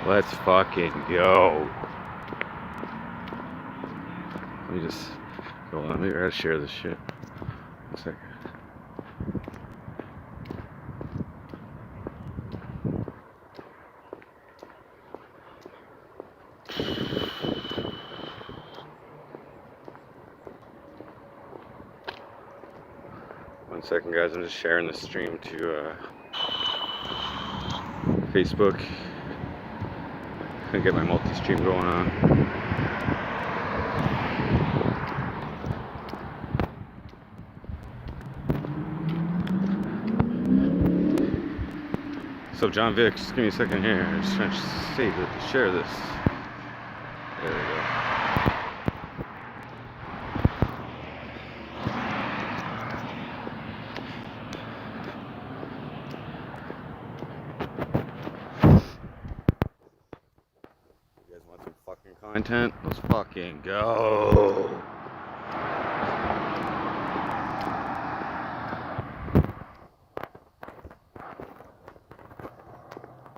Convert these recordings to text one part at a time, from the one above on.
Let's fucking go. Let me just go on. Maybe I gotta share this shit. 1 second. One second, guys. I'm just sharing the stream to Facebook. Gonna get my multi-stream going on. So John Vic, just give me a second here. I'm just trying to save it to share this. There we go. You guys want some fucking content? Let's fucking go.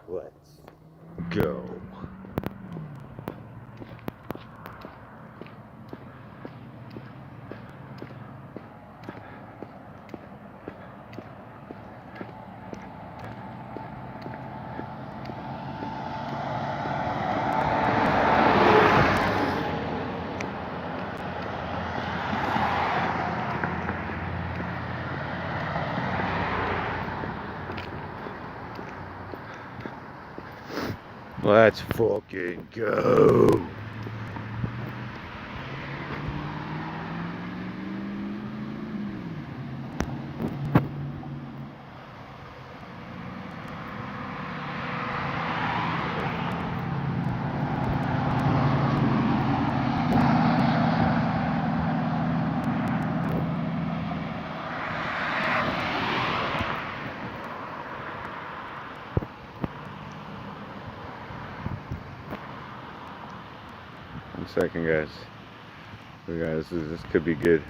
Let's go. Let's fucking go. Second, guys. This could be good.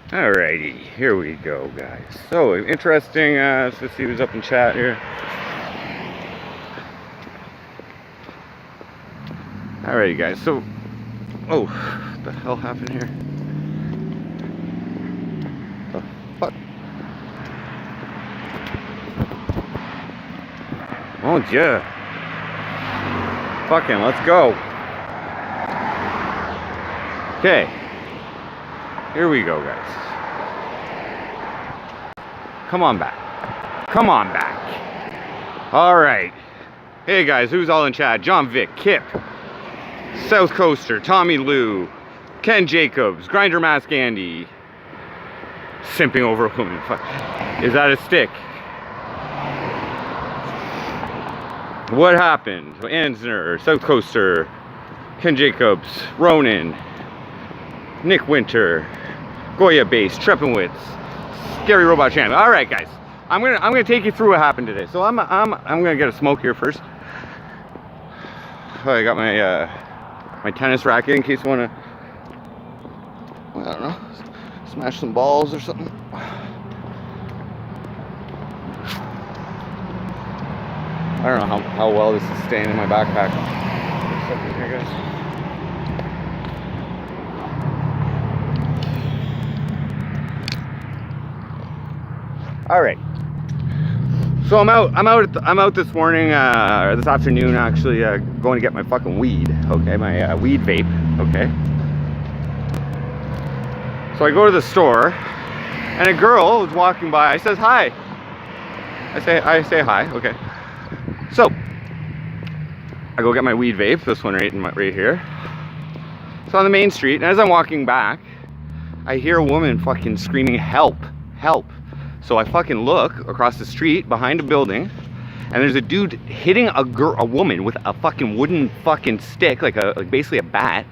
Alrighty, here we go, guys. So interesting. Let's just see who's up in chat here. Alrighty, guys. So, oh, what the hell happened here? The fuck? Oh yeah. Fucking, let's go. Okay. Here we go, guys. Come on back. Come on back. Alright. Hey, guys, who's all in chat? John Vic, Kip, South Coaster, Tommy Lou, Ken Jacobs, Grinder Mask Andy. Simping over a woman. Fuck. Is that a stick? What happened? Ansner, South Coaster, Ken Jacobs, Ronan, Nick Winter, Goya Base, Treppenwitz, Scary Robot Champ. All right, guys, I'm gonna take you through what happened today. So I'm gonna get a smoke here first. I got my my tennis racket in case you wanna, I don't know, smash some balls or something. I don't know how well this is staying in my backpack. Here, guys. All right. So I'm out this morning, or this afternoon actually, going to get my fucking weed. Okay, my weed vape. Okay. So I go to the store, and a girl was walking by. I says hi. I say hi. Okay. So, I go get my weed vape, this one right here. So on the main street, and as I'm walking back, I hear a woman fucking screaming, help, help. So I fucking look across the street behind a building, and there's a dude hitting a woman with a fucking wooden fucking stick, like basically a bat.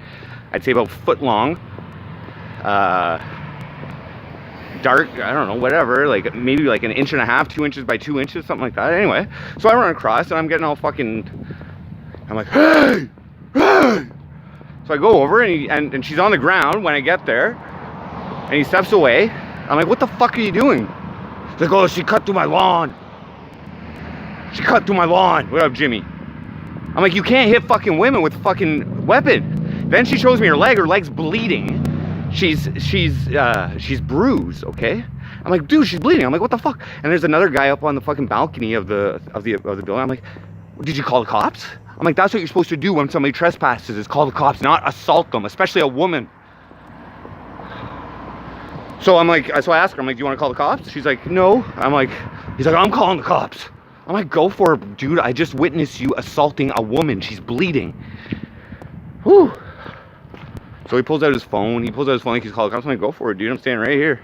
I'd say about a foot long. Dark, I don't know, whatever, like maybe like 1.5 inches, 2 inches by 2 inches, something like that. Anyway, so I run across and I'm getting all fucking, I'm like, hey, hey. So I go over and she's on the ground when I get there, and he steps away. I'm like, what the fuck are you doing? He's like, oh, she cut through my lawn. She cut through my lawn. What up, Jimmy? I'm like, you can't hit fucking women with a fucking weapon. Then she shows me her leg. Her leg's bleeding. She's bruised, okay? I'm like, dude, she's bleeding. I'm like, what the fuck? And there's another guy up on the fucking balcony of the building. I'm like, did you call the cops? I'm like, that's what you're supposed to do when somebody trespasses, is call the cops, not assault them, especially a woman. So I'm like, so I asked her, I'm like, do you want to call the cops? She's like, no. I'm like, he's like, I'm calling the cops. I'm like, go for it, dude. I just witnessed you assaulting a woman. She's bleeding. Whew. So he pulls out his phone. Like he's calling the cops. I'm like, go for it, dude. I'm standing right here.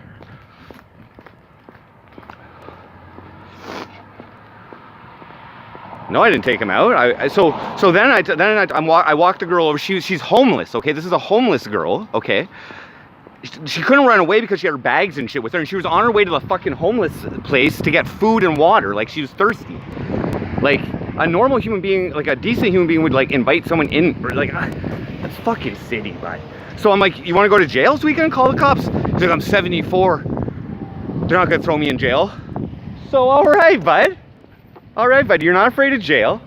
No, I didn't take him out. So then I walked the girl over. She's homeless. Okay, this is a homeless girl. Okay, she couldn't run away because she had her bags and shit with her, and she was on her way to the fucking homeless place to get food and water. Like, she was thirsty. Like a normal human being, like a decent human being, would like invite someone in. Or like, that's fucking city, bud. So I'm like, you want to go to jail this weekend? Call the cops. He's like, I'm 74. They're not gonna throw me in jail. So all right, bud. All right, bud, you're not afraid of jail.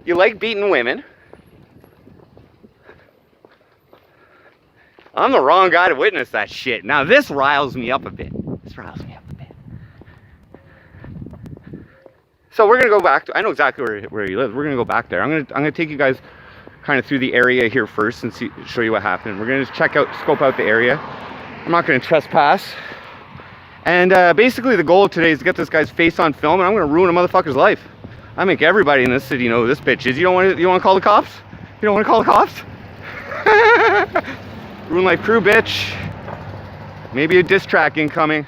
You like beating women. I'm the wrong guy to witness that shit. Now this riles me up a bit. So we're gonna go back to, I know exactly where he lives. We're gonna go back there. I'm gonna take you guys kind of through the area here first and show you what happened. We're gonna just scope out the area. I'm not gonna trespass. And basically the goal of today is to get this guy's face on film, and I'm gonna ruin a motherfucker's life. I make everybody in this city know who this bitch is. You want to call the cops? You don't want to call the cops? Ruin life crew, bitch. Maybe a diss track incoming.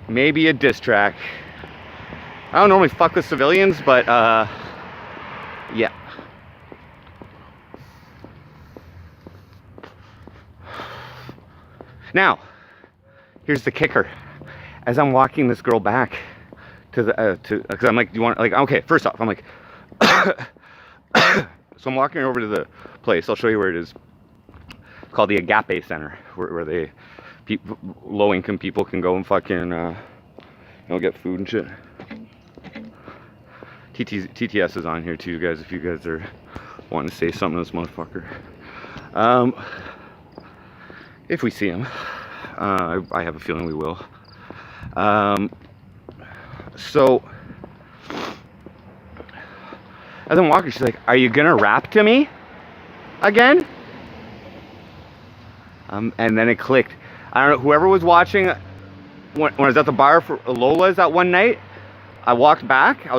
Maybe a diss track. I don't normally fuck with civilians, but yeah. Now, here's the kicker. As I'm walking this girl back to the because I'm like, do you want, like, okay, first off, I'm like so I'm walking over to the place. I'll show you where it is. It's called the Agape Center, where low income people can go and fucking get food and shit. TTS is on here too, guys, if you guys are wanting to say something to this motherfucker. If we see him. I have a feeling we will. So as I'm walking, she's like, are you gonna rap to me again? And then it clicked. I don't know, whoever was watching when I was at the bar for Lola's that one night, I was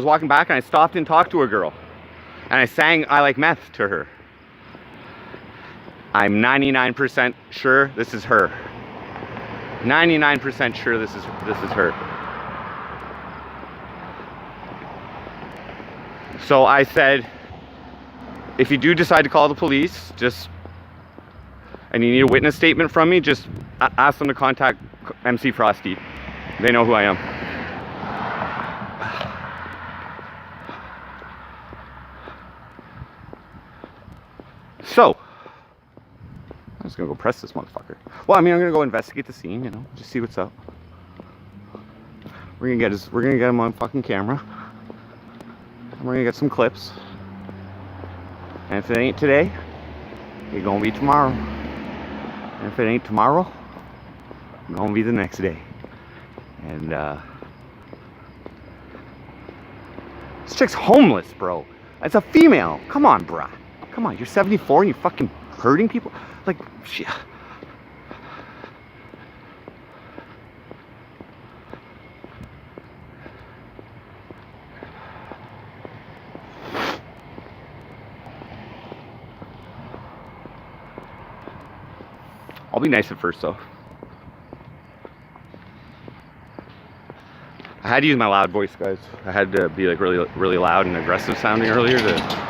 walking back and I stopped and talked to a girl, and I sang I Like Meth to her. I'm 99% sure this is her. 99% sure this is her. So I said, if you do decide to call the police, and you need a witness statement from me, just ask them to contact MC Frosty. They know who I am. So, I'm just gonna go press this motherfucker. Well, I mean, I'm gonna go investigate the scene, just see what's up. We're gonna get him on fucking camera. And we're gonna get some clips. And if it ain't today, it's gonna be tomorrow. And if it ain't tomorrow, it's gonna be the next day. And this chick's homeless, bro. It's a female. Come on, bruh. Come on, you're 74 and you're fucking hurting people? Like, shit. I'll be nice at first, though. I had to use my loud voice, guys. I had to be like really loud and aggressive sounding earlier to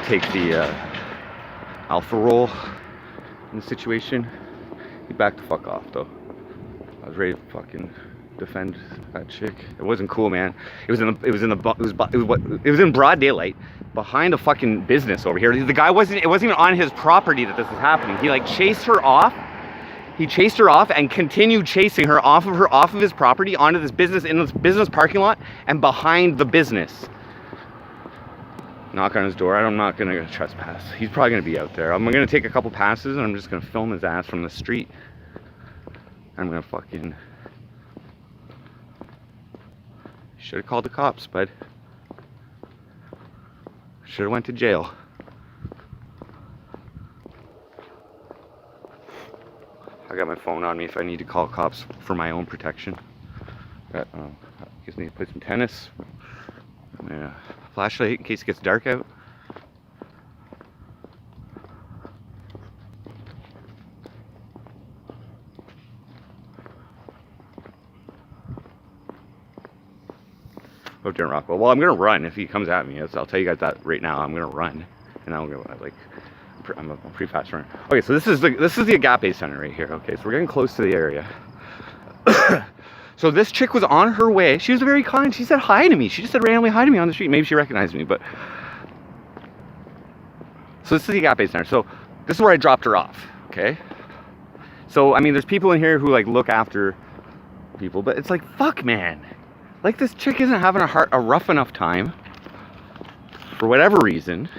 take the alpha role in the situation. He backed the fuck off, though. I was ready to fucking defend that chick. It wasn't cool, man. It was in broad daylight behind a fucking business over here. The guy wasn't even on his property that this was happening. He like chased her off He chased her off and continued chasing her off of his property onto this business, in this business parking lot and behind the business. Knock on his door. I'm not gonna trespass. He's probably gonna be out there. I'm gonna take a couple passes and I'm just gonna film his ass from the street. I'm gonna fucking... Should have called the cops, bud. Should have went to jail. I got my phone on me if I need to call cops for my own protection. Got, just need to play some tennis. Yeah, flashlight in case it gets dark out. Oh, Darren Rockwell. Well, I'm gonna run if he comes at me. I'll tell you guys that right now. I'm gonna run, and I'm gonna like. I'm a pretty fast runner. Okay, so this is the Agape Center right here. Okay, so we're getting close to the area. So this chick was on her way. She was very kind. She said hi to me. She just said randomly hi to me on the street. Maybe she recognized me, but... So this is the Agape Center. So this is where I dropped her off, okay? So, I mean, there's people in here who, like, look after people, but it's like, fuck, man. Like, this chick isn't having a rough enough time for whatever reason.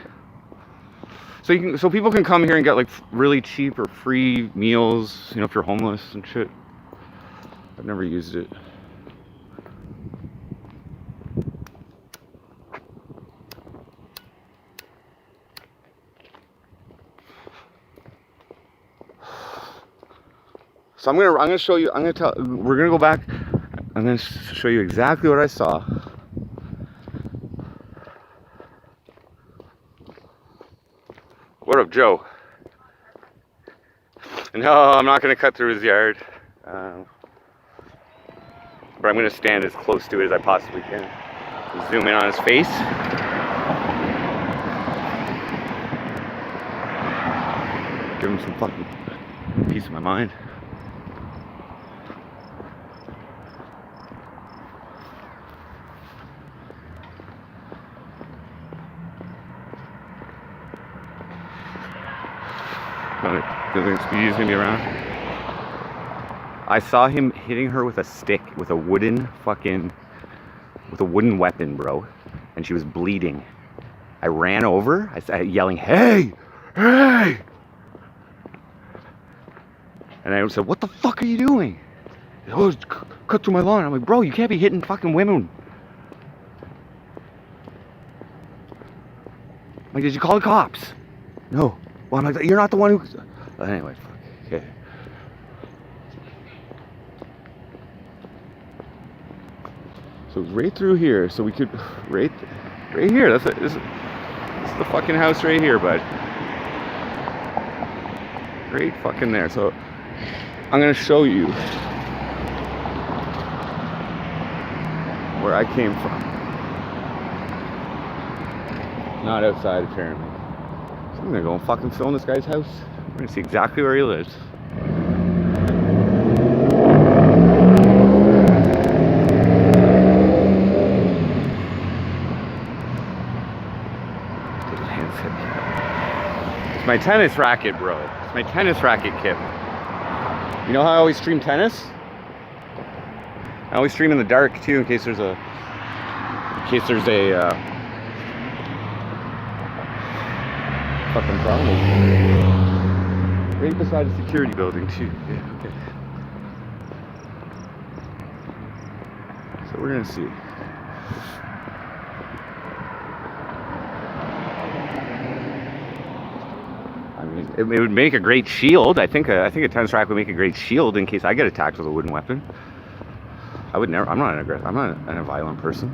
So people can come here and get, like, really cheap or free meals, you know, if you're homeless and shit. I've never used it. So I'm gonna show you. We're gonna go back. I'm gonna show you exactly what I saw. What up, Joe? No, I'm not gonna cut through his yard. But I'm gonna stand as close to it as I possibly can. Zoom in on his face. Give him some fucking peace of my mind. Do you think Speedy's gonna be around? I saw him hitting her with a stick, with a wooden weapon, bro. And she was bleeding. I ran over, I started yelling, hey! Hey! And I said, what the fuck are you doing? He said, oh, cut through my lawn. I'm like, bro, you can't be hitting fucking women. I'm like, did you call the cops? No. Well, I'm like, you're not the one who... Anyway, fuck. Okay. So right through here, so we could... Right here, this is the fucking house right here, bud. Right fucking there. So I'm gonna show you where I came from. Not outside, apparently. So I'm gonna go and fucking film this guy's house. We're gonna see exactly where he lives. It's my tennis racket, bro. It's my tennis racket kit. You know how I always stream tennis? I always stream in the dark too, in case there's a fucking problem. Right beside a security building too. Yeah, okay. So we're gonna see. I mean, it would make a great shield. I think a tennis racket would make a great shield in case I get attacked with a wooden weapon. I would never. I'm not a violent person.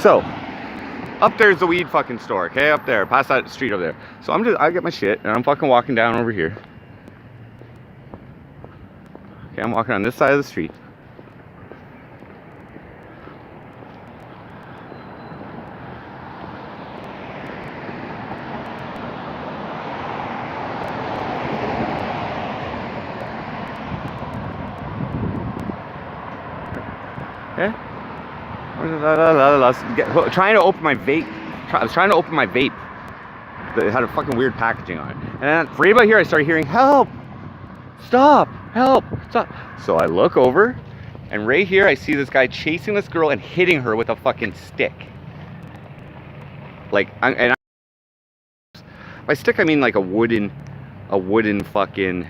So, up there's the weed fucking store, okay? Up there, past that street over there. So I get my shit, and I'm fucking walking down over here. Okay, I'm walking on this side of the street. Okay? Trying to open my vape. I was trying to open my vape. It had a fucking weird packaging on it. And then right about here, I started hearing, help! Stop! Help! Stop! So I look over, and right here, I see this guy chasing this girl and hitting her with a fucking stick. Like, by stick, I mean like a wooden fucking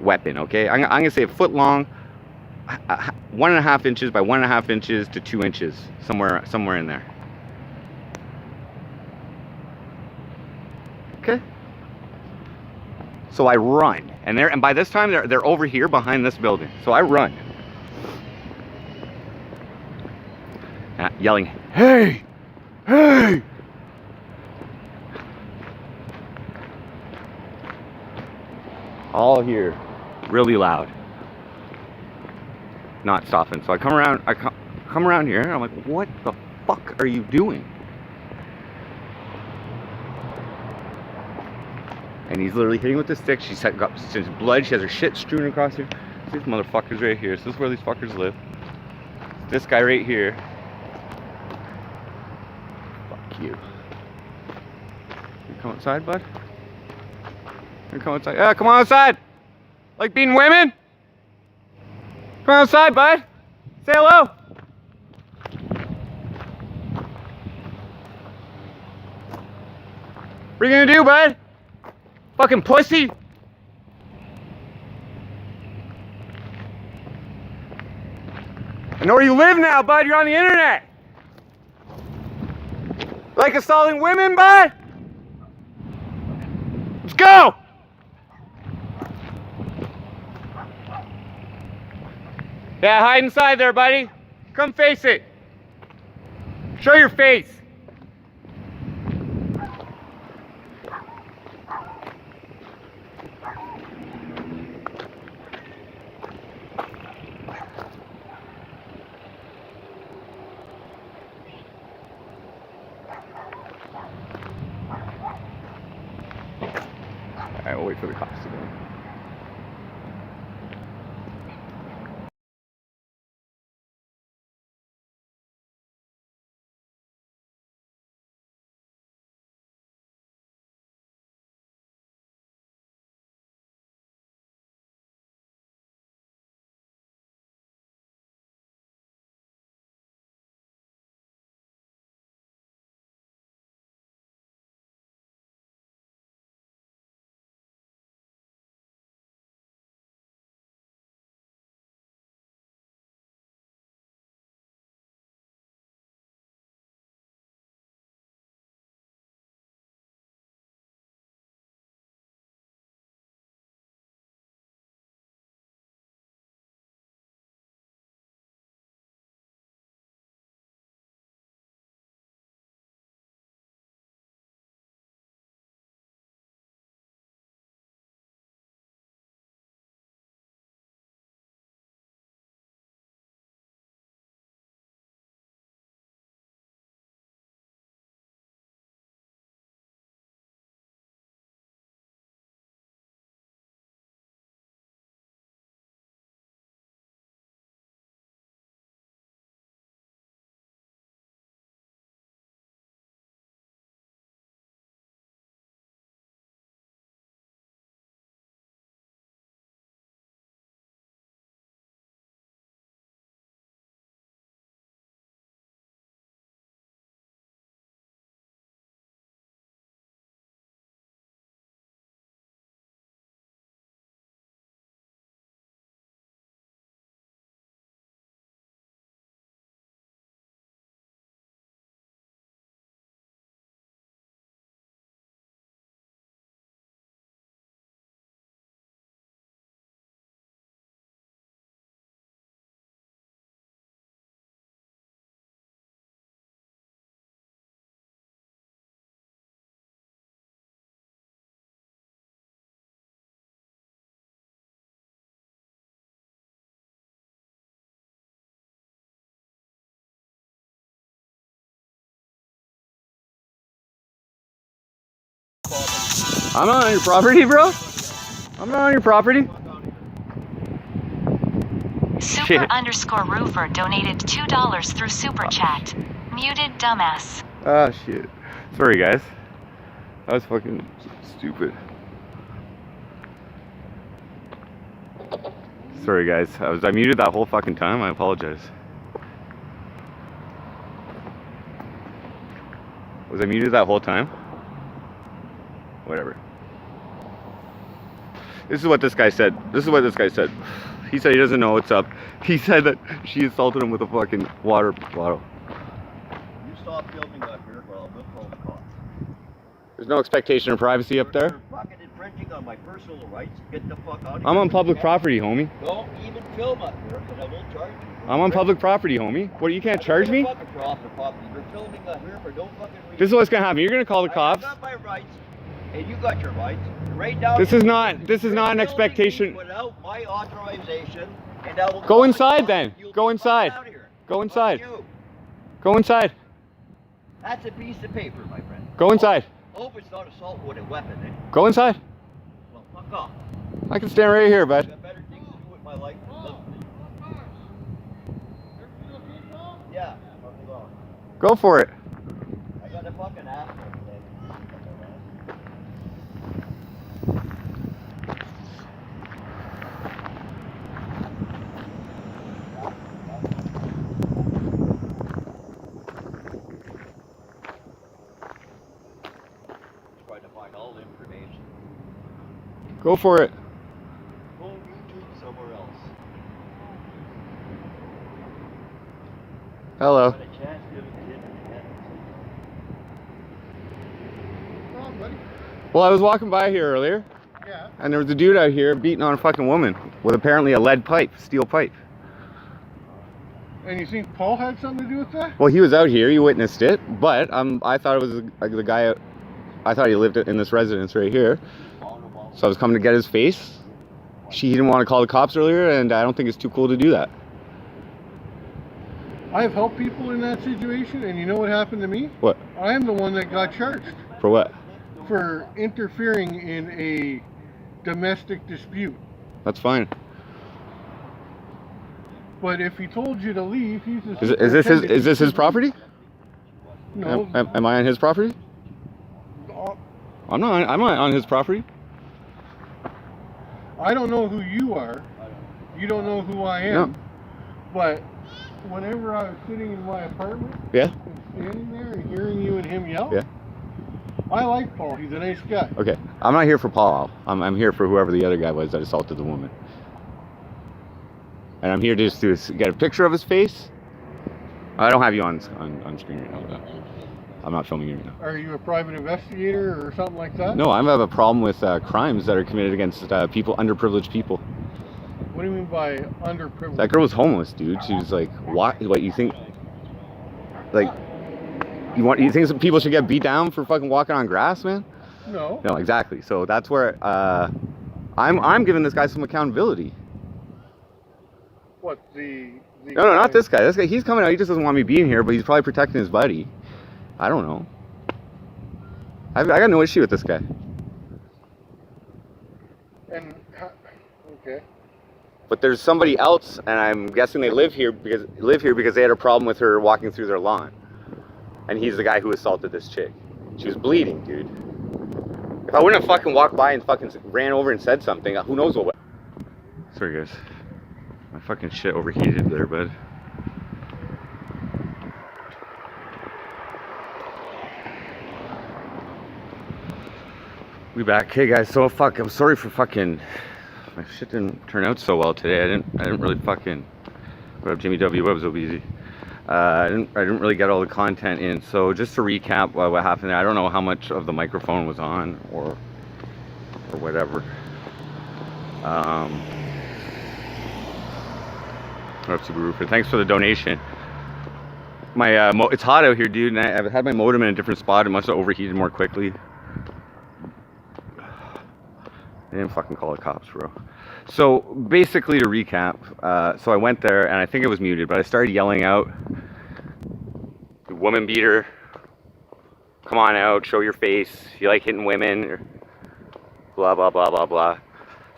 weapon, okay? I'm gonna say a foot long, 1.5 inches by 1.5 inches to 2 inches, somewhere in there. Okay. So I run, and by this time they're over here behind this building. So I run, yelling, "Hey, hey!" All here, really loud, not stopping. So I come around here, and I'm like, "What the fuck are you doing?" And he's literally hitting with the stick. She's got blood. She has her shit strewn across here. These motherfuckers right here. So this is where these fuckers live. This guy right here. Fuck you. You come outside, bud? You come outside. Yeah, come on outside. Like being women? Come on outside, bud. Say hello. What are you gonna do, bud? Fucking pussy! I know where you live now, bud. You're on the internet. Like assaulting women, bud? Let's go! Yeah, hide inside there, buddy. Come face it. Show your face. Alright, we'll wait for the cops to go. I'm not on your property, bro. I'm not on your property. Super_roofer donated $2 through Super Chat. Muted dumbass. Oh shit. Sorry guys. That was fucking stupid. Sorry guys, I muted that whole fucking time. I apologize. Was I muted that whole time? Whatever. This is what this guy said. He said he doesn't know what's up. He said that she assaulted him with a fucking water bottle. You stop filming up here, well, we'll call the cops. There's no expectation of privacy up there. You're fucking infringing on my personal rights. Get the fuck out of here. I'm on public property, homie. Don't even film up here, because I won't charge you. I'm on public property, homie. What, you can't charge me? You're off the property. You're filming up here for no fucking reason. This is what's gonna happen. You're gonna call the cops. I got my rights, and you got your rights. Right now. This is not an expectation. Without my authorization, and I will Go inside then. You'll Go be inside. out here. Go inside. Fuck you. Go inside. That's a piece of paper, my friend. Go inside. Hope it's not assault with a weapon. Eh? Go inside. Well, fuck off. I can stand right here, I bud. got better things to do with my life than listen to you. Yeah, fucking on. Go for it. I got a fucking ass today. Trying to find all the information. Go for it. Go on YouTube somewhere else. Hello. Got a chance to give it to him in the head. Come on, buddy. Well, I was walking by here earlier, Yeah. and there was a dude out here beating on a fucking woman with apparently a lead pipe, steel pipe. And you think Paul had something to do with that? Well, he was out here, he witnessed it, but I thought it was the guy, I thought he lived in this residence right here, so I was coming to get his face. He didn't want to call the cops earlier, and I don't think it's too cool to do that. I've helped people in that situation, and you know what happened to me? What? I am the one that got charged For what? for interfering in a domestic dispute. That's fine. But if he told you to leave, he's the Is this his property? No. Am I on his property? I'm not on his property. I don't know who you are. You don't know who I am. No. But whenever I was sitting in my apartment Yeah? and standing there and hearing you and him yell, Yeah. I like Paul. He's a nice guy. Okay. I'm not here for Paul. I'm here for whoever the other guy was that assaulted the woman. And I'm here just to get a picture of his face. I don't have you on screen right now. Though. I'm not filming you right now. Are you a private investigator or something like that? No, I have a problem with crimes that are committed against people, underprivileged people. What do you mean by underprivileged? That girl was homeless, dude. She was like, what you think? Like, you think some people should get beat down for fucking walking on grass, man? No. No, exactly. So that's where I'm giving this guy some accountability. What the? No, not this guy. This guy, he's coming out. He just doesn't want me being here, but he's probably protecting his buddy. I don't know. I got no issue with this guy. And okay. But there's somebody else, and I'm guessing they live here because they had a problem with her walking through their lawn. And he's the guy who assaulted this chick. She was bleeding, dude. If I wouldn't have fucking walked by and fucking ran over and said something, who knows what. Sorry, guys. My fucking shit overheated there, bud. We back. Hey guys, so I'm sorry for fucking, my shit didn't turn out so well today. I didn't really fucking, what up Jimmy W, what was easy. I didn't really get all the content in. So just to recap what happened there, I don't know how much of the microphone was on or whatever. What up, Subaru? Thanks for the donation. My it's hot out here, dude, and I've had my modem in a different spot. It must have overheated more quickly. They didn't fucking call the cops, bro. So basically, to recap, so I went there, and I think it was muted, but I started yelling out, "Woman beater, come on out, show your face. You like hitting women?" Or blah blah blah blah blah.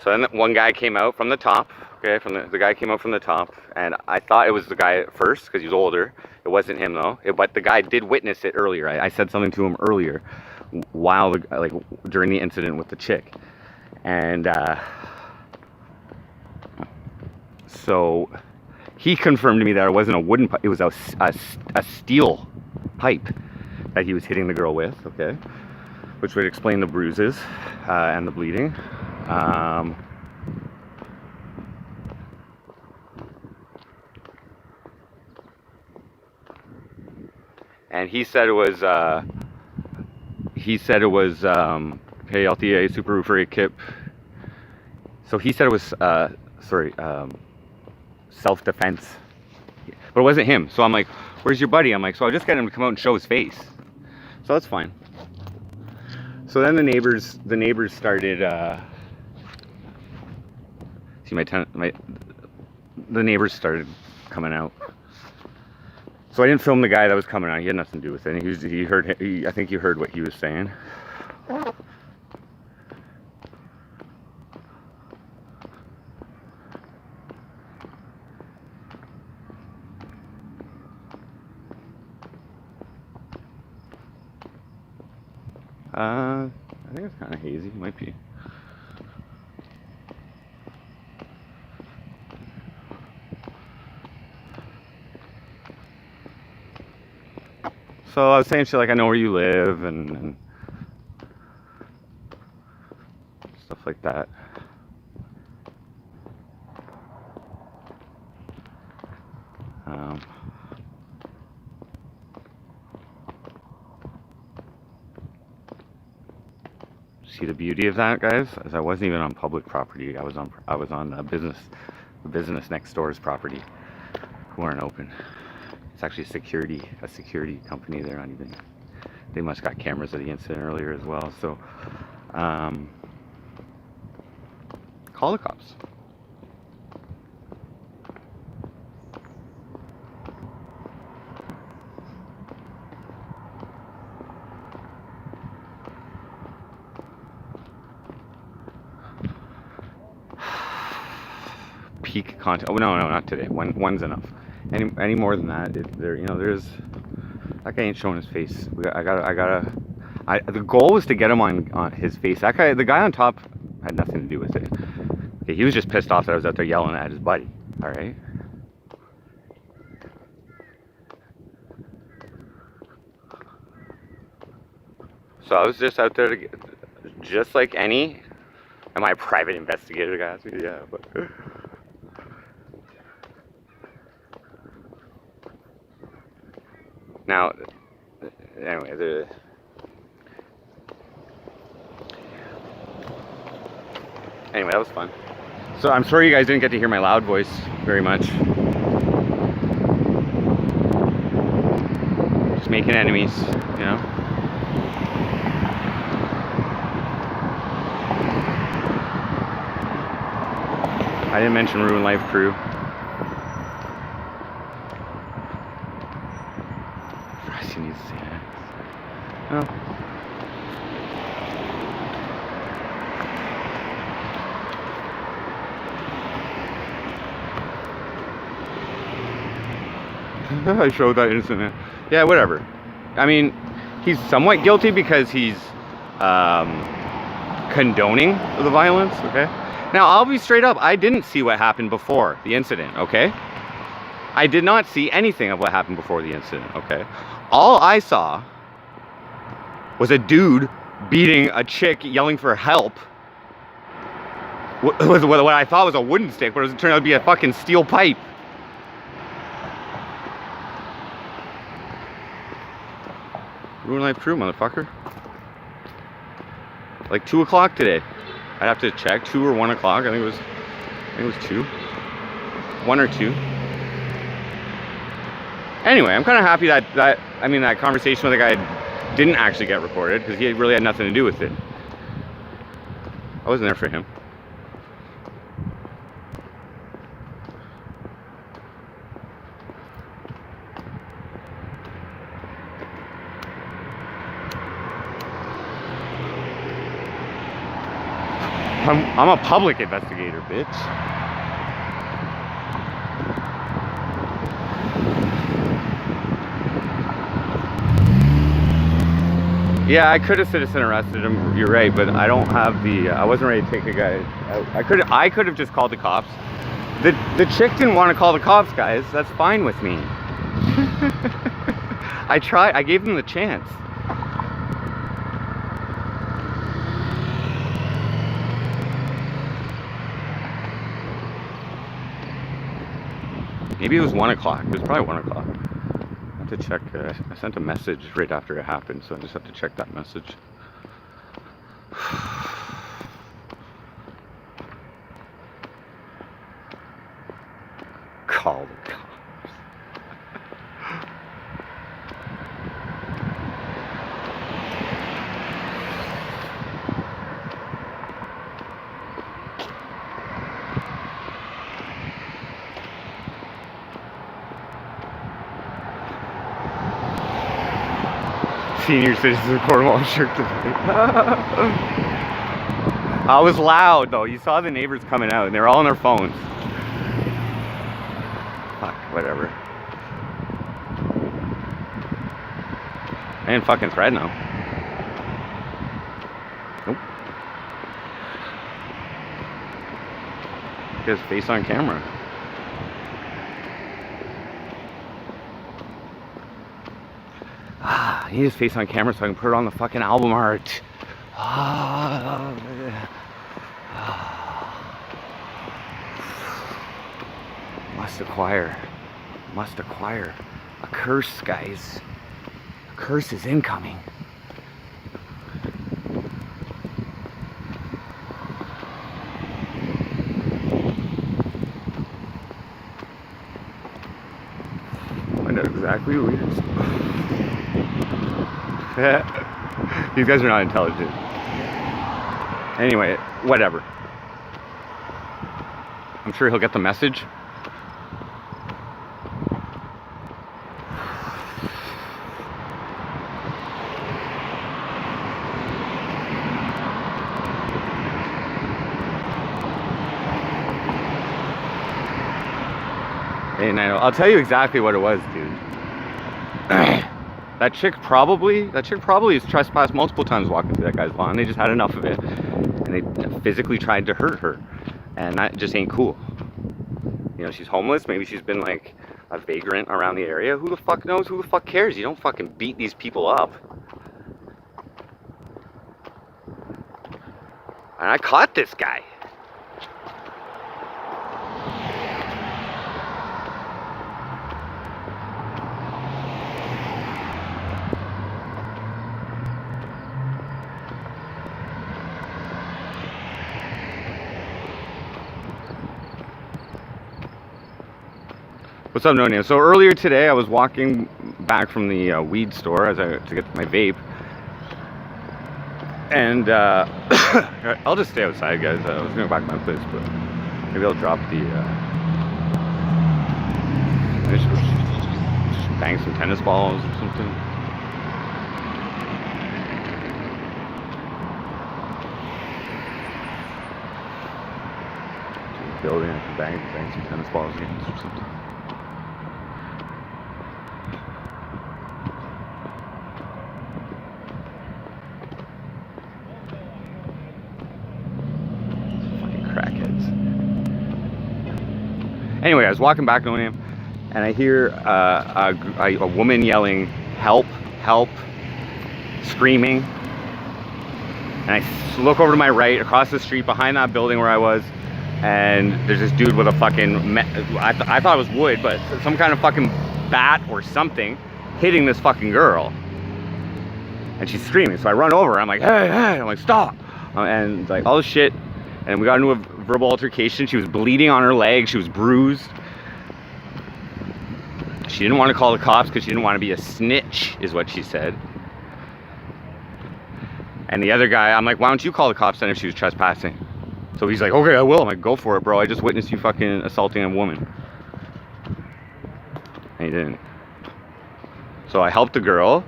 So then one guy came out from the top. Okay, the guy came out from the top, and I thought it was the guy at first because he was older. It wasn't him though. But the guy did witness it earlier. I said something to him earlier while like during the incident with the chick, and so he confirmed to me that it wasn't a wooden pipe, it was a steel pipe that he was hitting the girl with, okay, which would explain the bruises and the bleeding. And he said it was hey, LTA super for a kip. So he said it was self-defense, but it wasn't him. So I'm like, where's your buddy? I'm like, so I'll just get him to come out and show his face. So that's fine. So then the neighbors started the neighbors started coming out. So I didn't film the guy that was coming out. He had nothing to do with it. I think you heard what he was saying. I think it's kind of hazy. It might be. So I was saying shit like, I know where you live and stuff like that. See the beauty of that, guys? As I wasn't even on public property. I was on the business next door's property, who aren't open. It's actually a security company. They're not even. They must got cameras of the incident earlier as well. So, call the cops. Peak content. Oh no, not today. One's enough. Any more than that, there's that guy ain't showing his face. The goal was to get him on his face. That guy, the guy on top, had nothing to do with it. Okay, he was just pissed off that I was out there yelling at his buddy. All right. So I was just out there to just like any. Am I a private investigator, guys? Yeah, but. Now, anyway, that was fun. So I'm sorry you guys didn't get to hear my loud voice very much. Just making enemies, you know? I didn't mention Ruin Life Crew. Frosty needs to say that. Oh. I showed that incident. Yeah, whatever. I mean, he's somewhat guilty because he's condoning the violence, okay? Now, I'll be straight up. I didn't see what happened before the incident, okay? I did not see anything of what happened before the incident, okay? All I saw was a dude beating a chick, yelling for help. What I thought was a wooden stick, but it turned out to be a fucking steel pipe. Ruin Life Crew, motherfucker. Like 2 o'clock today. I'd have to check, 2 or 1 o'clock. I think it was 2. 1 or 2. Anyway, I'm kind of happy that conversation with the guy didn't actually get recorded because he really had nothing to do with it. I wasn't there for him. I'm a public investigator, bitch. Yeah, I could have citizen arrested him. You're right, but I don't have the. I wasn't ready to take a guy. I could have just called the cops. The chick didn't want to call the cops, guys. That's fine with me. I tried. I gave them the chance. Maybe it was 1 o'clock. It was probably 1 o'clock. I have to check. I sent a message right after it happened, so I just have to check that message. Call the cops. Senior citizen of Cornwall shirt today. I was loud though. You saw the neighbors coming out and they're all on their phones. Fuck, whatever. I ain't fucking thread now. Nope. Get his face on camera. I need his face on camera so I can put it on the fucking album art. Must acquire. Must acquire. A curse, guys. A curse is incoming. Find out exactly who he is. These guys are not intelligent. Anyway, whatever. I'm sure he'll get the message. Hey, Nino, I'll tell you exactly what it was, dude. That chick probably has trespassed multiple times walking through that guy's lawn. They just had enough of it, and they physically tried to hurt her, and that just ain't cool. You know, she's homeless. Maybe she's been like a vagrant around the area. Who the fuck knows? Who the fuck cares? You don't fucking beat these people up. And I caught this guy. What's up, No Name? So earlier today, I was walking back from the weed store to get my vape, and I'll just stay outside, guys. I was gonna go back to my place, but maybe I'll drop the. I just bang some tennis balls or something. To the building, I can bang some tennis balls against or something. Anyway, I was walking back on him, and I hear a woman yelling, "Help, help," screaming. And I look over to my right, across the street, behind that building where I was, and there's this dude with a fucking, I thought it was wood, but some kind of fucking bat or something, hitting this fucking girl. And she's screaming, so I run over, I'm like, hey, I'm like, stop. And like, all this shit. And we got into a verbal altercation. She was bleeding on her leg. She was bruised. She didn't want to call the cops because she didn't want to be a snitch, is what she said. And the other guy, I'm like, why don't you call the cops then if she was trespassing? So he's like, okay, I will. I'm like, go for it, bro. I just witnessed you fucking assaulting a woman. And he didn't. So I helped the girl.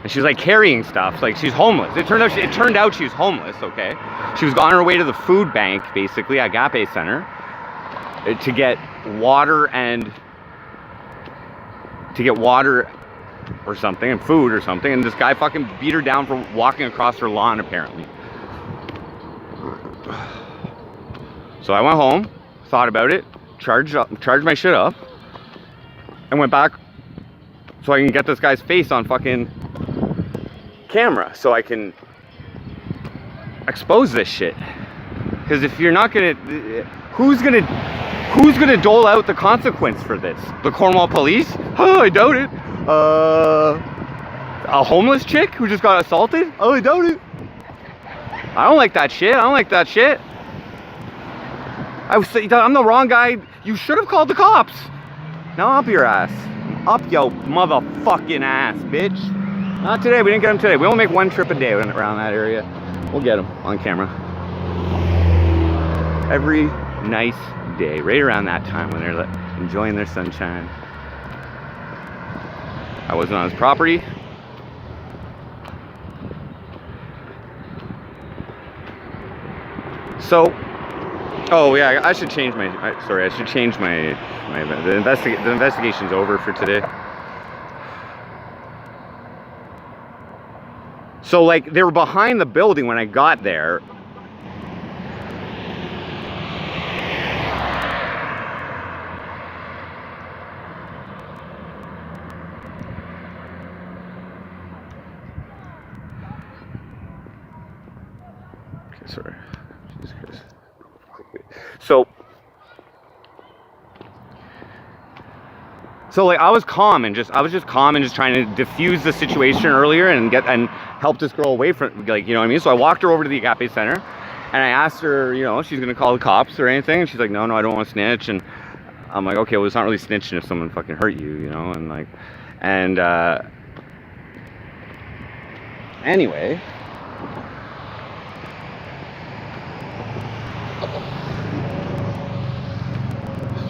And she's like carrying stuff, like she's homeless. It turned out she was homeless, okay? She was on her way to the food bank, basically, Agape Center, to get water or something, and food or something, and this guy fucking beat her down for walking across her lawn, apparently. So I went home, thought about it, charged my shit up, and went back so I can get this guy's face on fucking camera, so I can expose this shit. Because if you're not gonna, who's gonna dole out the consequence for this? The Cornwall police? Oh, I doubt it. A homeless chick who just got assaulted? Oh, I doubt it. I don't like that shit. I'm the wrong guy. You should have called the cops. Now up your ass. Up yo motherfucking ass, bitch. Not today. We didn't get him today. We only make one trip a day around that area. We'll get him on camera. Every nice day, right around that time when they're enjoying their sunshine. I wasn't on his property. So, oh yeah, I should change my. I should change my. The investigation's over for today. So like they were behind the building when I got there. Okay, sorry. So like I was just calm and just trying to diffuse the situation earlier and help this girl away from, like, you know what I mean? So I walked her over to the Agape Center and I asked her, you know, if she's gonna call the cops or anything, and she's like, no, I don't want to snitch. And I'm like, okay, well, it's not really snitching if someone fucking hurt you, you know? And like, and anyway.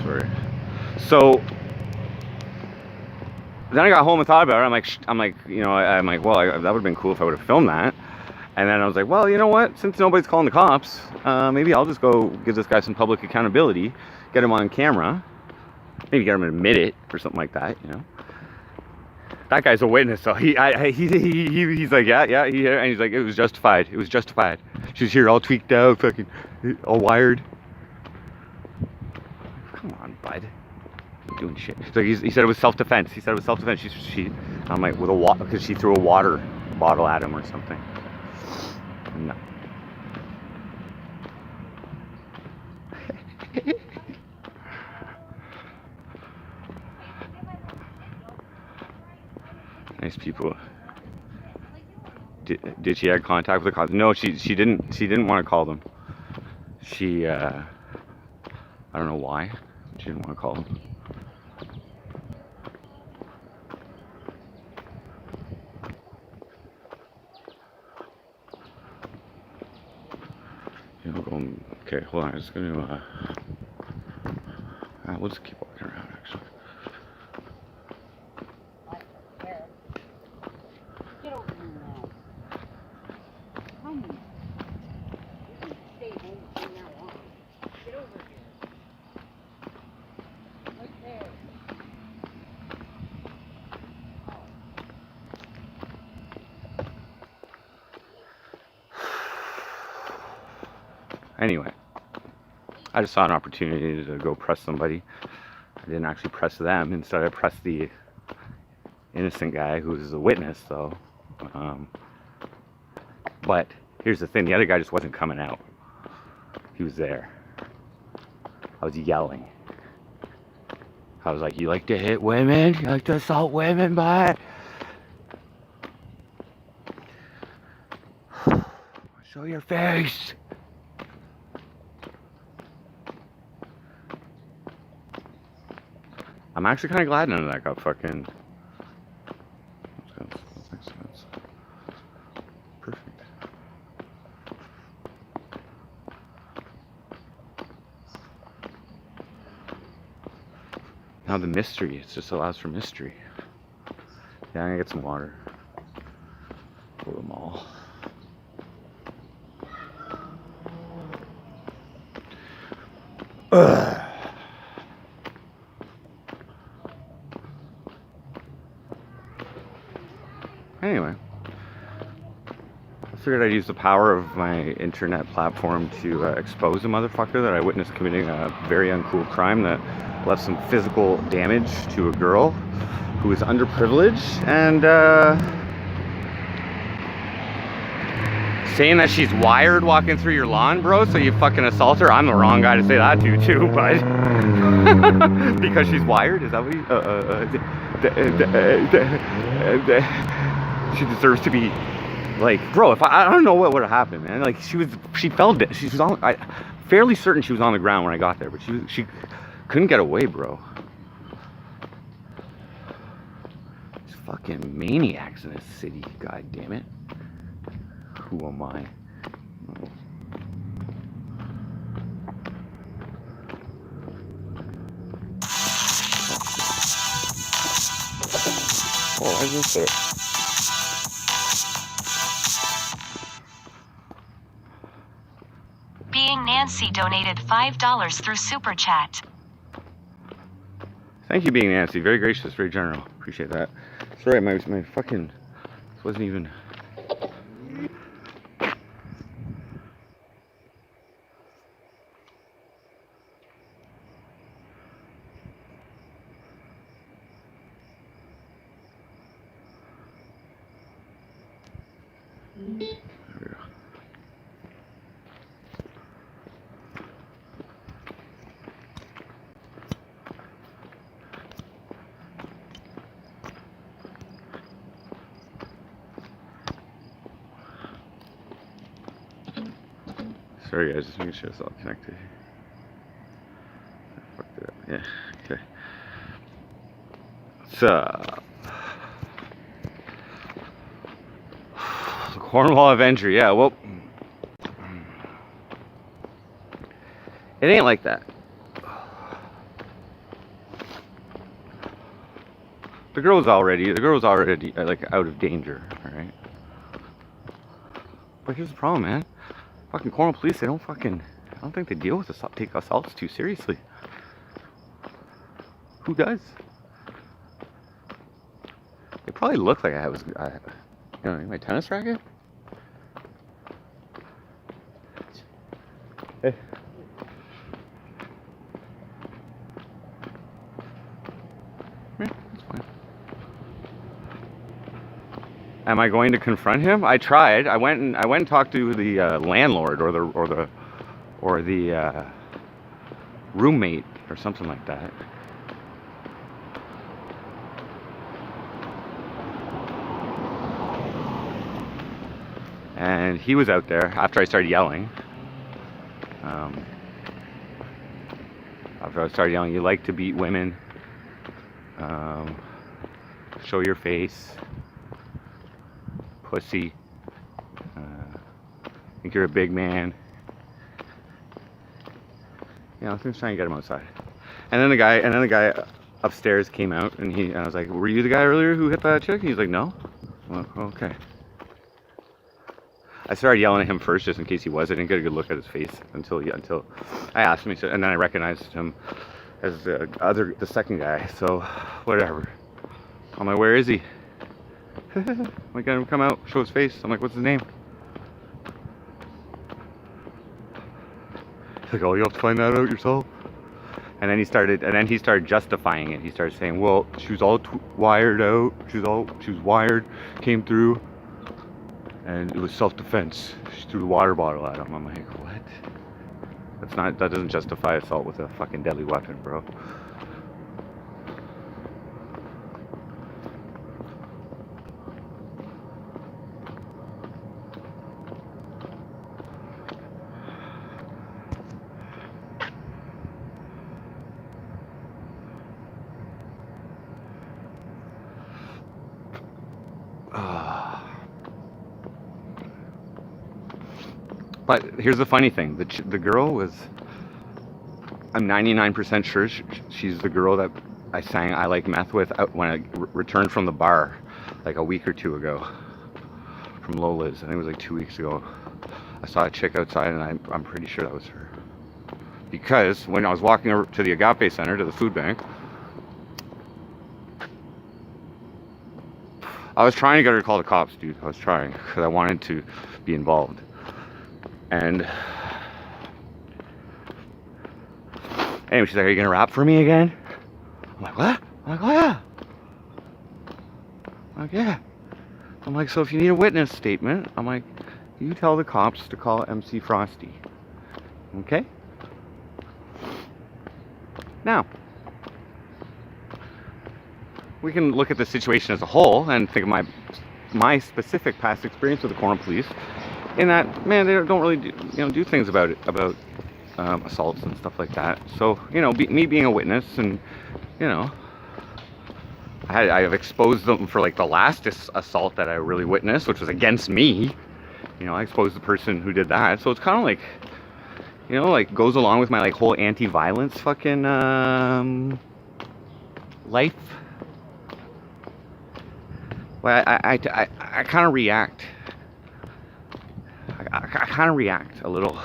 Sorry. So then I got home and thought about it. I'm like, you know, well, that would have been cool if I would have filmed that. And then I was like, well, you know what? Since nobody's calling the cops, maybe I'll just go give this guy some public accountability, get him on camera, maybe get him to admit it or something like that, you know. That guy's a witness, so he's like, yeah, and he's like, it was justified. It was justified. She was here all tweaked out, fucking all wired. Come on, bud. Doing shit. So he said it was self-defense. I'm like, with a water, because she threw a water bottle at him or something. No. Nice people. Did she have contact with the cops? No, she didn't. She didn't want to call them. She I don't know why. She didn't want to call them. Okay, hold on. I'm just gonna. We'll just keep walking around, actually. Get over here now. Come here. You can stay home from now on. Get over here. Right there. Anyway, I just saw an opportunity to go press somebody. I didn't actually press them. Instead, I pressed the innocent guy who was a witness, though. But here's the thing. The other guy just wasn't coming out. He was there. I was yelling. I was like, you like to hit women? You like to assault women, bud? Show your face. I'm actually kind of glad none of that got fucking. That's perfect. Now the mystery, it just allows for mystery. Yeah, I'm gonna get some water. Go to the mall. Ugh. Anyway, I figured I'd use the power of my internet platform to expose a motherfucker that I witnessed committing a very uncool crime that left some physical damage to a girl who is underprivileged, and saying that she's wired walking through your lawn, bro, so you fucking assault her. I'm the wrong guy to say that to, too, but because she's wired, is that what you, she deserves to be, like, bro, if I don't know what would have happened, man. Like, she fell dead. She was on, fairly certain she was on the ground when I got there, but she couldn't get away, bro. These fucking maniacs in this city, god damn it. Who am I? Oh, why is this there? Being Nancy donated $5 through Super Chat. Thank you, Being Nancy. Very gracious, very general. Appreciate that. Sorry, my fucking... This wasn't even... Sorry guys, just making sure it's all connected. I fucked it up. Yeah, okay. So, the Cornwall Avenger, yeah, well, it ain't like that. The girl's already like out of danger, alright? But here's the problem, man. Fucking Cornwall police, I don't think they deal with take assaults too seriously. Who does? They probably look like I was, you know, my tennis racket? Hey. Yeah, that's fine. Am I going to confront him? I tried. I went and talked to the landlord or the roommate or something like that. And he was out there after I started yelling. After I started yelling, you like to beat women. Show your face. Pussy. Think you're a big man. You know, I was just trying to get him outside. And then the guy upstairs came out, and I was like, "Were you the guy earlier who hit that chick?" And he's like, "No." Well, okay. I started yelling at him first, just in case he was. I didn't get a good look at his face until I asked him. And then I recognized him as the second guy. So whatever. I'm like, "Where is he?" I'm like, "Get him come out, show his face." I'm like, "What's his name?" He's like, "Oh, you have to find that out yourself." And then he started justifying it. He started saying, "Well, she was all wired out. She was wired, came through, and it was self-defense. She threw the water bottle at him." I'm like, "What? That doesn't justify assault with a fucking deadly weapon, bro." But here's the funny thing. The girl was, I'm 99% sure she's the girl that I sang "I Like Meth" with when I returned from the bar like a week or two ago from Lola's. I think it was like 2 weeks ago. I saw a chick outside, and I'm pretty sure that was her. Because when I was walking over to the Agape Center, to the food bank, I was trying to get her to call the cops, dude. I was trying, because I wanted to be involved. And anyway, she's like, are you gonna rap for me again? I'm like, what? I'm like, oh yeah. I'm like, yeah. I'm like, so if you need a witness statement, I'm like, you tell the cops to call MC Frosty. Okay? Now, we can look at the situation as a whole and think of my specific past experience with the Cornwall Police. In that, man, they don't really do things about it, about assaults and stuff like that. So, me being a witness, and I have exposed them for like the last assault that I really witnessed, which was against me. I exposed the person who did that. So it's kind of like, like goes along with my like whole anti-violence fucking life. Well, I kind of react. I kind of react a little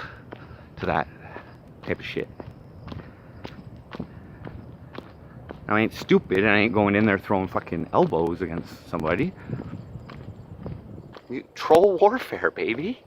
to that type of shit. I ain't stupid, and I ain't going in there throwing fucking elbows against somebody. Troll warfare, baby.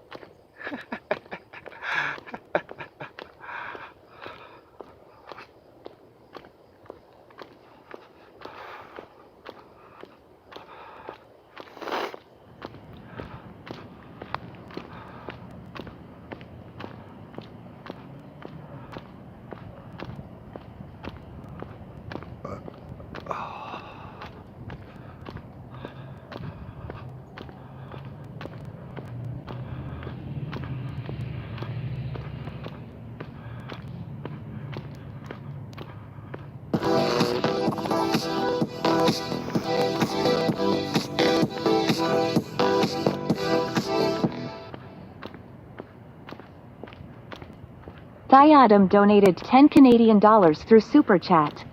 Diadem donated 10 Canadian dollars through Super Chat.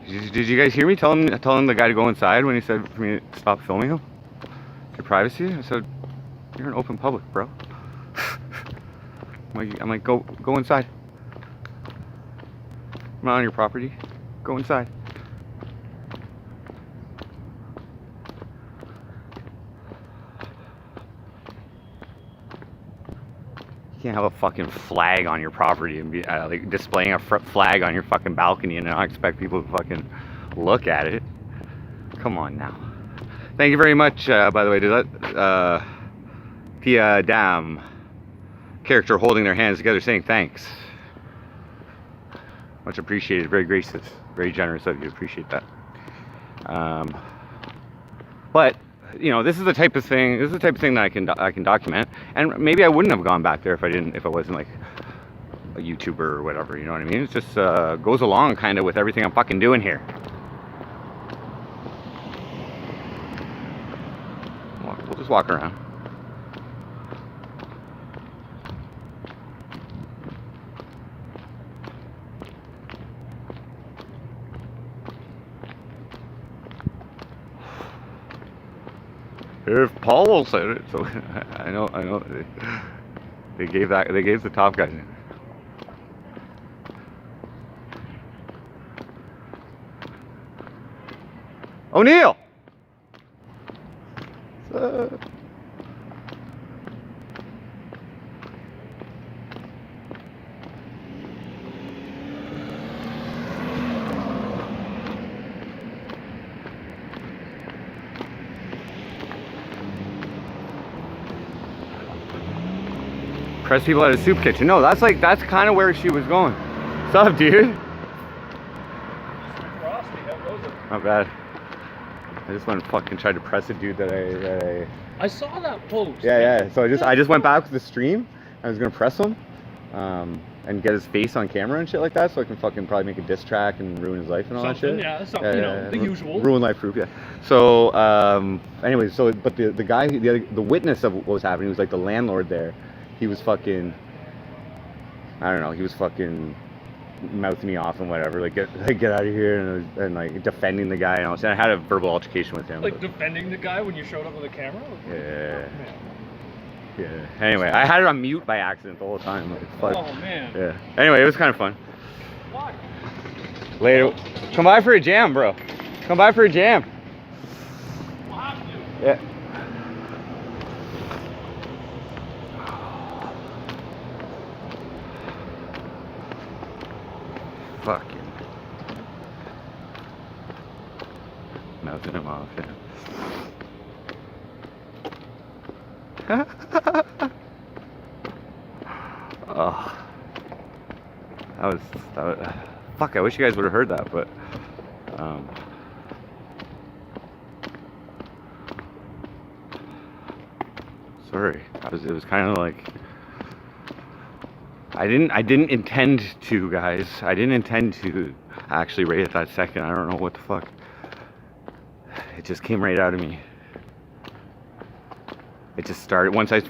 Did you guys hear me telling the guy to go inside when he said for me to stop filming him? Your privacy? I said, you're an open public, bro. I'm like, go inside. I'm not on your property. Go inside. You can't have a fucking flag on your property and be like displaying a flag on your fucking balcony and not expect people to fucking look at it. Come on now. Thank you very much, by the way. Does that Pia Dam character holding their hands together saying thanks. Much appreciated. Very gracious, very generous of you. Appreciate that. But this is the type of thing. This is the type of thing that I can document. And maybe I wouldn't have gone back there if I wasn't like a YouTuber or whatever. You know what I mean? It just goes along kind of with everything I'm fucking doing here. We'll just walk around. If Paul said it, so I know they gave the top guy. O'Neill. Press people at a soup kitchen. No, that's kind of where she was going. What's up, dude? Frosty, how goes it? Not bad. I just went and fucking tried to press a dude that I saw that post. Yeah. So I just went back to the stream. I was gonna press him, and get his face on camera and shit like that, so I can fucking probably make a diss track and ruin his life and all that shit. Yeah, something, the usual. Ruin life proof, yeah. So, anyway, but the guy, the witness of what was happening was like the landlord there. He was fucking, I don't know, he was fucking mouthing me off and whatever, like get out of here, and like defending the guy and all. And I had a verbal altercation with him. Like defending the guy when you showed up with a camera? Yeah. Yeah. Anyway, I had it on mute by accident the whole time. Like, fuck. Oh man. Yeah. Anyway, it was kind of fun. Why? Later. Come by for a jam, bro. Come by for a jam. We'll have to. Yeah. Fucking melting him off, yeah. Oh, that was fuck, I wish you guys would have heard that, but sorry. It was kind of like I didn't intend to, guys. I didn't intend to actually right at that second. I don't know what the fuck. It just came right out of me. It just started once it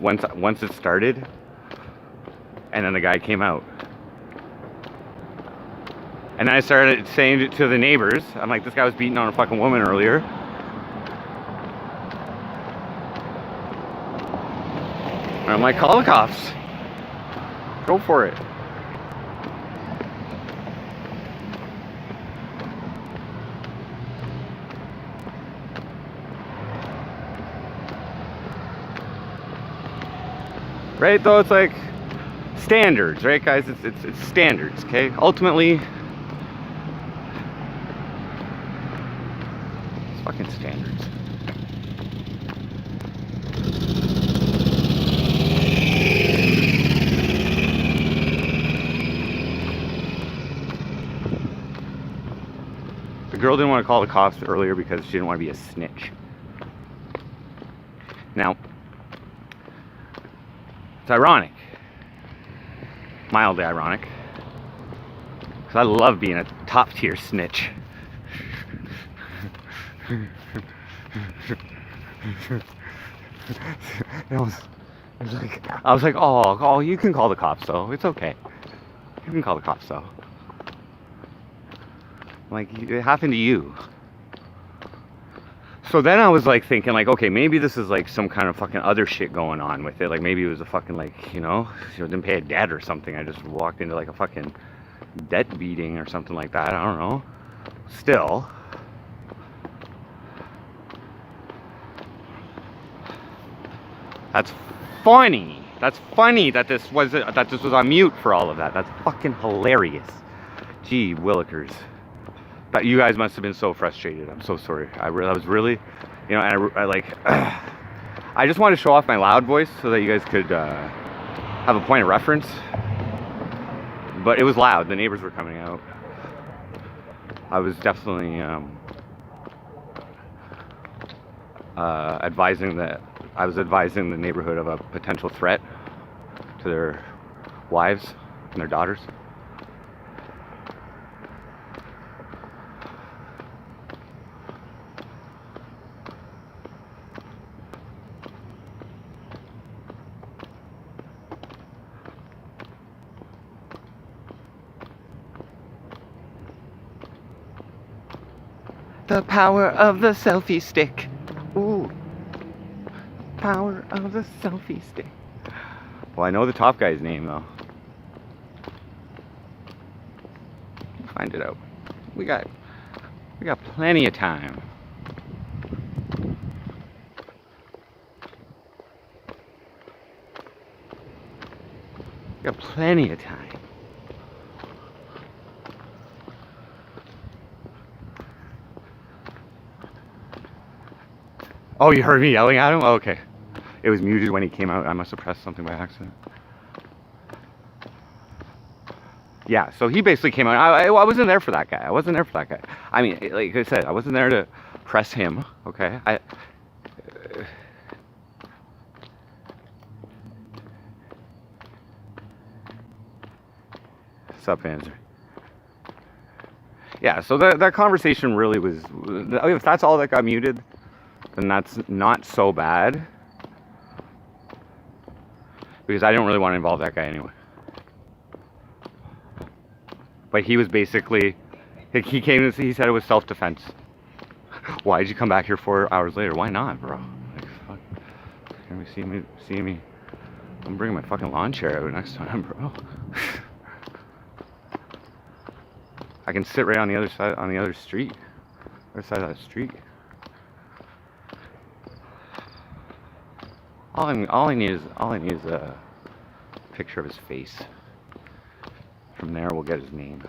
started, and then the guy came out. And then I started saying it to the neighbors. I'm like, this guy was beating on a fucking woman earlier. And I'm like, call the cops. Go for it. Right, though, it's like standards, right, guys? It's standards, okay? Ultimately, it's fucking standards. The girl didn't want to call the cops earlier because she didn't want to be a snitch. Now, it's ironic, mildly ironic, because I love being a top tier snitch. I was like, oh, you can call the cops though. It's okay. You can call the cops though. Like, it happened to you. So then I was like thinking like, okay, maybe this is like some kind of fucking other shit going on with it. Like maybe it was a fucking like, you know, didn't pay a debt or something. I just walked into like a fucking debt beating or something like that. I don't know. Still. That's funny. That's funny that this was on mute for all of that. That's fucking hilarious. Gee willikers. But you guys must have been so frustrated. I'm so sorry. I was really, you know, and I like, I just wanted to show off my loud voice so that you guys could have a point of reference. But it was loud. The neighbors were coming out. I was definitely advising the neighborhood of a potential threat to their wives and their daughters. The power of the selfie stick. Ooh. Power of the selfie stick. Well, I know the top guy's name though. Find it out. We got plenty of time. We got plenty of time. Oh, you heard me yelling at him? Oh, okay. It was muted when he came out. I must have pressed something by accident. Yeah, so he basically came out. I wasn't there for that guy. I wasn't there for that guy. I mean, like I said, I wasn't there to press him, okay? Sup, Answer? Yeah, so that conversation really was... If that's all that got muted, then that's not so bad. Because I didn't really want to involve that guy anyway. But he was basically, he came and he said it was self-defense. Why'd you come back here 4 hours later? Why not, bro? Like, fuck. Can we see me? I'm bringing my fucking lawn chair out next time, bro. I can sit right on the other side, on the other street. Other side of that street. All I need is a picture of his face. From there, we'll get his name.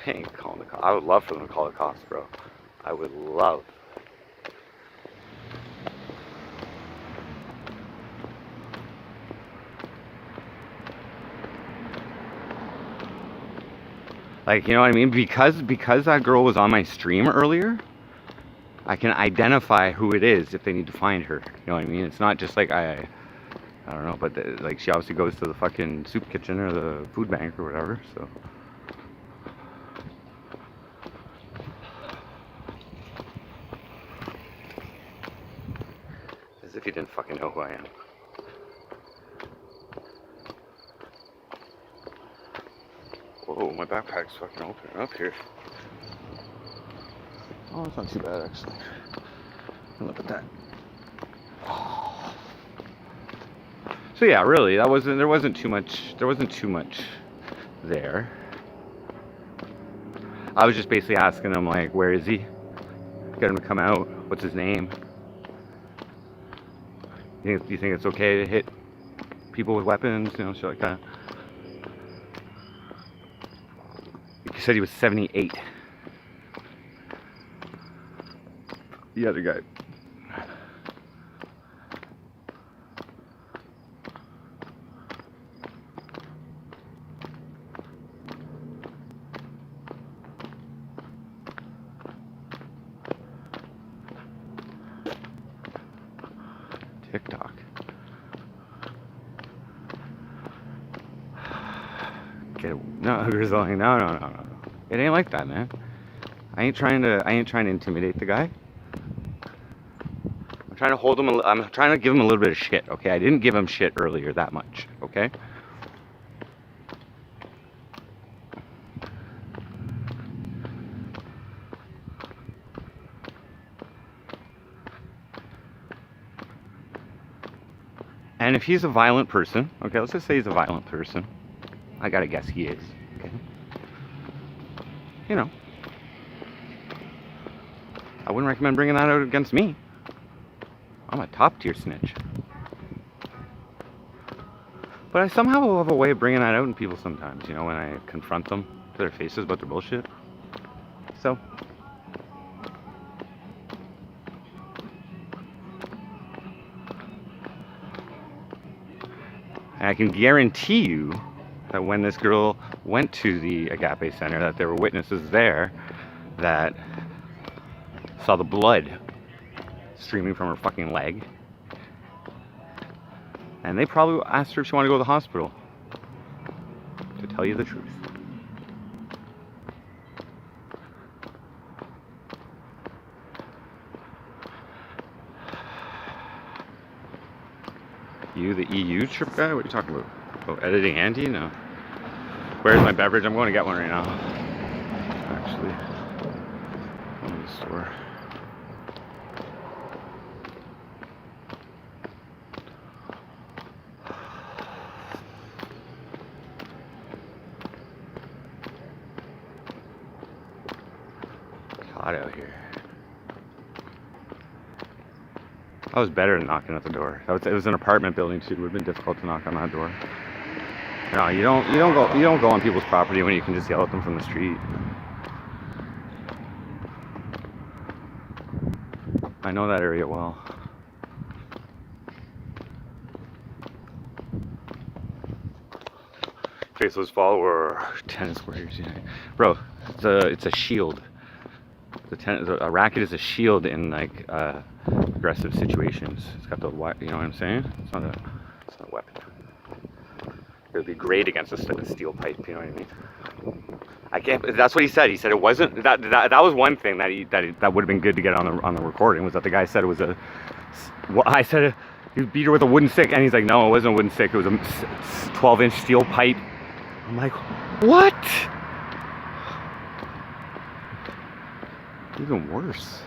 I ain't calling the cops. I would love for them to call the cops, bro. I would love. Like, you know what I mean? Because that girl was on my stream earlier, I can identify who it is if they need to find her. You know what I mean? It's not just like I don't know, but like she obviously goes to the fucking soup kitchen or the food bank or whatever, so. As if you didn't fucking know who I am. Whoa, my backpack's fucking open up here. Oh, it's not too bad actually. Look at that. So yeah, really, there wasn't too much there. I was just basically asking him like, where is he? Get him to come out. What's his name? Do you think it's okay to hit people with weapons? You know, shit like that. He said he was 78. The other guy. TikTok. No, Grizzling. No. It ain't like that, man. I ain't trying to intimidate the guy. I'm trying to hold him. I'm trying to give him a little bit of shit. Okay, I didn't give him shit earlier that much. Okay. And if he's a violent person, okay, let's just say he's a violent person. I gotta guess he is. Okay. You know, I wouldn't recommend bringing that out against me. I'm a top tier snitch. But I somehow have a way of bringing that out in people sometimes, you know, when I confront them to their faces about their bullshit. So. And I can guarantee you that when this girl went to the Agape Center, that there were witnesses there that saw the blood streaming from her fucking leg. And they probably asked her if she wanted to go to the hospital. To tell you the truth. You, the EU trip guy? What are you talking about? Oh, editing Andy? No. Where's my beverage? I'm going to get one right now. Actually. Going to the store. It's hot out here. That was better than knocking at the door. It was an apartment building too. It would have been difficult to knock on that door. No, you don't go on people's property when you can just yell at them from the street. I know that area well. Faceless follower, tennis players, yeah. Bro, it's a shield. A racket is a shield in like aggressive situations. It's got the, you know what I'm saying? It's not a weapon. It would be great against a steel pipe. You know what I mean? I can't. That's what he said. He said it wasn't that. That was one thing that would have been good to get on the recording, was that the guy said it was a. Well, I said you beat her with a wooden stick, and he's like, no, it wasn't a wooden stick. It was a 12-inch steel pipe. I'm like, what? Even worse.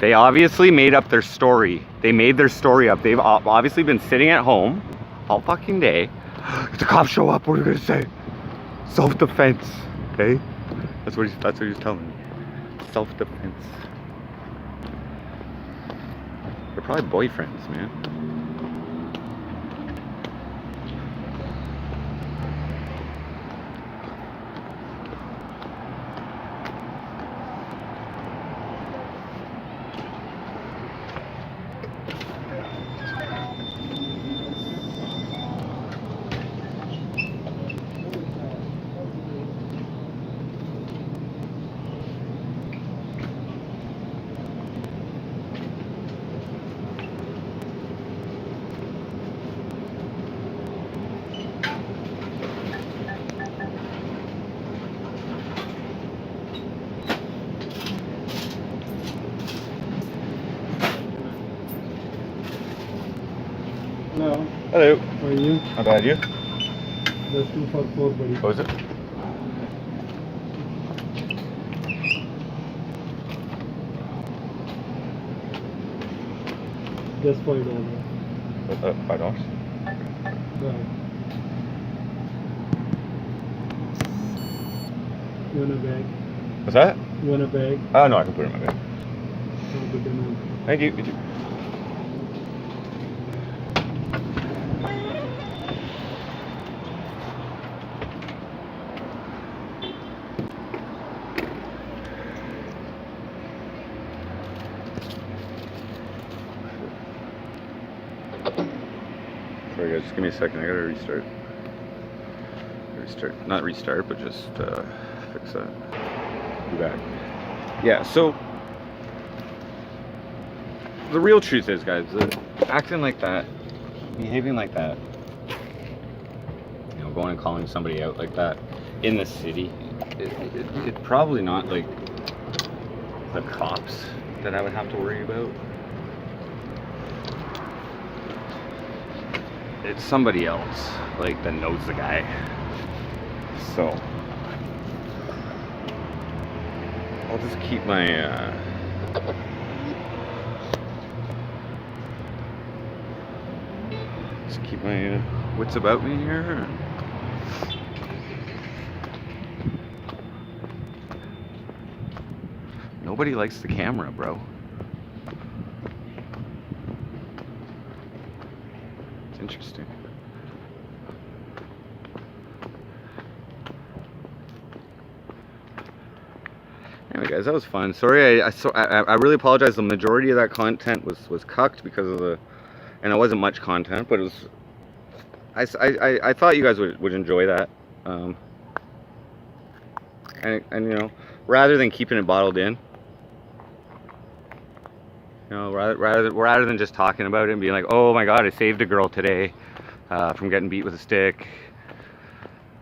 They obviously made up their story. They made their story up. They've obviously been sitting at home all fucking day. If the cops show up, what are you gonna say? Self-defense. Okay? That's what he's telling me. Self-defense. They're probably boyfriends, man. Hello. Hello. How are you? How about you? That's 2 for 4, buddy. What was it? Just $5. $5. Right. You want a bag? What's that? You want a bag? Oh, no, I can put it in my bag. Have a good night. Thank you. You too. Sorry guys, just give me a second, I gotta restart. Not restart, but just fix that. Be back. Yeah, so the real truth is, guys, acting like that, behaving like that, you know, going and calling somebody out like that in the city, it's probably not like the cops that I would have to worry about. It's somebody else, like, that knows the guy. So I'll just keep my wits about me here. Nobody likes the camera, bro. It's interesting. Anyway, guys, that was fun. Sorry, I really apologize. The majority of that content was cucked because of the, and it wasn't much content, but it was. I thought you guys would enjoy that, and you know, rather than keeping it bottled in, you know, rather than just talking about it and being like, oh my God, I saved a girl today from getting beat with a stick.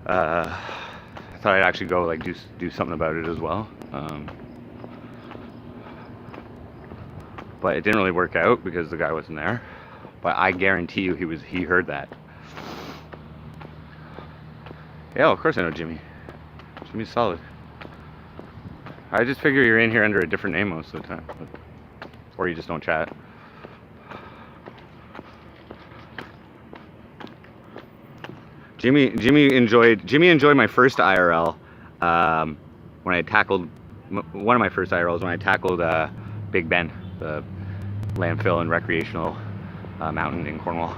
I thought I'd actually go like do something about it as well. But it didn't really work out because the guy wasn't there. But I guarantee you he heard that. Yeah, of course I know Jimmy. Jimmy's solid. I just figure you're in here under a different name most of the time. Or you just don't chat. Jimmy enjoyed my first IRL when I tackled one of my first IRLs when I tackled Big Ben, the landfill and recreational mountain in Cornwall.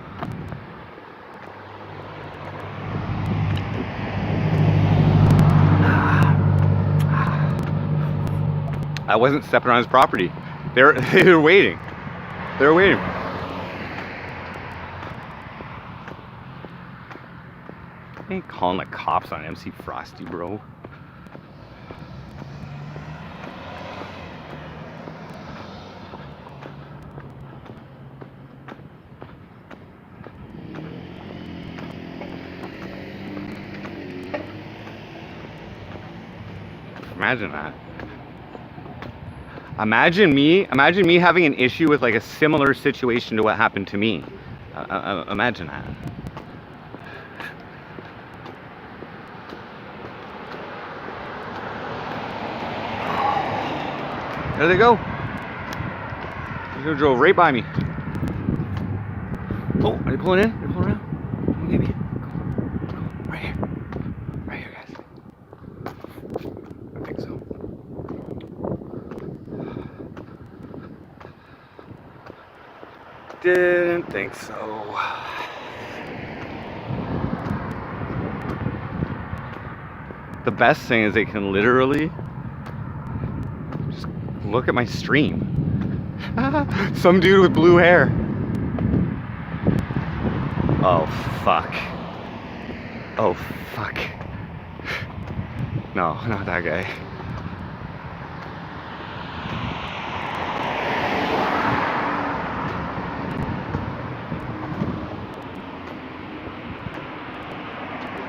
I wasn't stepping on his property. They were waiting. They're waiting. I ain't calling the cops on MC Frosty, bro. Imagine that. Imagine me having an issue with like a similar situation to what happened to me. Imagine that. There they go. They drove right by me. Oh, are they pulling in? They're pulling around. Maybe. Go. Right here. Right here, guys. I think so. Didn't think so. The best thing is they can literally just look at my stream. Some dude with blue hair. Oh, fuck. Oh, fuck. No, not that guy.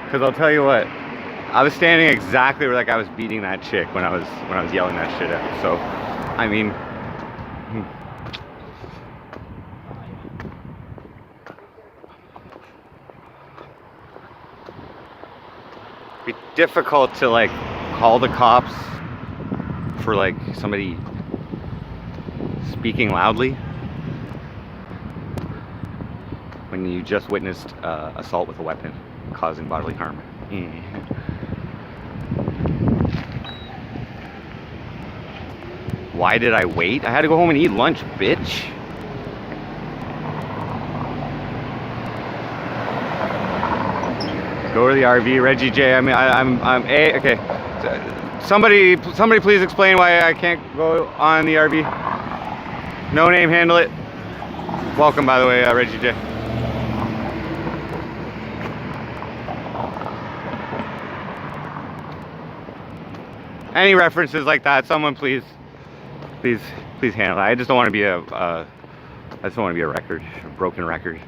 Because I'll tell you what, I was standing exactly where that guy was beating that chick when I was yelling that shit out. So, I mean, it'd be difficult to like call the cops for like somebody speaking loudly when you just witnessed assault with a weapon causing bodily harm. Why did I wait? I had to go home and eat lunch, bitch. Go to the RV, Reggie J. Okay. Somebody please explain why I can't go on the RV. No name, handle it. Welcome, by the way, Reggie J. Any references like that, someone please handle it. I just don't want to be I just don't want to be a record, a broken record.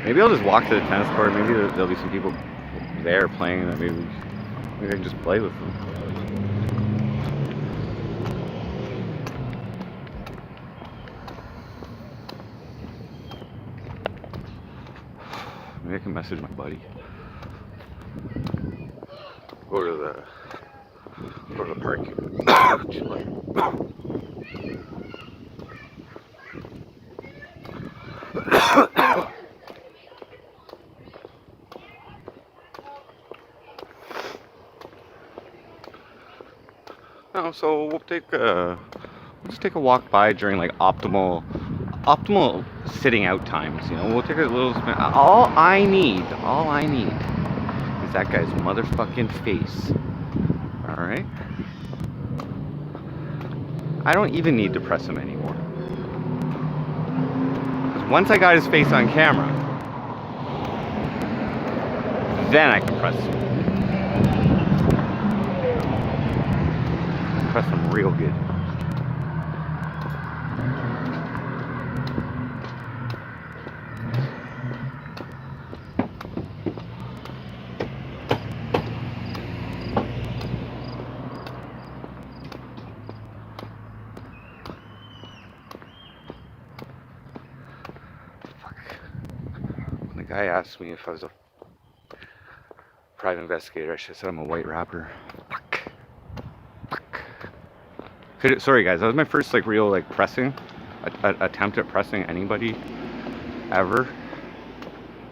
Maybe I'll just walk to the tennis court. Maybe there'll be some people there playing that maybe I can just play with them. Maybe I can message my buddy. Go to the park. No, so we'll just take a walk by during like optimal sitting out times. You know, we'll take a little spin. All I need is that guy's motherfucking face. All right. I don't even need to press him anymore. Because once I got his face on camera, then I can press him. Press him real good. Fuck. When the guy asked me if I was private investigator. I should have said I'm a white rapper. Fuck. Sorry guys, that was my first like real like pressing attempt at pressing anybody ever,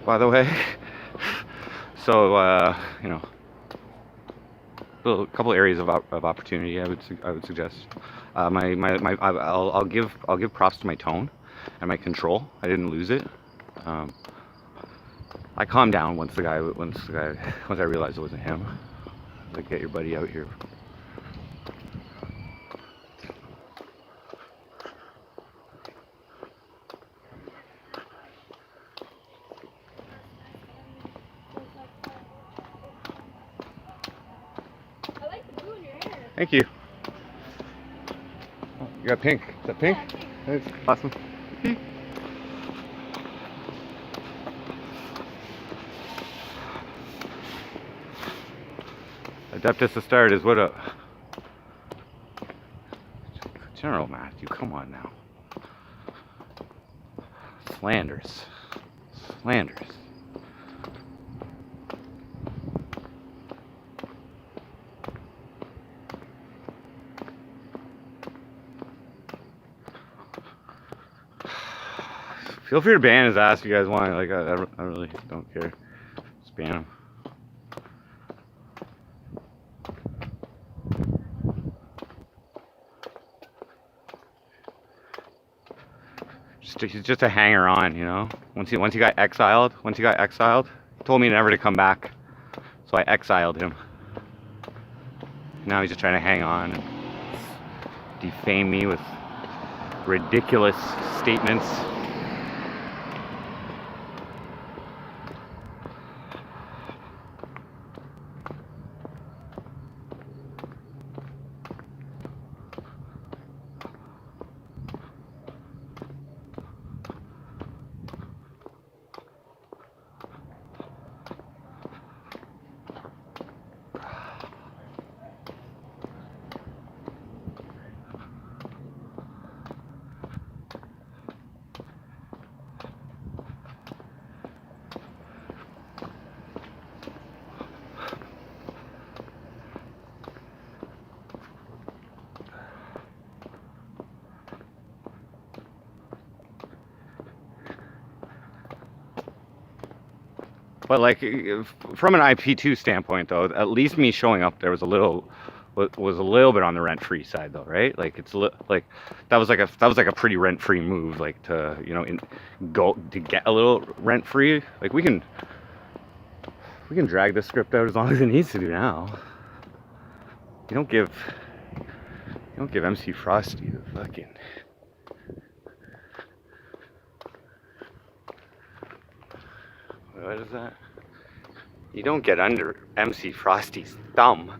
by the way. So you know, a couple areas of opportunity I would suggest. I'll give props to my tone and my control. I didn't lose it. I calmed down once I realized it wasn't him. Like, get your buddy out here. I like the blue in your hair. Thank you. Oh, you got pink. Is that pink? Yeah, That's awesome. Adeptus Astartes, what up? General Matthew, come on now. Slanders. Feel free to ban his ass if you guys want. Like, I really don't care. Just ban him. He's just a hanger on, you know. Once he got exiled, he told me never to come back, so I exiled him. Now he's just trying to hang on and defame me with ridiculous statements. But like, from an IP2 standpoint, though, at least me showing up there was a little bit on the rent-free side, though, right? Like, it's like that was like a pretty rent-free move, like to, you know, go to get a little rent-free. Like, we can drag this script out as long as it needs to do now. You don't give MC Frosty the fucking. What is that? You don't get under MC Frosty's thumb.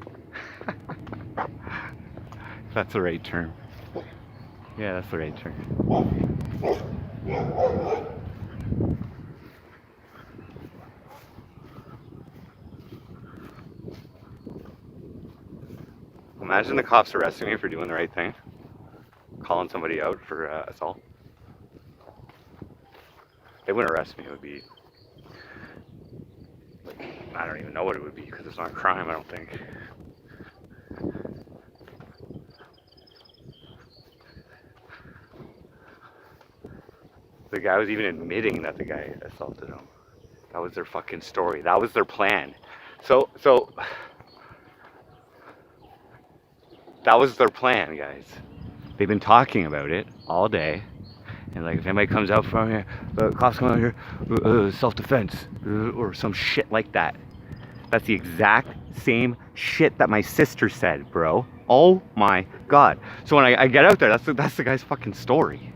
That's the right term. Yeah, that's the right term. Imagine the cops arresting me for doing the right thing. Calling somebody out for assault. They wouldn't arrest me, it would be... I don't even know what it would be because it's not a crime, I don't think. The guy was even admitting that the guy assaulted him. That was their fucking story. That was their plan. So that was their plan, guys. They've been talking about it all day. And like, if anybody comes out from here, the cops come out here, self-defense, or some shit like that. That's the exact same shit that my sister said, bro. Oh my god. So when I get out there, that's the guy's fucking story.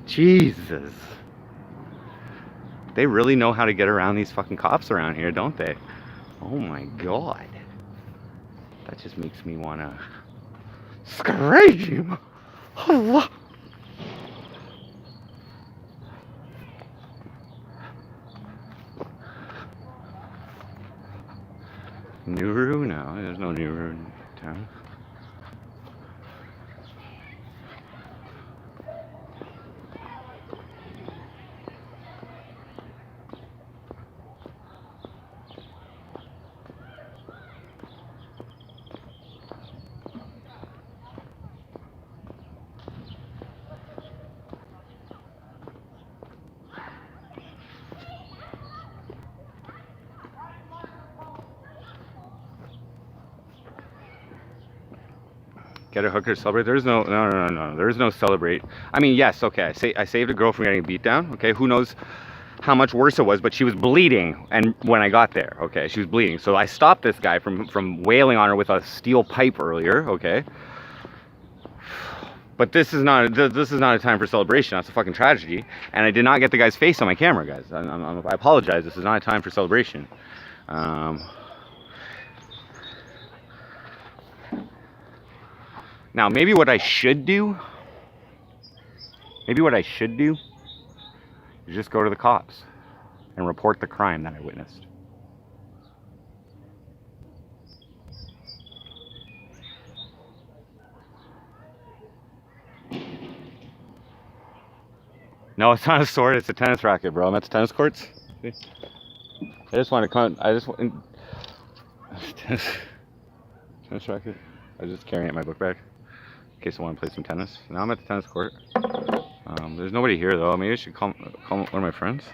Jesus. They really know how to get around these fucking cops around here, don't they? Oh my god. That just makes me wanna scream. Allah. Nuru? No, there's no Nuru in town. Get a hooker to celebrate. There's no. There's no celebrate. I mean, yes, okay. I saved a girl from getting beat down. Okay, who knows how much worse it was, but she was bleeding, and when I got there, okay, she was bleeding. So I stopped this guy from wailing on her with a steel pipe earlier. Okay. But this is not a time for celebration. That's a fucking tragedy. And I did not get the guy's face on my camera, guys. I apologize. This is not a time for celebration. Now, maybe what I should do is just go to the cops and report the crime that I witnessed. No, it's not a sword. It's a tennis racket, bro. I'm at the tennis courts. See? I just want to come. Tennis racket. I was just carrying it in my book bag in case I want to play some tennis. Now I'm at the tennis court. There's nobody here though. Maybe I should call one of my friends.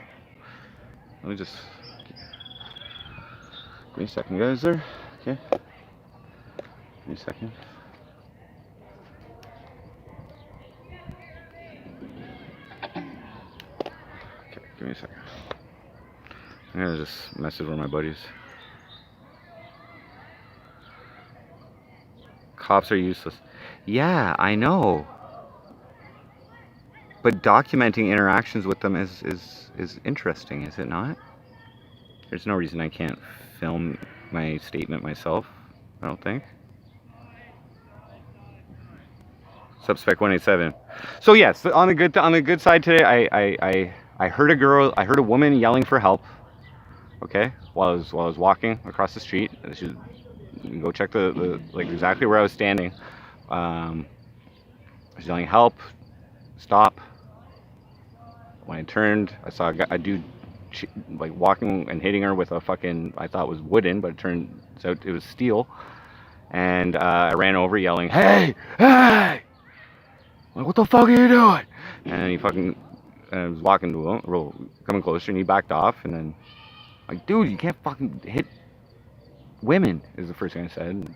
Let me just give me a second, guys. There. Okay. Give me a second. Give me a second. I'm gonna just message one of my buddies. Cops are useless. Yeah, I know. But documenting interactions with them is interesting, is it not? There's no reason I can't film my statement myself, I don't think. Subspec 187. So yes, on the good side today, I heard a woman yelling for help. Okay, while I was walking across the street. You can go check the like exactly where I was standing. She's yelling help, stop. When I turned, I saw a dude like walking and hitting her with a fucking, I thought was wooden, but it turns out it was steel. And I ran over yelling, "Hey, hey!" Like, what the fuck are you doing? And he fucking, and I was walking to him, coming closer, and he backed off. And then, like, dude, you can't fucking hit women, is the first thing I said.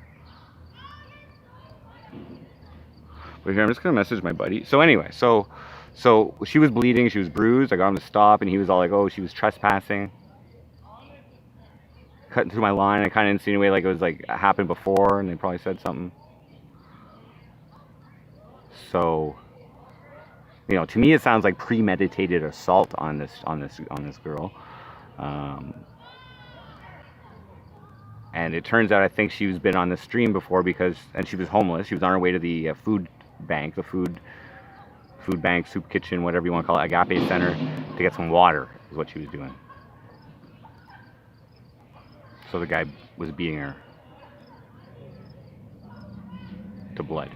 But here, I'm just gonna message my buddy. So anyway, so she was bleeding, she was bruised. I got him to stop, and he was all like, "Oh, she was trespassing, cutting through my line." I kind of insinuated like it was like happened before, and they probably said something. So, you know, to me, it sounds like premeditated assault on this girl. And it turns out I think she's been on the stream before and she was homeless. She was on her way to the food bank, soup kitchen, whatever you want to call it, Agape Center, to get some water is what she was doing. So the guy was beating her to blood.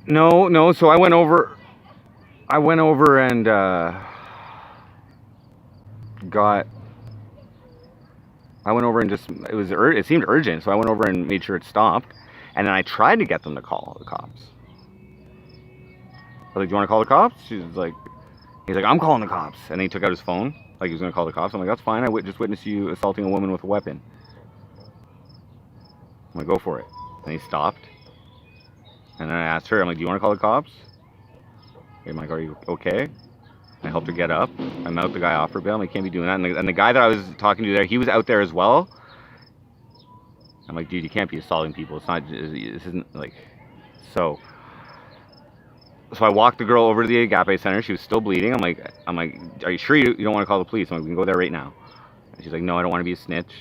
No. So I went over and just, it seemed urgent, so I went over and made sure it stopped, and then I tried to get them to call the cops. I was like, "Do you want to call the cops?" He's like, "I'm calling the cops," and then he took out his phone like he was gonna call the cops. I'm like, "That's fine. I just witnessed you assaulting a woman with a weapon." I'm like, "Go for it." And he stopped. And then I asked her, I'm like, "Do you want to call the cops?" I'm like, "Are you okay?" I helped her get up. I mounted the guy off her bail. I'm like, "Can't be doing that." And the guy that I was talking to there, he was out there as well. I'm like, "Dude, you can't be assaulting people. It's not, this isn't like," so I walked the girl over to the Agape Center. She was still bleeding. I'm like, "Are you sure you don't want to call the police?" I'm like, "We can go there right now." And she's like, "No, I don't want to be a snitch."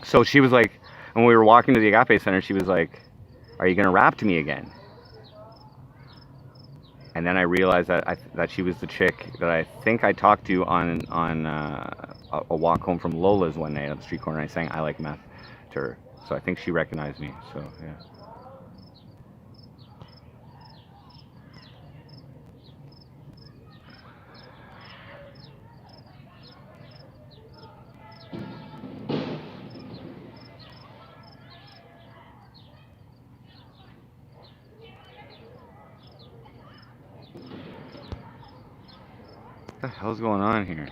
So she was like, when we were walking to the Agape Center, she was like, "Are you gonna rap to me again?" And then I realized that she was the chick that I think I talked to on a walk home from Lola's one night on the street corner. I sang "I Like Meth" to her, so I think she recognized me. So yeah. What the hell's going on here?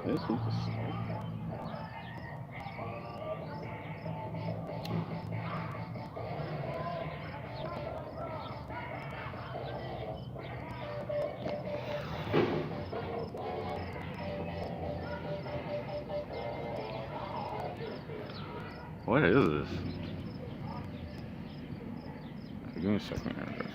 This was a snake. What is this? Give me a second here, guys.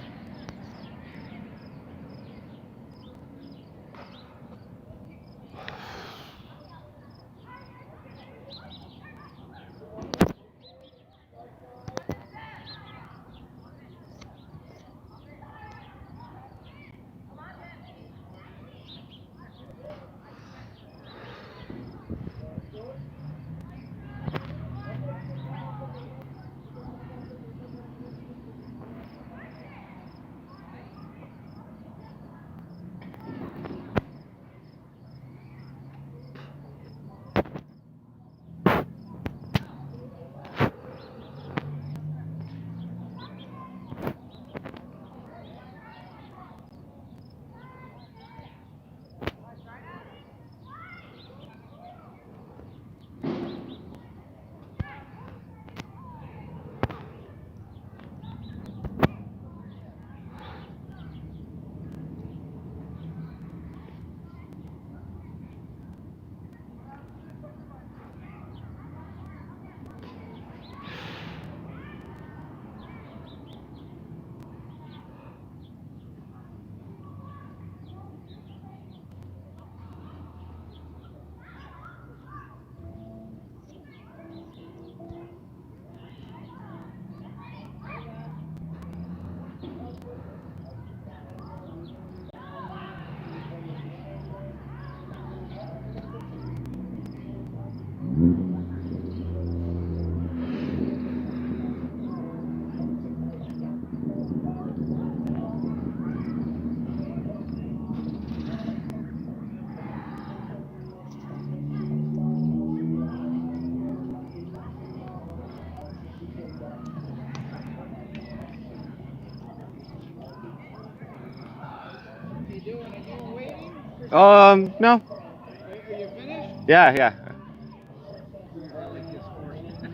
No. Are you finished? Yeah.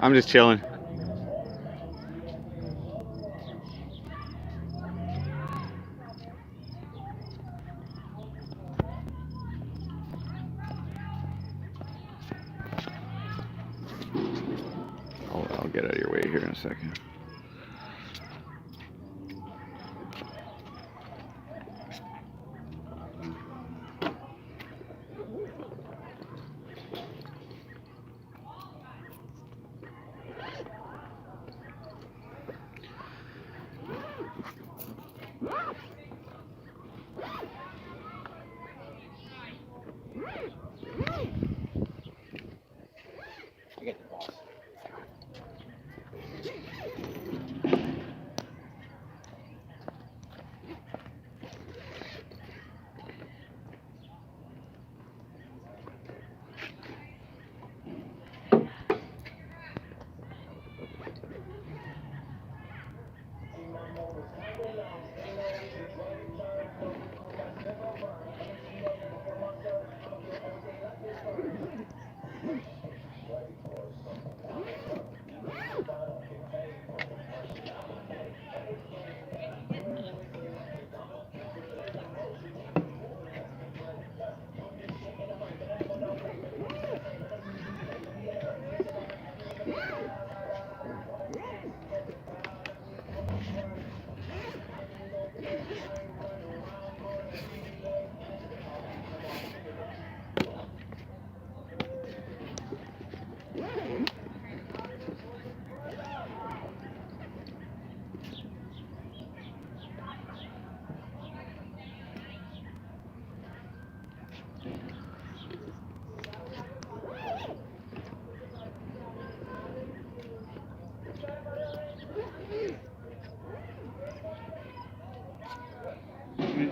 I'm just chilling. I'll get out of your way here in a second.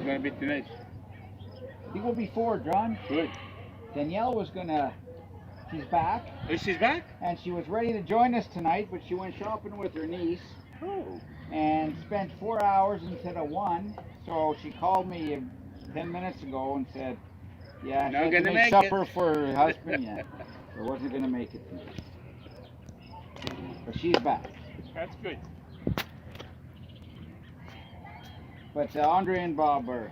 gonna be tonight? He will be 4, John. Good. Danielle was gonna. She's back, Oh, she's back? and she was ready to join us tonight, but she went shopping with her niece Oh. and spent 4 hours instead of 1. So she called me 10 minutes ago and said, "Yeah, she Not had to gonna make make supper for her husband yet. So wasn't gonna make it tonight. But she's back. That's good. But Andre and Bob are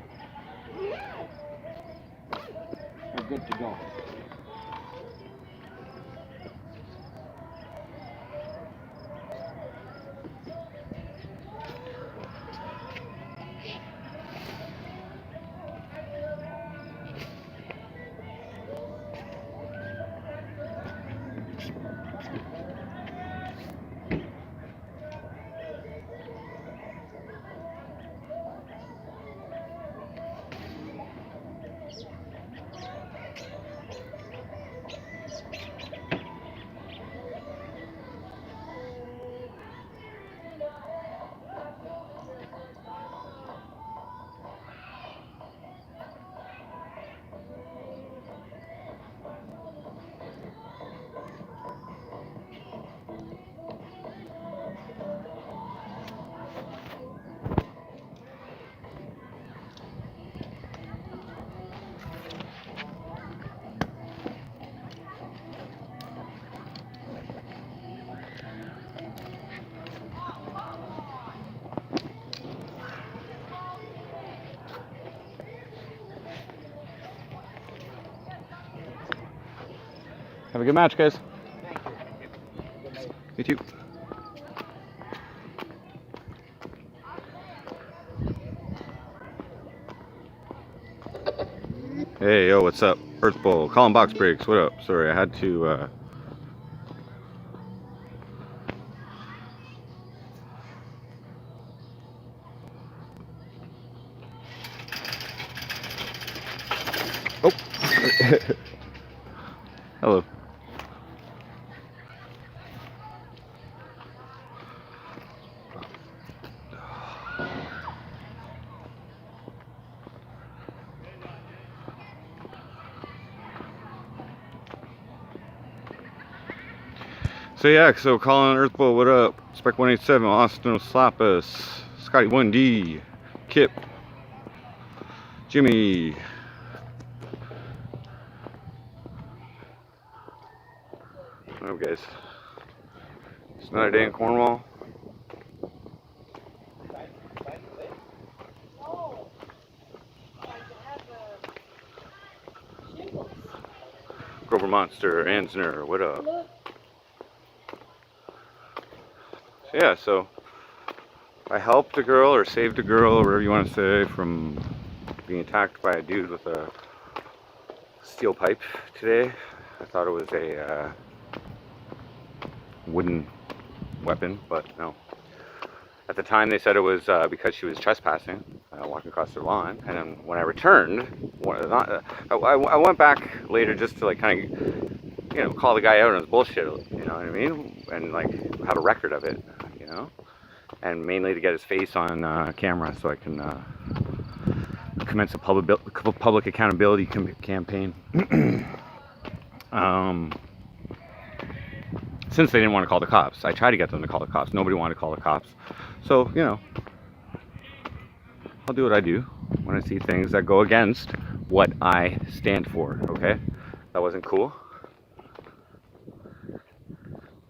good to go." Have a good match, guys. You too. Hey, yo, what's up? Earth Bowl, calling box breaks. What up? Sorry, I had to. Oh. Hello. So yeah, so calling Earth Bowl, what up? Spec 187, Austin will slap us. Scotty 1D, Kip, Jimmy. What up, guys? It's another day in Cornwall. Grover Monster, Ansner, what up? So yeah, so I helped a girl or saved a girl, or whatever you want to say, from being attacked by a dude with a steel pipe today. I thought it was a wooden weapon, but no. At the time they said it was because she was trespassing, walking across their lawn, and then when I returned, I went back later just to like kind of, you know, call the guy out on his bullshit, you know what I mean, and like have a record of it, you know, and mainly to get his face on camera so I can commence a public accountability campaign. Since they didn't want to call the cops, I tried to get them to call the cops. Nobody wanted to call the cops. So, you know, I'll do what I do when I see things that go against what I stand for, okay? That wasn't cool.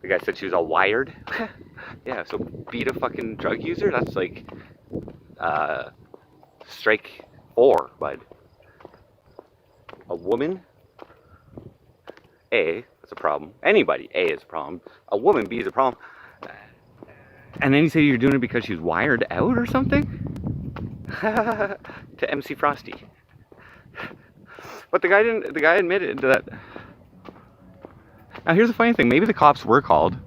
The guy said she was all wired. Yeah, so beat a fucking drug user? That's like, strike 4, bud. A woman? A, that's a problem. Anybody, A is a problem. A woman, B is a problem. And then you say you're doing it because she's wired out or something? To MC Frosty. But the guy admitted that. Now here's the funny thing, maybe the cops were called,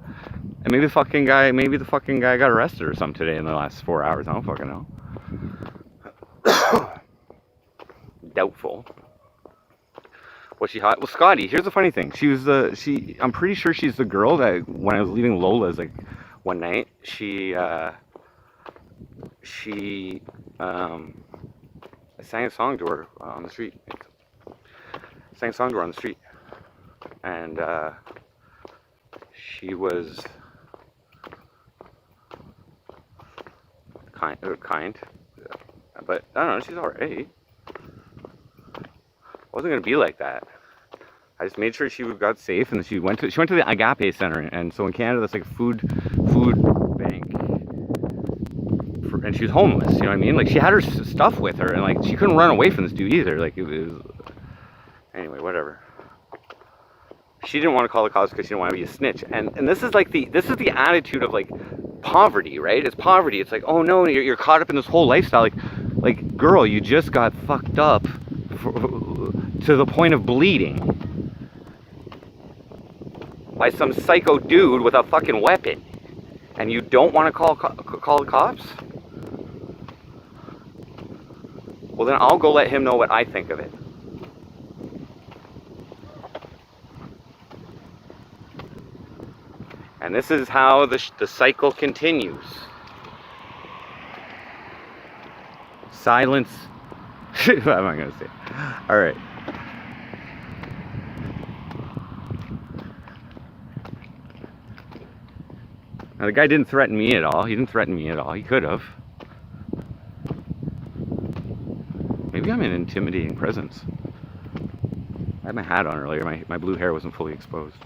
and maybe the fucking guy got arrested or something today in the last 4 hours. I don't fucking know. Doubtful. Was she hot? Well, Scotty, here's the funny thing. I'm pretty sure she's the girl that when I was leaving Lola's, like, one night, she I sang a song to her on the street. Sang a song to her on the street. And she was kind, but I don't know, she's alright. I wasn't gonna be like that. I just made sure she got safe, and she went to the Agape Center, and so in Canada that's like a food bank, and she was homeless. You know what I mean? Like she had her stuff with her, and like she couldn't run away from this dude either. Like it was anyway, whatever. She didn't want to call the cops because she didn't want to be a snitch, and this is like this is the attitude of like poverty, right? It's poverty. It's like, oh no, you're caught up in this whole lifestyle. Like girl, you just got fucked up to the point of bleeding by some psycho dude with a fucking weapon, and you don't want to call the cops? Well, then I'll go let him know what I think of it. And this is how the cycle continues. Silence. What am I going to say? All right. Now, the guy didn't threaten me at all. He didn't threaten me at all. He could have. Maybe I'm an intimidating presence. I had my hat on earlier. My blue hair wasn't fully exposed.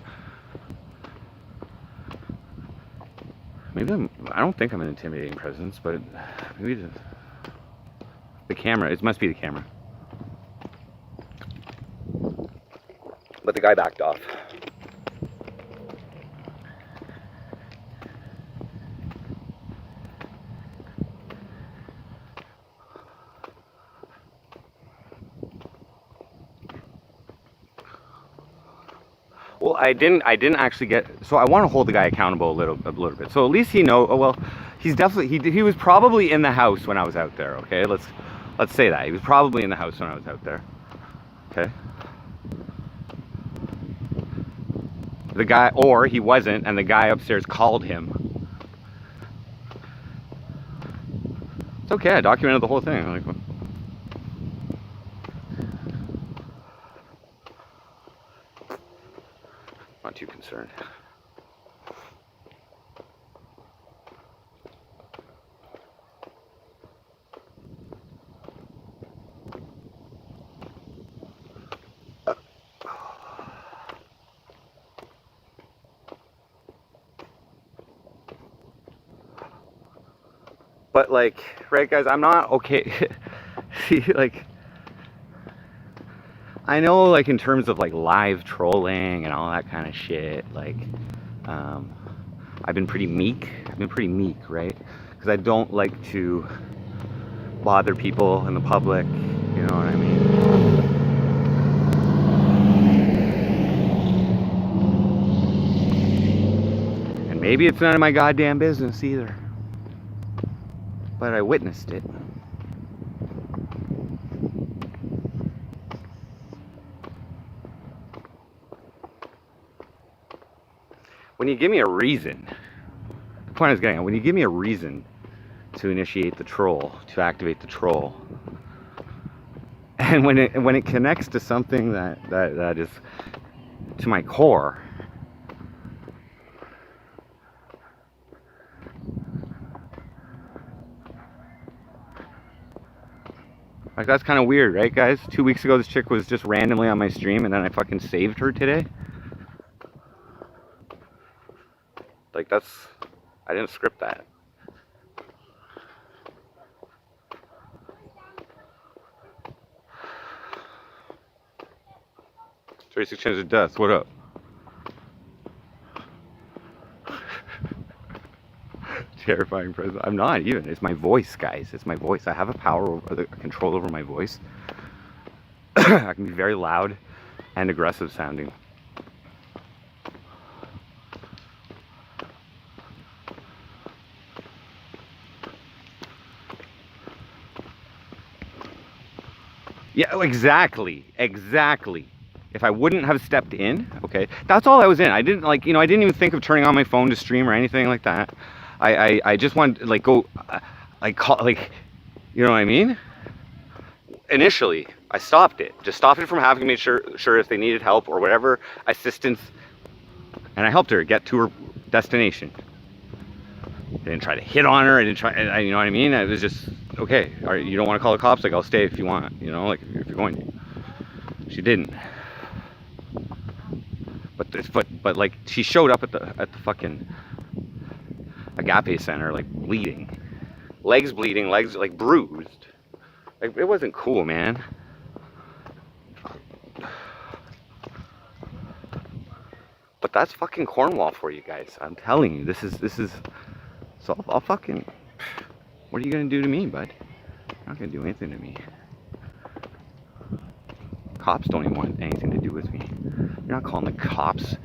Maybe I don't think I'm an intimidating presence, but maybe the camera, it must be the camera. But the guy backed off. Well, I didn't actually get, so I want to hold the guy accountable a little bit. So at least he know, oh, well, he's definitely, he was probably in the house when I was out there, okay? Let's say that. He was probably in the house when I was out there. Okay? The guy, or he wasn't, and the guy upstairs called him. It's okay, I documented the whole thing. Like, not too concerned. But like, right guys, I'm not okay. See, like, I know like in terms of like live trolling and all that kind of shit, like, I've been pretty meek, right? Because I don't like to bother people in the public, you know what I mean? And maybe it's none of my goddamn business either. But I witnessed it. When you give me a reason, the point I was getting at, when you give me a reason to initiate the troll, to activate the troll, and when it connects to something that is to my core, like, that's kind of weird, right, guys? 2 weeks ago, this chick was just randomly on my stream, and then I fucking saved her today. Like, I didn't script that. "36 Chance of Death, what up?" Terrifying presence. I'm not even. It's my voice, guys. It's my voice. I have a control over my voice. I can be very loud and aggressive sounding. Yeah, exactly. If I wouldn't have stepped in, okay, that's all I was in. I didn't I didn't even think of turning on my phone to stream or anything like that. I just wanted to like go, you know what I mean? initially, I stopped it. Just stopped it from happening, made sure if they needed help or whatever assistance. And I helped her get to her destination. I didn't try to hit on her. I didn't try, you know what I mean? I was just, okay, all right, you don't want to call the cops? Like, I'll stay if you want, you know, like, if you're going to. She didn't. But like, she showed up at the fucking Agape Center, like, bleeding. Legs bleeding, legs, like, bruised. Like, it wasn't cool, man. But that's fucking Cornwall for you guys. I'm telling you, this is. So I'll fucking. What are you gonna do to me, bud? You're not gonna do anything to me. Cops don't even want anything to do with me. You're not calling the cops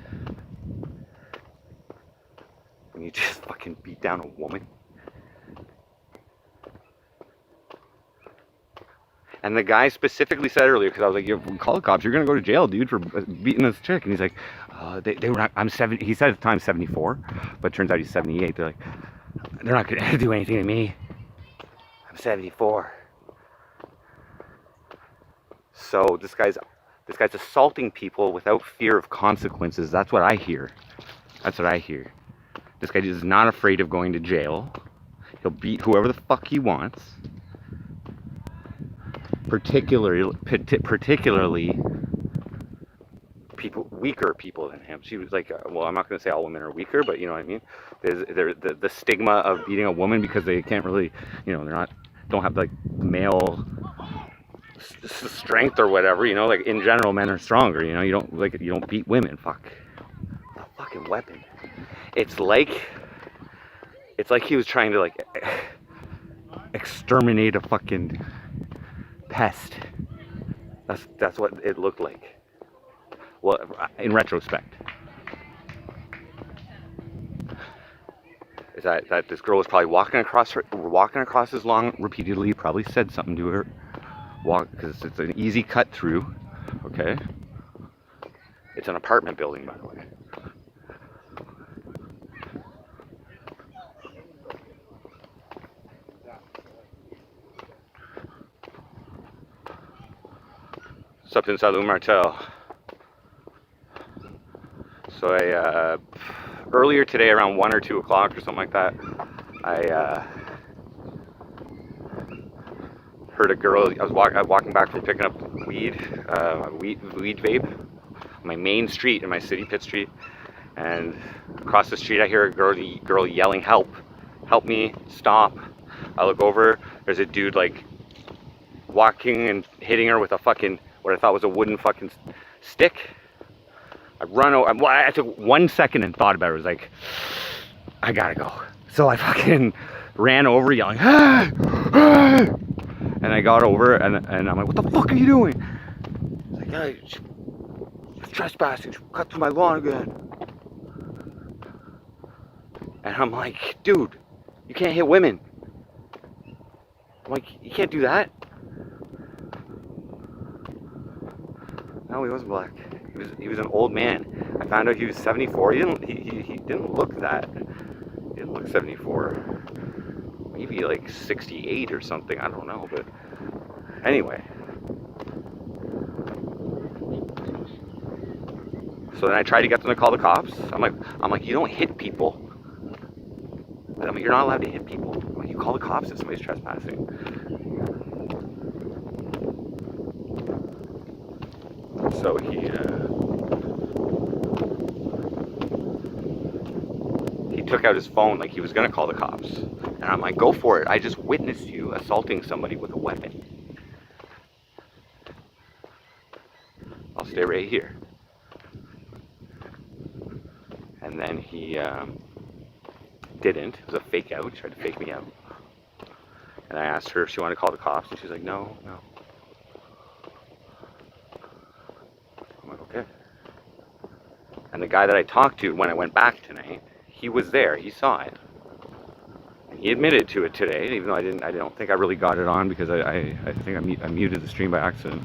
when you just fucking beat down a woman. And the guy specifically said earlier, because I was like, "You call the cops, you're gonna go to jail, dude, for beating this chick." And he's like, "They were not." I'm 70. He said at the time 74, but it turns out he's 78. They're like, "They're not gonna do anything to me. I'm 74." So this guy's assaulting people without fear of consequences. That's what I hear. That's what I hear. This guy is not afraid of going to jail. He'll beat whoever the fuck he wants. Particularly people, weaker people than him. She was like, well, I'm not going to say all women are weaker, but you know what I mean. There's the stigma of beating a woman because they can't really, you know, don't have like male strength or whatever. You know, like in general, men are stronger. You know, you don't beat women. Fuck, a fucking weapon. It's like he was trying to like exterminate a fucking pest. That's what it looked like. Well, in retrospect, is that this girl was probably walking across his lawn repeatedly. Probably said something to her. Because it's an easy cut through. Okay, it's an apartment building, by the way. Something Salud Martel. So I earlier today, around 1 or 2 o'clock or something like that, I heard a girl. I was walking back from picking up weed vape, on my main street in my city, Pitt Street, and across the street I hear a girl yelling, "Help! Help me! Stop!" I look over. There's a dude like walking and hitting her with a fucking, what I thought was a wooden fucking stick. I run over. I took 1 second and thought about it. I was like, I gotta go. So I fucking ran over yelling, "Hey! Hey!" And I got over and I'm like, "What the fuck are you doing?" He's like, "Hey, she's trespassing. She cut through my lawn again." And I'm like, "Dude, you can't hit women." I'm like, "You can't do that." No, he wasn't black. He was an old man. I found out he was 74. He didn't look that. He didn't look 74. Maybe like 68 or something. I don't know. But anyway. So then I tried to get them to call the cops. I'm like, you don't hit people. I mean, you're not allowed to hit people. I'm like, you call the cops if somebody's trespassing. So he took out his phone like he was gonna call the cops, and I'm like, "Go for it! I just witnessed you assaulting somebody with a weapon. I'll stay right here." And then he didn't. It was a fake out. He tried to fake me out. And I asked her if she wanted to call the cops, and she's like, "No." I'm like, "Okay." And the guy that I talked to when I went back tonight, he was there. He saw it. And he admitted to it today, even though I don't think I really got it on because I think I muted the stream by accident.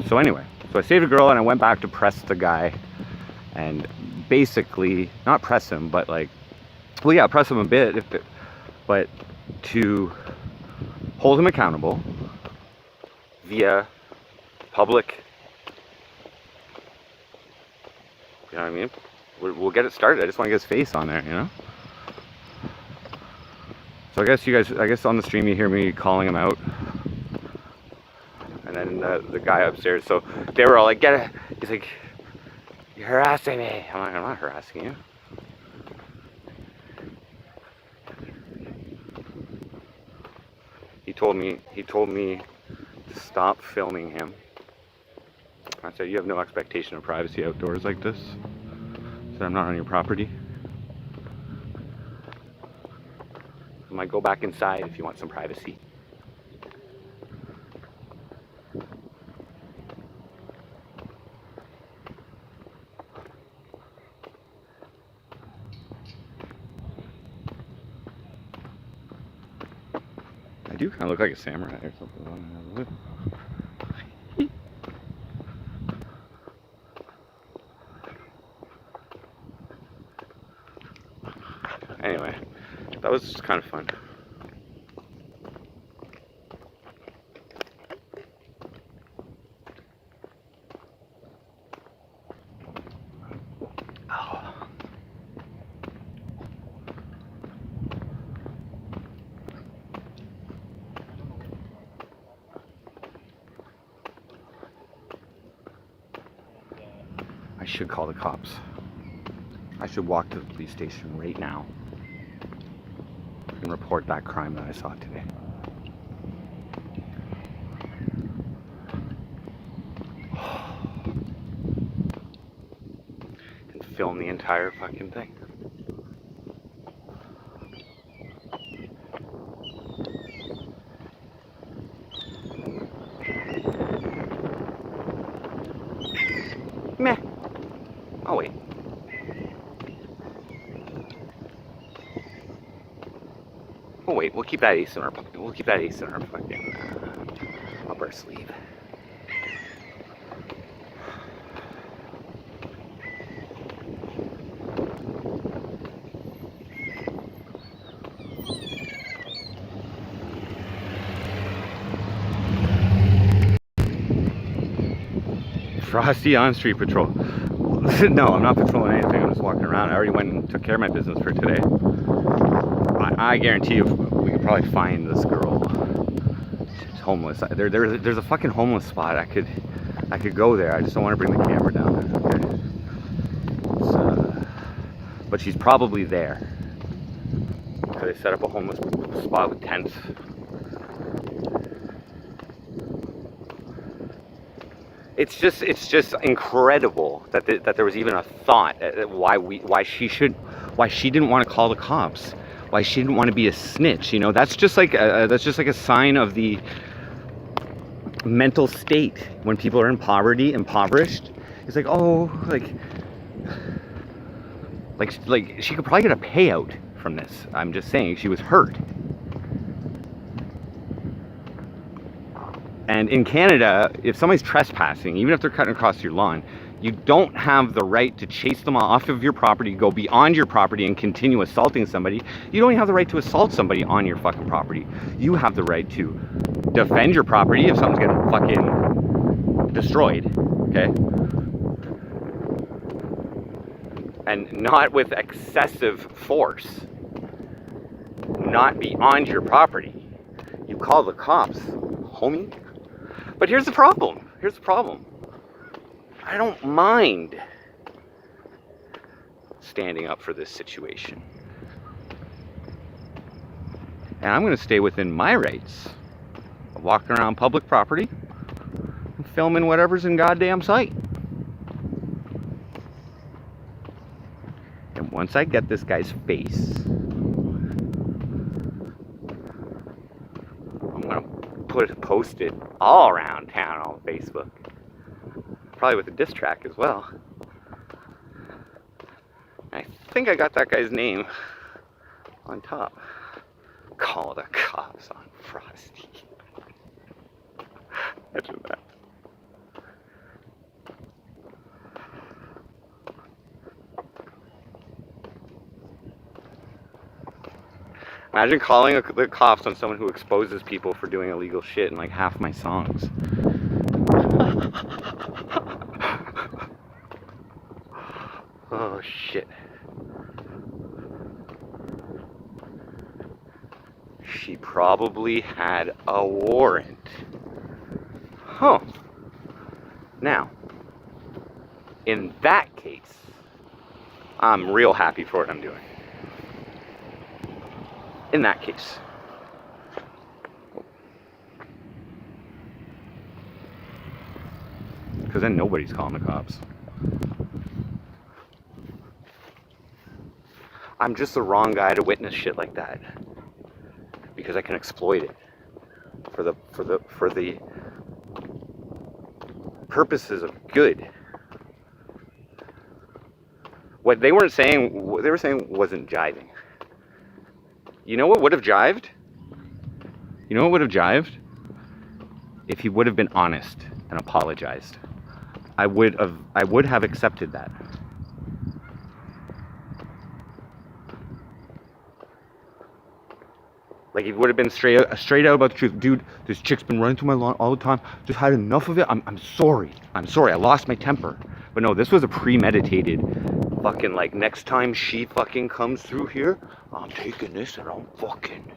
So anyway, so I saved a girl and I went back to press the guy and basically, not press him, but like, well, yeah, press him a bit, but to hold him accountable via public, you know what I mean? We'll get it started. I just want to get his face on there, you know? So I guess on the stream you hear me calling him out. And then the guy upstairs, so they were all like, get it. He's like, you're harassing me. I'm like, I'm not harassing you. He told me to stop filming him. I said, you have no expectation of privacy outdoors like this. I said, I'm not on your property. I might go back inside if you want some privacy. I do kind of look like a samurai or something. Anyway, that was just kind of fun. I should call the cops. I should walk to the police station right now and report that crime that I saw today. And film the entire fucking thing. Meh. Oh wait. Oh wait, we'll keep that ace in our fucking up our sleeve. Frosty on street patrol. No, I'm not patrolling anything. I'm just walking around. I already went and took care of my business for today. I guarantee you, we could probably find this girl. She's homeless. There's a fucking homeless spot. I could go there. I just don't want to bring the camera down. Okay. But she's probably there. So they set up a homeless spot with tents. It's just incredible that there was even a thought why she didn't want to call the cops, why she didn't want to be a snitch. You know, that's just like a sign of the mental state when people are impoverished. It's like, oh, like she could probably get a payout from this. I'm just saying, she was hurt. And in Canada, if somebody's trespassing, even if they're cutting across your lawn, you don't have the right to chase them off of your property, go beyond your property and continue assaulting somebody. You don't even have the right to assault somebody on your fucking property. You have the right to defend your property if something's getting fucking destroyed, okay? And not with excessive force. Not beyond your property. You call the cops, homie. But here's the problem. I don't mind standing up for this situation. And I'm going to stay within my rights of walking around public property and filming whatever's in goddamn sight. And once I get this guy's face, I'm going to post it all around town on Facebook. Probably with a diss track as well. I think I got that guy's name on top. Call the cops on Frosty. Imagine that. Imagine calling the cops on someone who exposes people for doing illegal shit in like half my songs. Oh shit. She probably had a warrant. Huh. Now, in that case, I'm real happy for what I'm doing. In that case. Because then nobody's calling the cops. I'm just the wrong guy to witness shit like that. Because I can exploit it. For the purposes of good. What they were saying wasn't jiving. You know what would have jived? You know what would have jived? If he would have been honest and apologized. I would have accepted that. Like, he would have been straight out about the truth. Dude, this chick's been running through my lawn all the time. Just had enough of it. I'm sorry. I'm sorry. I lost my temper. But no, this was a premeditated fucking, like, next time she fucking comes through here, I'm taking this and I'm fucking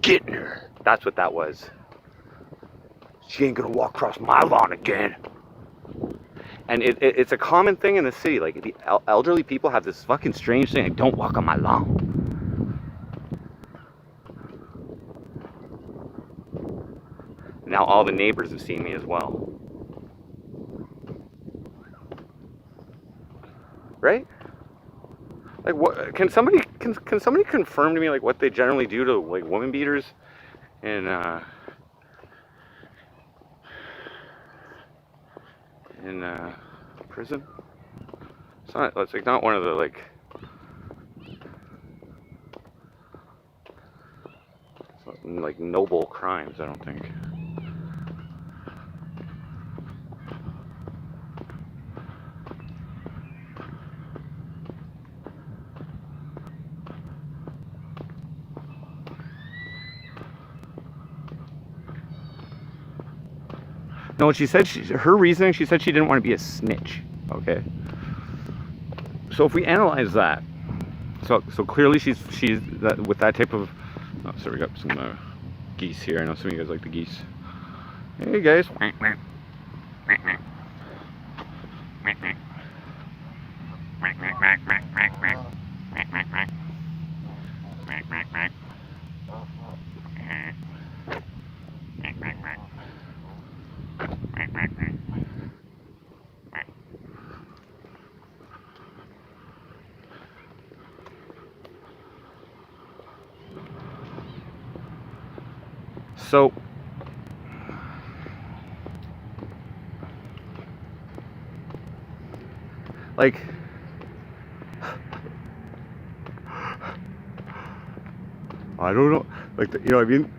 getting her. That's what that was. She ain't gonna walk across my lawn again. And it's a common thing in the city. Like, the elderly people have this fucking strange thing. Like, don't walk on my lawn. Now all the neighbors have seen me as well. Right? Like, what can somebody confirm to me, like, what they generally do to, like, woman beaters in prison? It's like not one of the, like, noble crimes, I don't think. No, what she said, her reasoning, she said she didn't want to be a snitch, okay? So if we analyze that, so clearly she's with that type of, oh, so we got some geese here. I know some of you guys like the geese. Hey guys. So, like, I don't know, like, you know what I mean?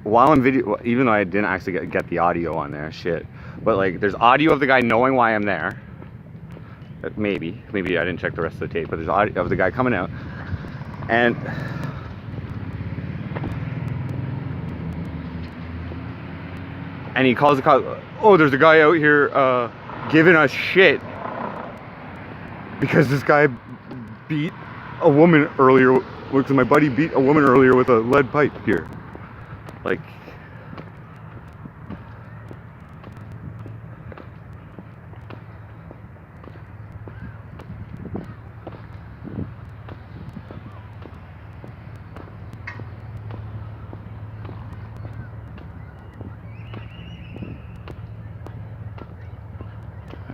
While I'm video, even though I didn't actually get the audio on there, shit, but like, there's audio of the guy knowing why I'm there. Maybe I didn't check the rest of the tape, but there's audio of the guy coming out, and he calls the cop. Oh, there's a guy out here giving us shit because this guy beat a woman earlier. Because my buddy beat a woman earlier with a lead pipe here. Like,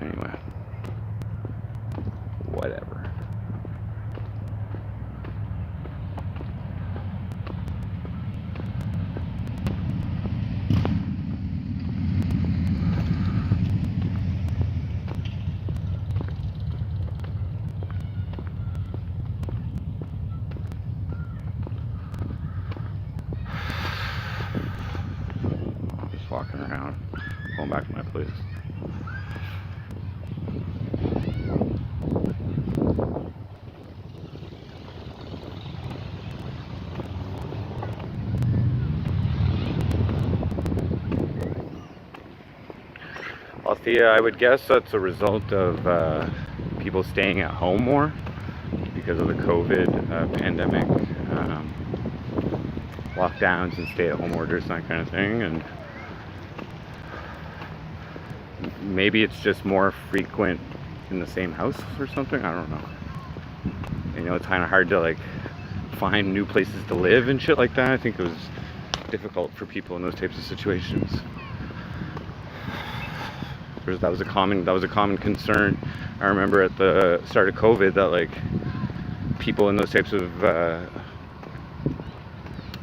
anyway, whatever. Just walking around, going back to my place. I would guess that's a result of people staying at home more because of the COVID pandemic, lockdowns and stay-at-home orders, that kind of thing, and maybe it's just more frequent in the same house or something. I don't know. You know, it's kind of hard to like find new places to live and shit like that. I think it was difficult for people in those types of situations. That was a common concern. I remember at the start of COVID that like people in those types of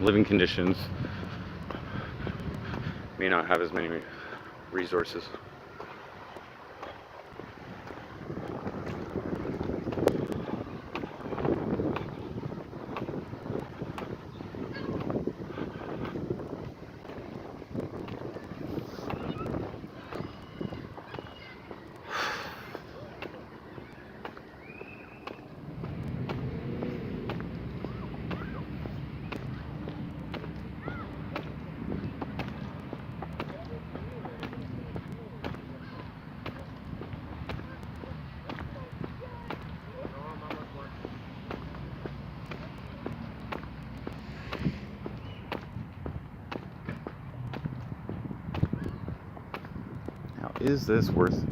living conditions may not have as many resources. Is this worth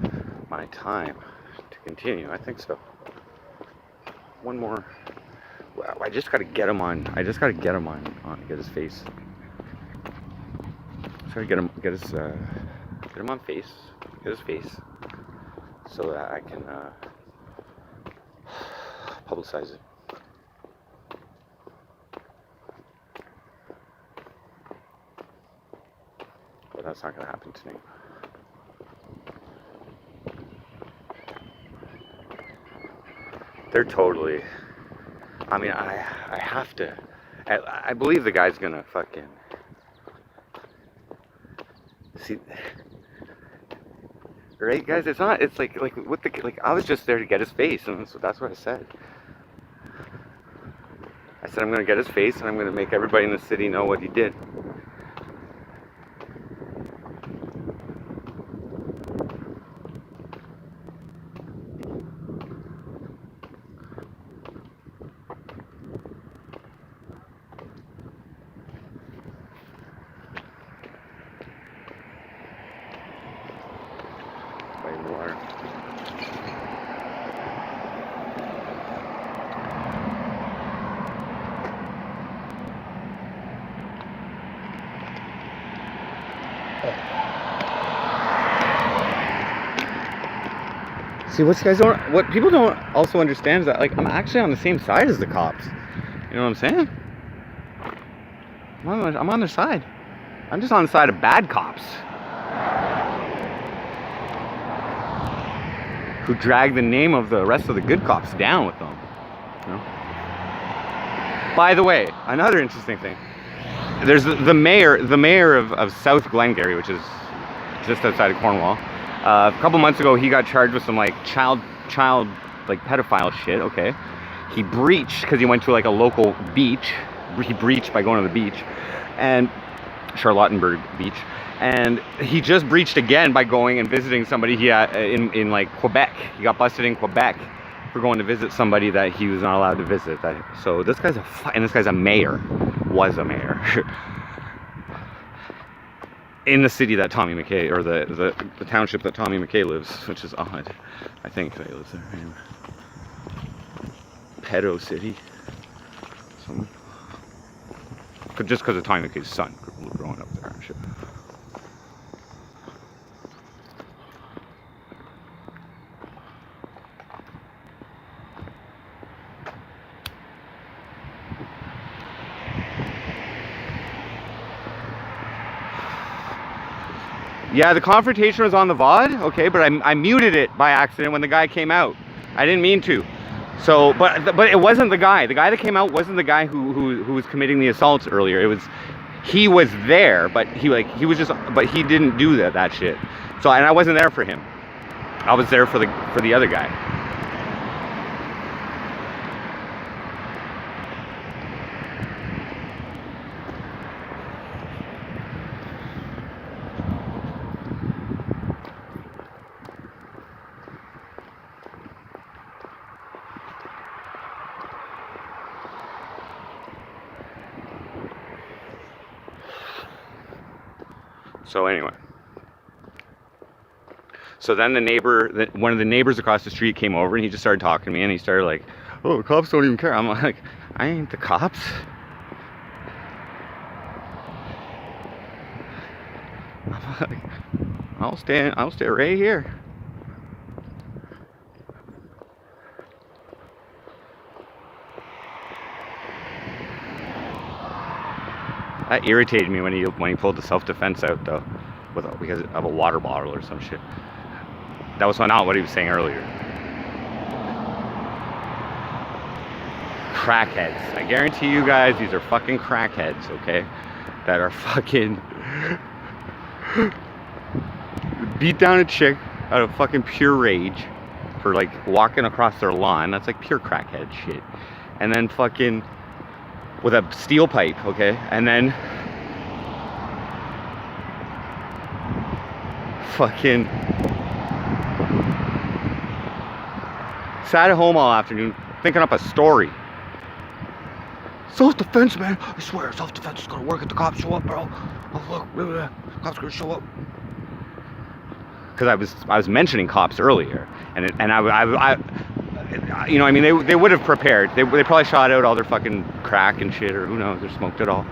my time to continue? I think so. One more. Well, I just gotta get him on. Get his face. Sorry, get him on face. Get his face, so that I can publicize it. But that's not gonna happen today. They're totally. I mean, I have to. I believe the guy's gonna fucking see. Right, guys? It's not. It's like what the like. I was just there to get his face, and that's what I said. I said I'm gonna get his face, and I'm gonna make everybody in the city know what he did. Water. See, what people don't also understand is that like I'm actually on the same side as the cops. You know what I'm saying? I'm on their side. I'm just on the side of bad cops who drag the name of the rest of the good cops down with them. You know? By the way, another interesting thing. There's the mayor of South Glengarry, which is just outside of Cornwall. A couple months ago, he got charged with some like child like pedophile shit. Okay, he breached because he went to like a local beach. He breached by going to the beach, and Charlottenburg Beach, and he just breached again by going and visiting somebody in like Quebec. He got busted in Quebec for going to visit somebody that he was not allowed to visit. So this guy's a mayor, was a mayor. In the city that Tommy McKay, or the township that Tommy McKay lives, which is odd. I think he lives there. Anyway. Pedo City. Just because of Tommy McKay's son growing up there and shit. Yeah, the confrontation was on the VOD, okay, but I muted it by accident when the guy came out. I didn't mean to. So, but it wasn't the guy. The guy that came out wasn't the guy who was committing the assaults earlier. He was there, but he didn't do that shit. So, and I wasn't there for him. I was there for the other guy. So anyway. So then one of the neighbors across the street came over and he just started talking to me and he started like, oh, the cops don't even care. I'm like, I ain't the cops. I'm like, I'll stay right here. That irritated me when he pulled the self-defense out though, because of a water bottle or some shit. That was not what he was saying earlier. Crackheads. I guarantee you guys, these are fucking crackheads, okay? That are fucking beat down a chick out of fucking pure rage for like walking across their lawn. That's like pure crackhead shit. And then fucking with a steel pipe, okay? And then fucking sat at home all afternoon thinking up a story. Self-defense, man. I swear, self-defense is gonna work if the cops show up, bro. Oh look, the cops are gonna show up. Because I was mentioning cops earlier, and I you know, I mean, they would have prepared. They probably shot out all their fucking crack and shit, or who knows, or smoked it all.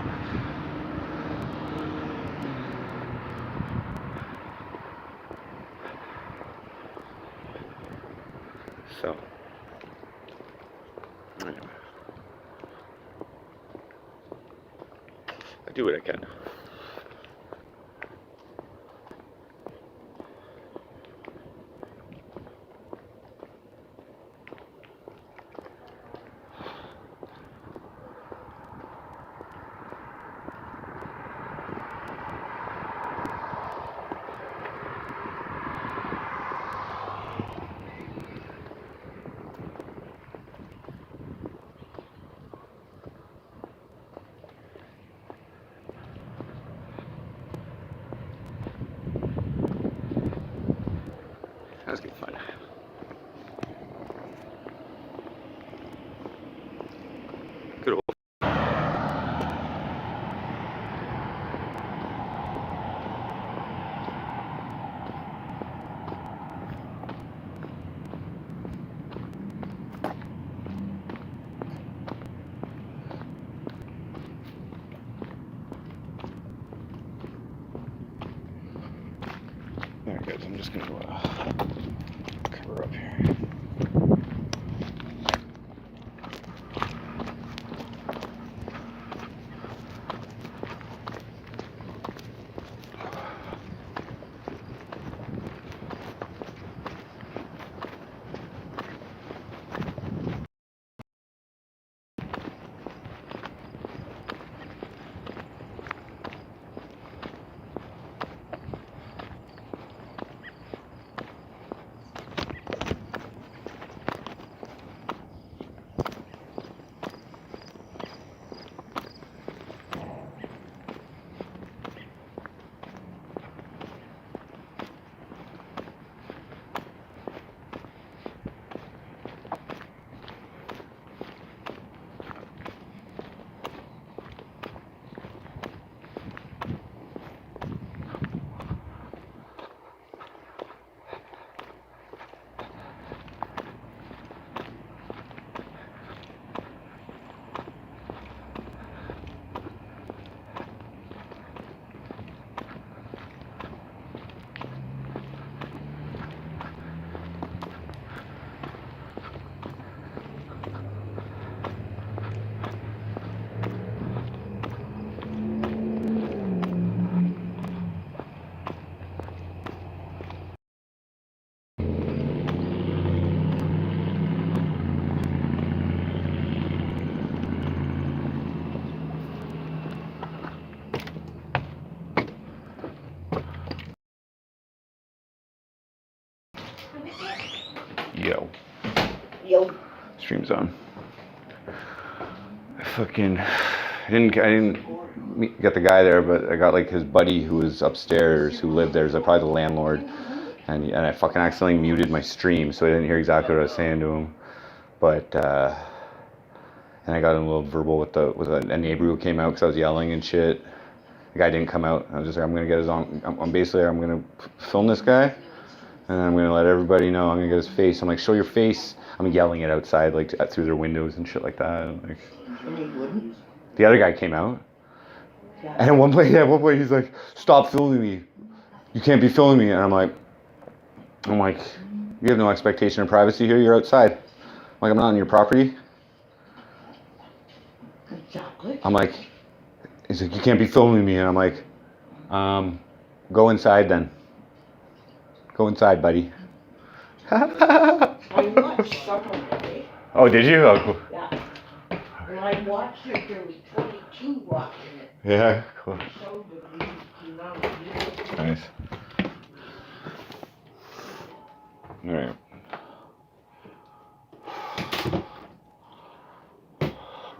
So, anyway, I do what I can. That was good fun. Good old. Alright guys, I'm just gonna cover up here. Yo. Stream's on. I didn't get the guy there, but I got like his buddy who was upstairs, who lived there, is probably the landlord, and I fucking accidentally muted my stream, so I didn't hear exactly what I was saying to him, but and I got in a little verbal with a neighbor who came out because I was yelling and shit, The guy didn't come out. I was just like, I'm gonna get his on. I'm basically, I'm gonna film this guy, and I'm gonna let everybody know. I'm gonna get his face. I'm like, show your face. I'm yelling it outside, like through their windows and shit like that. And, like, the other guy came out, and at one point he's like, stop filming me. You can't be filming me. And I'm like, you have no expectation of privacy here. You're outside. I'm like, I'm not on your property. I'm like, he's like, you can't be filming me. And I'm like, go inside then. Go inside, buddy. I watched some of it. Oh, did you? Oh, cool. Yeah. And I watched it, there was 22 watching it. Yeah, cool. So did the amount of views. Nice. All right.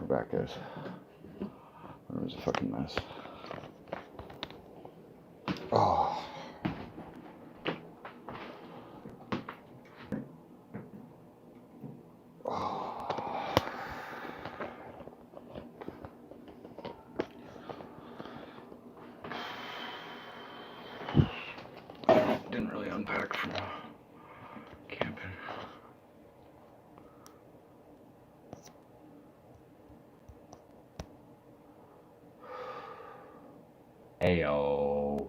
We're back, guys. It was a fucking mess. Oh. Didn't really unpack from camping. Ayo.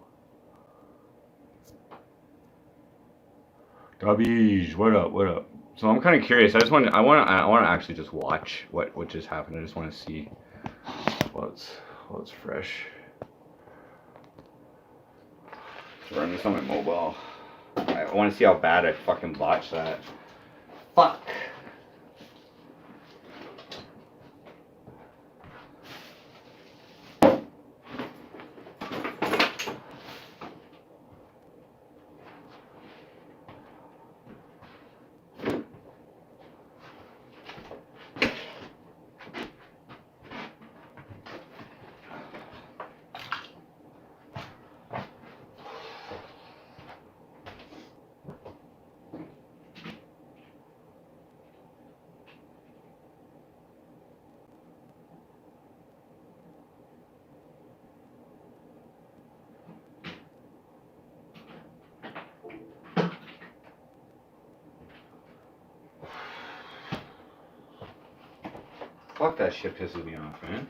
Dubbies, what up, what up? So I'm kind of curious. I want to actually just watch what just happened. I just want to see while it's fresh. So run this on my mobile. I want to see how bad I fucking botched that. Fuck. Fuck, that shit pisses me off, man.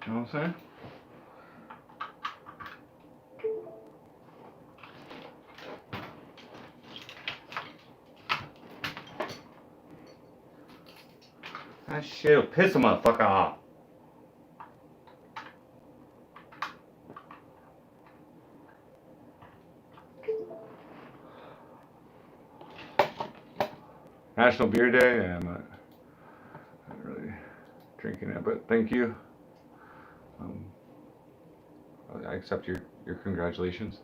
You know what I'm saying? That shit'll piss a motherfucker off. National Beer Day. Yeah, I'm not really drinking it, but thank you. I accept your congratulations.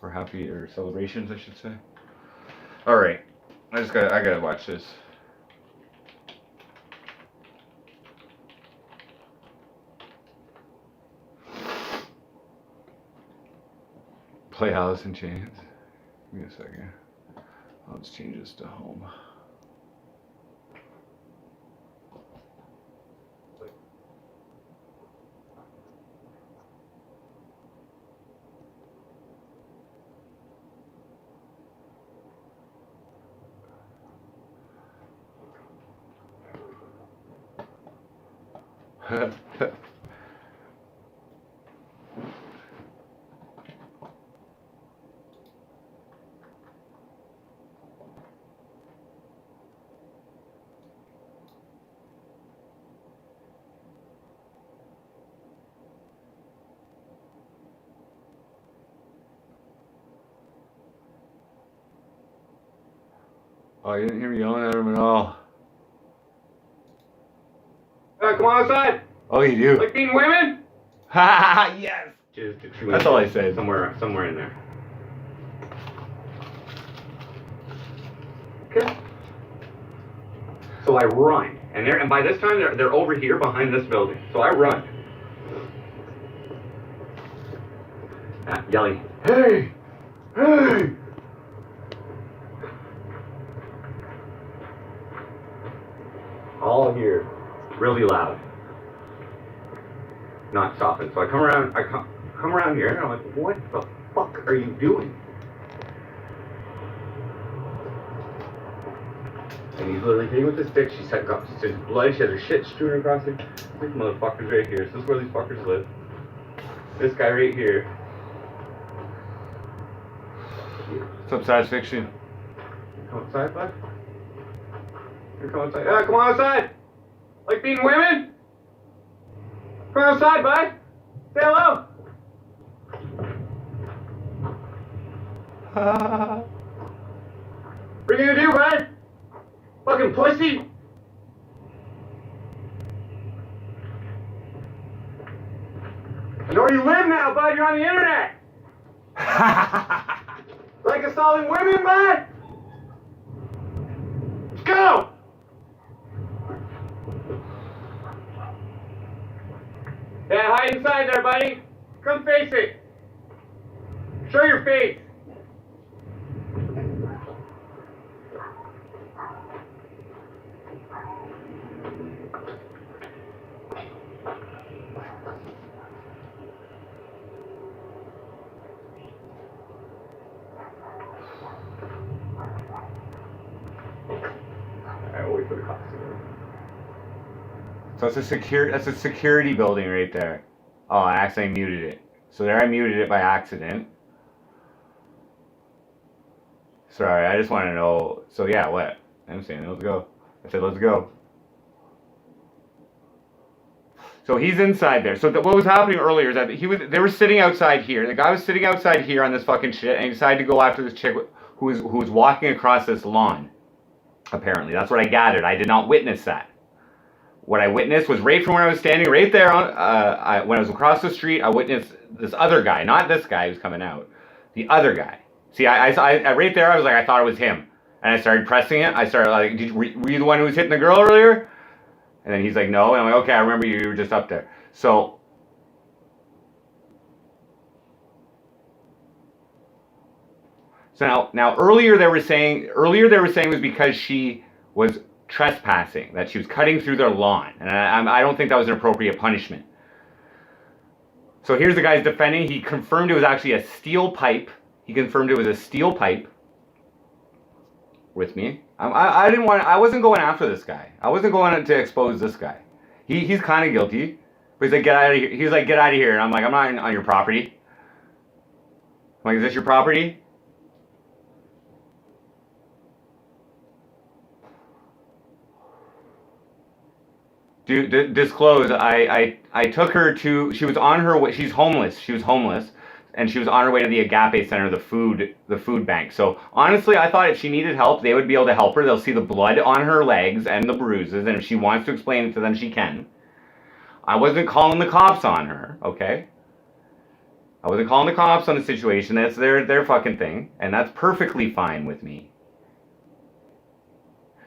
Or happy, or celebrations, I should say. All right, I gotta watch this. Play Alice in Chains. Give me a second. Let's change this to home. Oh, you didn't hear me yelling at him at all. Come on outside. Oh, you do? Like being women? Ha yes. That's all I said. Somewhere in there. Okay. So I run, and by this time they're over here behind this building. So I run. Yelling, hey, hey. all here, really loud, not stopping. So I come around, come around here, and I'm like, what the fuck are you doing? And he's literally hitting with the stick. She's blood. She has her shit strewn across it. This motherfucker's right here. This is where these fuckers live. This guy right here. What's up, science fiction? Come outside, bud. Here, come outside. Yeah, come on outside. Like beating women? Come outside, bud. Say hello. What are you gonna do, bud? Fucking pussy! I know where you live now, bud. You're on the internet. Like assaulting women, bud? Let's go! Yeah, hide inside there, buddy. Come face it. Show your face. So it's that's a security building right there. Oh, I accidentally muted it. So there I muted it by accident. Sorry, I just want to know. So yeah, what? I'm saying, let's go. I said, let's go. So he's inside there. So what was happening earlier is that they were sitting outside here. The guy was sitting outside here on this fucking shit, and he decided to go after this chick who was walking across this lawn. Apparently, that's what I gathered. I did not witness that. What I witnessed was right from where I was standing, right there on, when I was across the street, I witnessed this other guy, not this guy who's coming out, the other guy. See, I right there, I was like, I thought it was him. And I started pressing it. I started like, were you the one who was hitting the girl earlier? And then he's like, no. And I'm like, okay, I remember you were just up there. So now earlier they were saying was because she was trespassing, that she was cutting through their lawn, and I don't think that was an appropriate punishment. So here's the guy's defending. He confirmed it was actually a steel pipe. He confirmed it was a steel pipe with me. I wasn't going after this guy. I wasn't going to expose this guy. He's kind of guilty, but he's like, get out of here. He's like, get out of here. And I'm like, I'm not on your property. I'm like, is this your property? Disclose, I took her to, she was on her way, she's homeless, and she was on her way to the Agape Center, the food bank. So honestly, I thought if she needed help, they would be able to help her. They'll see the blood on her legs and the bruises, and if she wants to explain it to them, she can. I wasn't calling the cops on her, okay? I wasn't calling the cops on the situation. That's their fucking thing, and that's perfectly fine with me.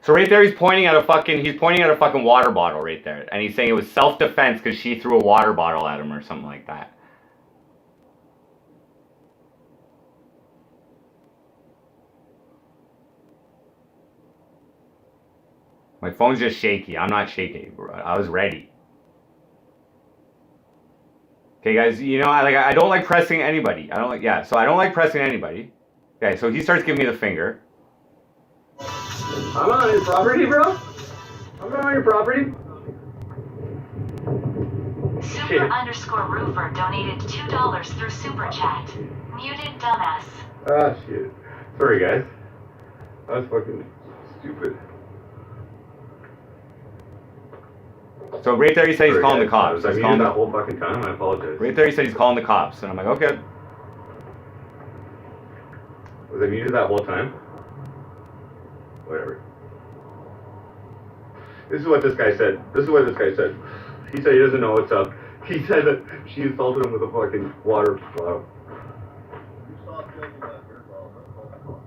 So right there, he's pointing at a fucking water bottle right there, and he's saying it was self-defense because she threw a water bottle at him or something like that. My phone's just shaky. I'm not shaky. I was ready. Okay, guys. You know, I don't like pressing anybody. So I don't like pressing anybody. Okay, so he starts giving me the finger. I'm not on your property, bro. I'm not on your property. Super_roofer donated $2 through Super Chat. Muted dumbass. Ah, shit. Sorry, guys. That was fucking stupid. So right there he said he's calling the cops. I muted that whole fucking time. I apologize. Right there he said he's calling the cops. And I'm like, okay. Was I muted that whole time? Whatever. This is what this guy said. He said he doesn't know what's up. He said that she assaulted him with a fucking water bottle. You stop filming that here, well,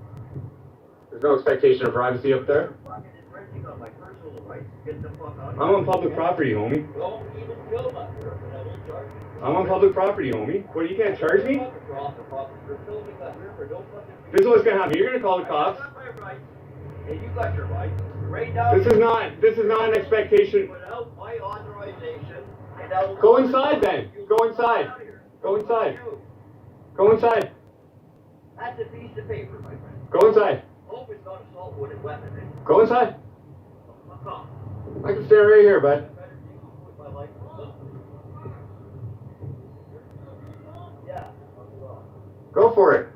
There's no expectation of privacy up there. fucking infringing on my personal rights. Get the fuck out of I'm on public property, homie. Don't even film up here, and I will charge you. I'm on public property, homie. What, you can't charge me? You're off the property. You're filming that river. Don't fucking. This is what's gonna happen. You're gonna call the cops. That's my right. And you got your right. Your right now. This is not an expectation. Without my authorization. And Go inside then. Go inside. Go inside. Go inside. That's a piece of paper, my friend. Go inside. Hope it's not assault with a weapon. Go inside. Fuck off. I can stay right here, bud. With my life. Yeah. Go for it.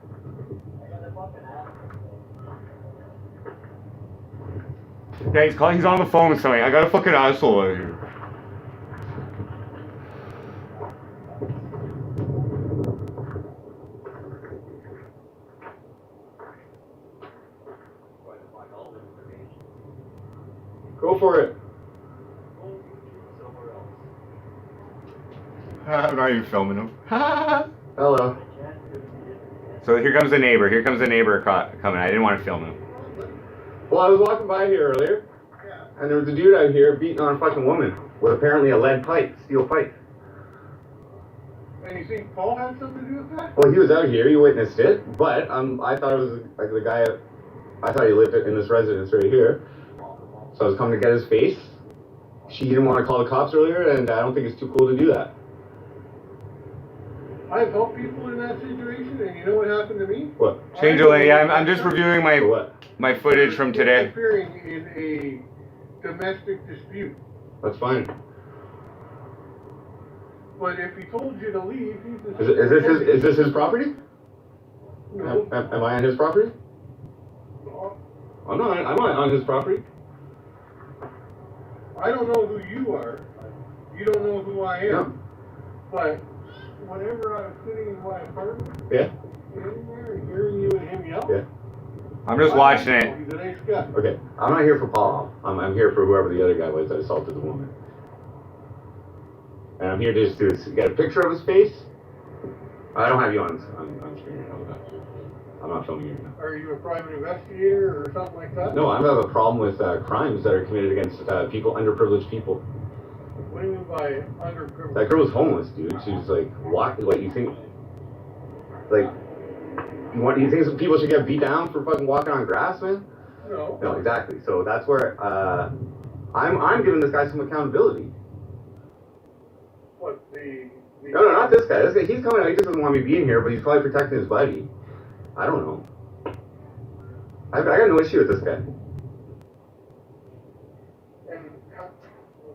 I got a fucking ass. Yeah, he's on the phone with somebody. I got a fucking asshole out here. Go for it. I'm not even filming him. Hello. So here comes the neighbor. Here comes the neighbor coming. I didn't want to film him. Well, I was walking by here earlier, and there was a dude out here beating on a fucking woman with apparently a lead pipe, steel pipe. And you think Paul had something to do with that? Well, he was out here. He witnessed it, but I thought it was like the guy. I thought he lived in this residence right here. So I was coming to get his face. She didn't want to call the cops earlier, and I don't think it's too cool to do that. I've helped people in that situation, and you know what happened to me? What? Change of lane. Yeah, I'm just reviewing my footage from today. Interfering in a domestic dispute. That's fine. But if he told you to leave, he's Is this his property? No. Am I on his property? I'm not on his property. I don't know who you are. You don't know who I am. No. But whenever I was sitting in my apartment, Yeah. sitting there and hearing you and him yell, Yeah. I'm just watching it. He's a nice guy. Okay. I'm not here for Paul. I'm here for whoever the other guy was that assaulted the woman. And I'm here just to get a picture of his face. I don't have you on screen. I'm not filming you now. Are you a private investigator or something like that? No, I have a problem with crimes that are committed against people, underprivileged people. What do you mean by underprivileged? That girl was homeless, dude. She was like walking. Like you think, like you think some people should get beat down for fucking walking on grass, man? No. No, exactly. So that's where I'm giving this guy some accountability. What the No, not this guy. This guy, he's coming out. He just doesn't want me being here, but he's probably protecting his buddy. I don't know. I got no issue with this guy.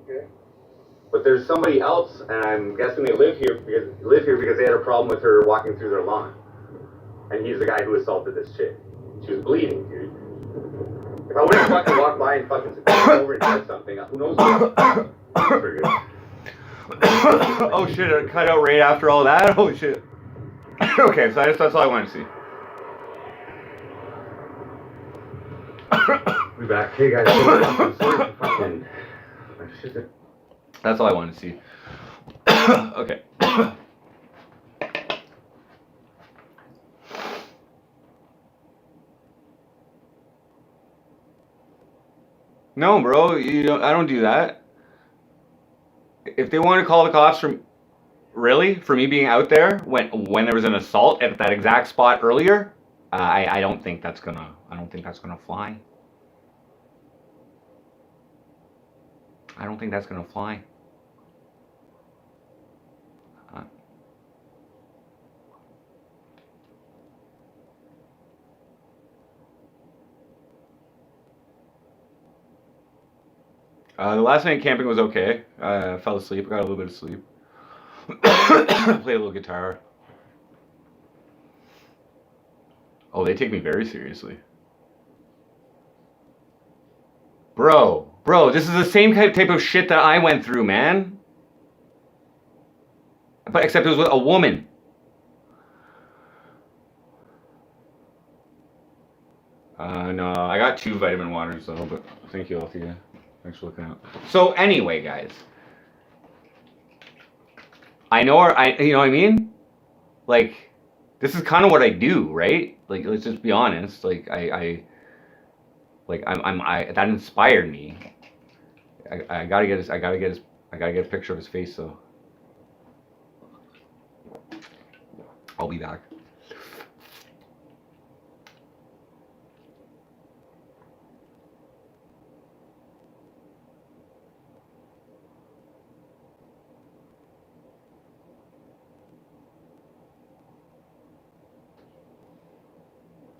Okay. But there's somebody else, and I'm guessing they live here because they had a problem with her walking through their lawn. And he's the guy who assaulted this chick. She was bleeding, dude. If I would have fucking walked by and fucking come over and said something, who knows what? Oh shit, it cut out right after all that? Oh shit. Okay, so that's all I wanted to see. Be back. Hey guys, fucking... That's all I wanted to see. Okay. No, bro, I don't do that. If they want to call the cops for me being out there when there was an assault at that exact spot earlier, I don't think that's gonna fly. I don't think that's gonna fly. The last night camping was okay. I fell asleep. Got a little bit of sleep. Played a little guitar. Oh, they take me very seriously. Bro, this is the same type of shit that I went through, man. But except it was with a woman. No, I got 2 vitamin waters though, but thank you, Althea. Thanks for looking out. So anyway, guys. You know what I mean? Like, this is kind of what I do, right? Like, let's just be honest. Like, that inspired me. I gotta get a picture of his face though. I'll be back.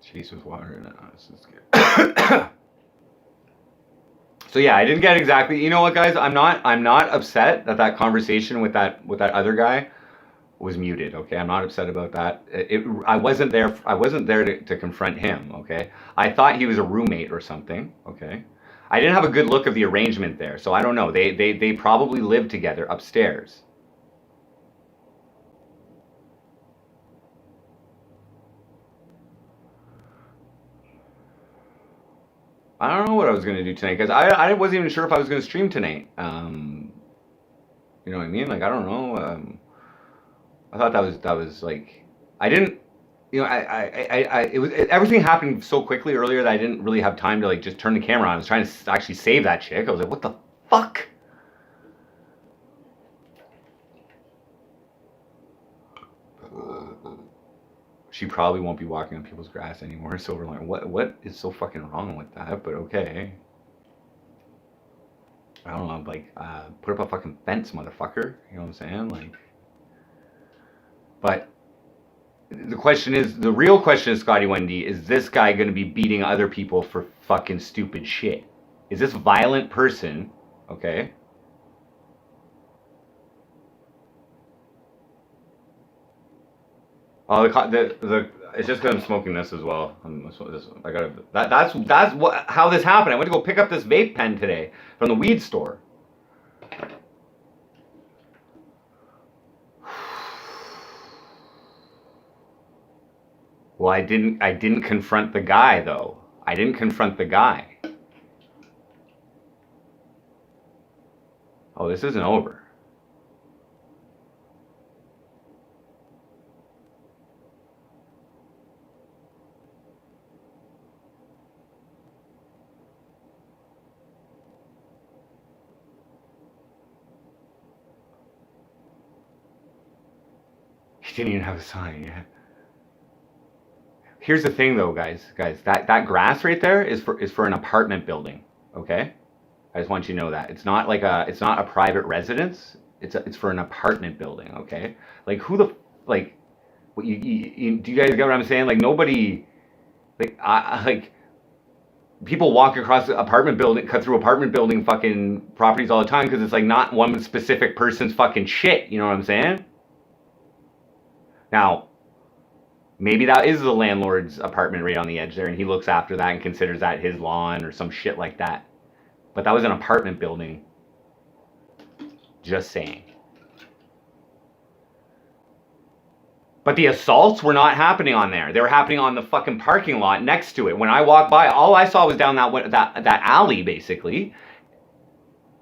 Chase with water. No, this is good. So yeah, I didn't get exactly. You know what, guys? I'm not upset that conversation with that other guy was muted. Okay, I'm not upset about that. I wasn't there. I wasn't there to confront him. Okay, I thought he was a roommate or something. Okay, I didn't have a good look of the arrangement there, so I don't know. They probably lived together upstairs. I don't know what I was gonna do tonight because I wasn't even sure if I was gonna stream tonight. You know what I mean? Like I don't know. I thought that was like I didn't. You know, everything happened so quickly earlier that I didn't really have time to like just turn the camera on. I was trying to actually save that chick. I was like, what the fuck? She probably won't be walking on people's grass anymore. So we're like, what is so fucking wrong with that? But okay. I don't know, like, put up a fucking fence, motherfucker. You know what I'm saying? Like, but the real question is, Scotty Wendy, is this guy going to be beating other people for fucking stupid shit? Is this violent person, okay? Oh, it's just because I'm smoking this as well. I gotta. That's how this happened. I went to go pick up this vape pen today from the weed store. Well, I didn't confront the guy though. I didn't confront the guy. Oh, this isn't over. He didn't even have a sign yet. Here's the thing though, guys, that grass right there is for an apartment building, okay? I just want you to know that. It's not a private residence. It's for an apartment building, okay? Like who the like what you do you guys get what I'm saying? Like nobody like people walk across the apartment building, cut through apartment building fucking properties all the time because it's like not one specific person's fucking shit, you know what I'm saying? Now, maybe that is the landlord's apartment right on the edge there, and he looks after that and considers that his lawn or some shit like that. But that was an apartment building. Just saying. But the assaults were not happening on there. They were happening on the fucking parking lot next to it. When I walked by, all I saw was down that alley, basically.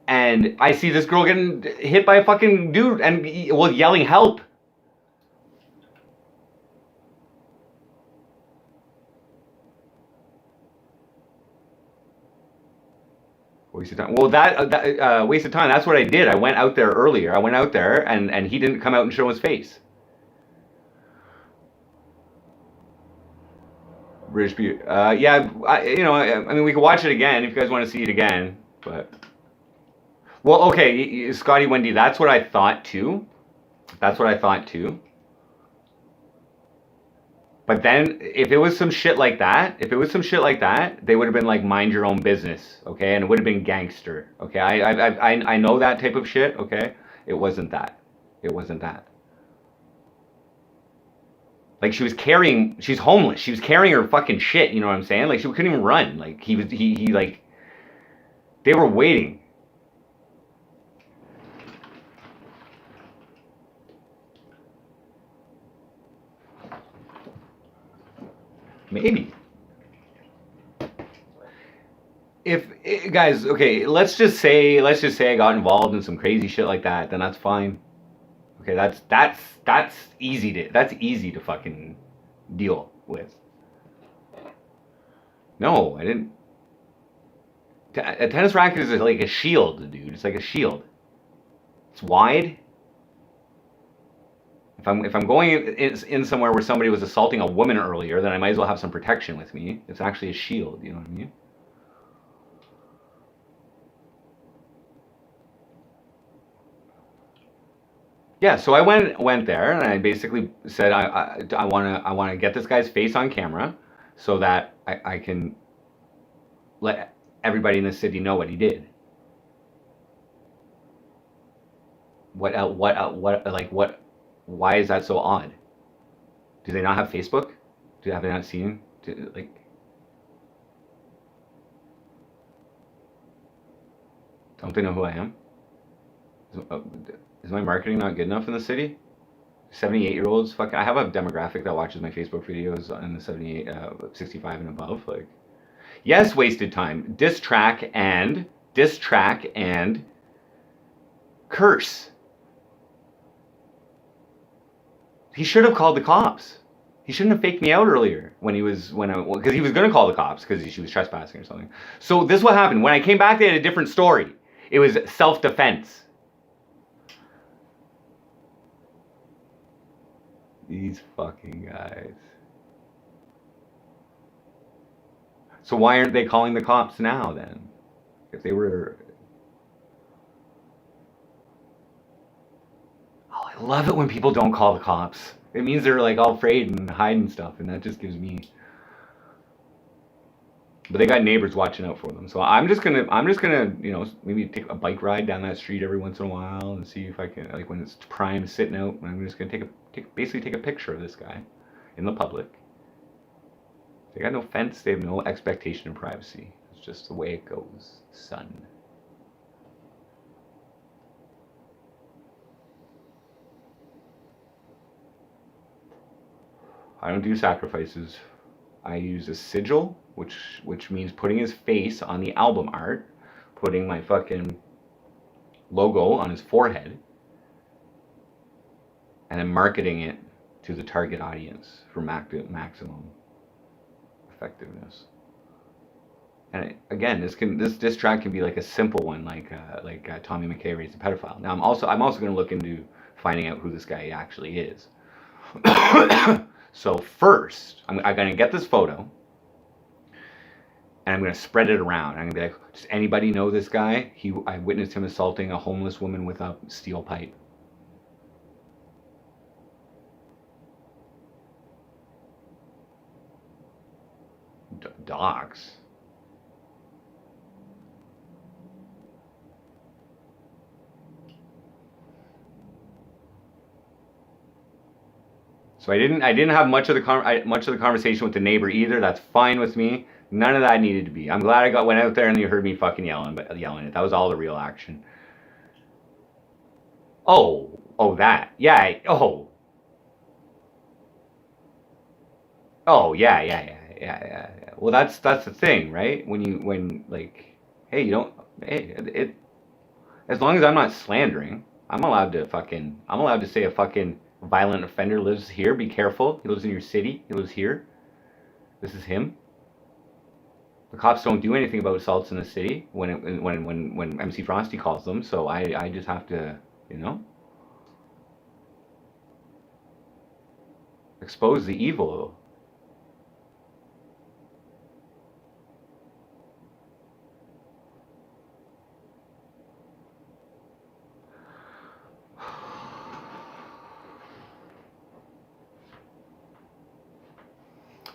And I see this girl getting hit by a fucking dude and, well, yelling help. Waste of time. Well, that waste of time. That's what I did. I went out there earlier. I went out there, and he didn't come out and show his face. British Beauty. Yeah, I mean, we can watch it again if you guys want to see it again. But well, okay, Scotty Wendy. That's what I thought too. That's what I thought too. But then, if it was some shit like that, they would have been like, mind your own business, okay? And it would have been gangster, okay? I know that type of shit, okay? It wasn't that. It wasn't that. Like, she's homeless. She was carrying her fucking shit, you know what I'm saying? Like, she couldn't even run. Like, like, they were waiting. Maybe. If guys, okay, let's just say I got involved in some crazy shit like that, then that's fine. Okay, that's easy to fucking deal with. No, I didn't. A tennis racket is like a shield, dude. It's like a shield. It's wide. If I'm going in somewhere where somebody was assaulting a woman earlier, then I might as well have some protection with me. It's actually a shield, you know what I mean? Yeah, so I went there and I basically said I want to get this guy's face on camera, so that I can let everybody in the city know what he did. What why is that so odd? Do they not have Facebook? Have they not seen? Don't they know who I am? Is my marketing not good enough in the city? 78-year-olds, fuck. I have a demographic that watches my Facebook videos in the 78, 65 and above. Like, yes, wasted time. Diss track and curse. He should have called the cops. He shouldn't have faked me out earlier because he was gonna call the cops because she was trespassing or something. So this is what happened. When I came back, they had a different story. It was self-defense. These fucking guys. So why aren't they calling the cops now then? If they were... Oh, I love it when people don't call the cops. It means they're like all afraid and hiding stuff, and that just gives me... But they got neighbors watching out for them. So I'm just gonna, you know, maybe take a bike ride down that street every once in a while and see if I can, like when it's prime sitting out, I'm just gonna basically take a picture of this guy in the public. They got no fence, they have no expectation of privacy. It's just the way it goes, son. I don't do sacrifices. I use a sigil, which means putting his face on the album art, putting my fucking logo on his forehead, and then marketing it to the target audience for maximum effectiveness. And again, this track can be like a simple one, like Tommy McKay raised a pedophile. Now I'm also going to look into finding out who this guy actually is. So first, I'm going to get this photo, and I'm going to spread it around. I'm going to be like, does anybody know this guy? I witnessed him assaulting a homeless woman with a steel pipe. Docs. So I didn't have much of the conversation with the neighbor either. That's fine with me. None of that needed to be. I'm glad went out there and you heard me fucking yelling it. That was all the real action. Oh, that. Yeah. Oh, yeah. Well, that's the thing, right? Hey, as long as I'm not slandering, I'm allowed to say a fucking violent offender lives here. Be careful. He lives in your city. He lives here. This is him. The cops don't do anything about assaults in the city when MC Frosty calls them. So I just have to, you know, expose the evil.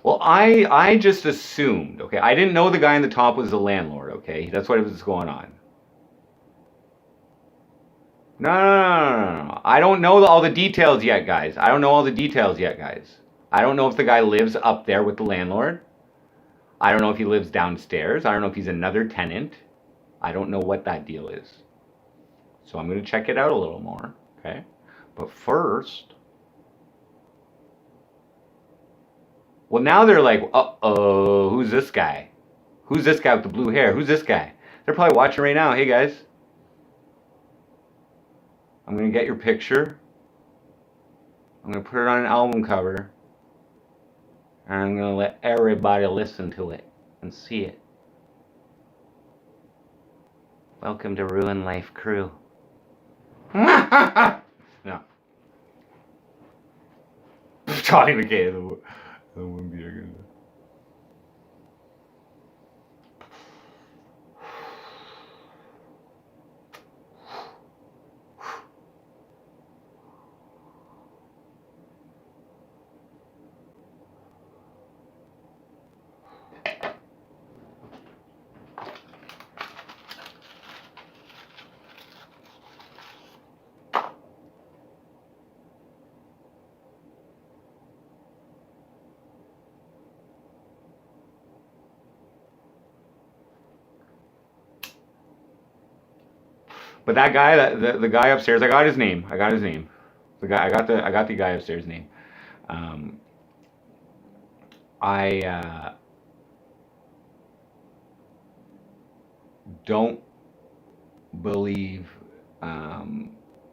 Well, I just assumed, okay? I didn't know the guy in the top was the landlord, okay? That's what was going on. No. I don't know all the details yet, guys. I don't know if the guy lives up there with the landlord. I don't know if he lives downstairs. I don't know if he's another tenant. I don't know what that deal is. So I'm going to check it out a little more, okay? But first... Well, now they're like, uh-oh, who's this guy? Who's this guy with the blue hair? Who's this guy? They're probably watching right now. Hey, guys. I'm going to get your picture. I'm going to put it on an album cover. And I'm going to let everybody listen to it and see it. Welcome to Ruin Life Crew. No. Tommy McKay. That wouldn't be a good one. But that guy, the guy upstairs, I got his name. The guy, I got the guy upstairs' name. I don't believe. I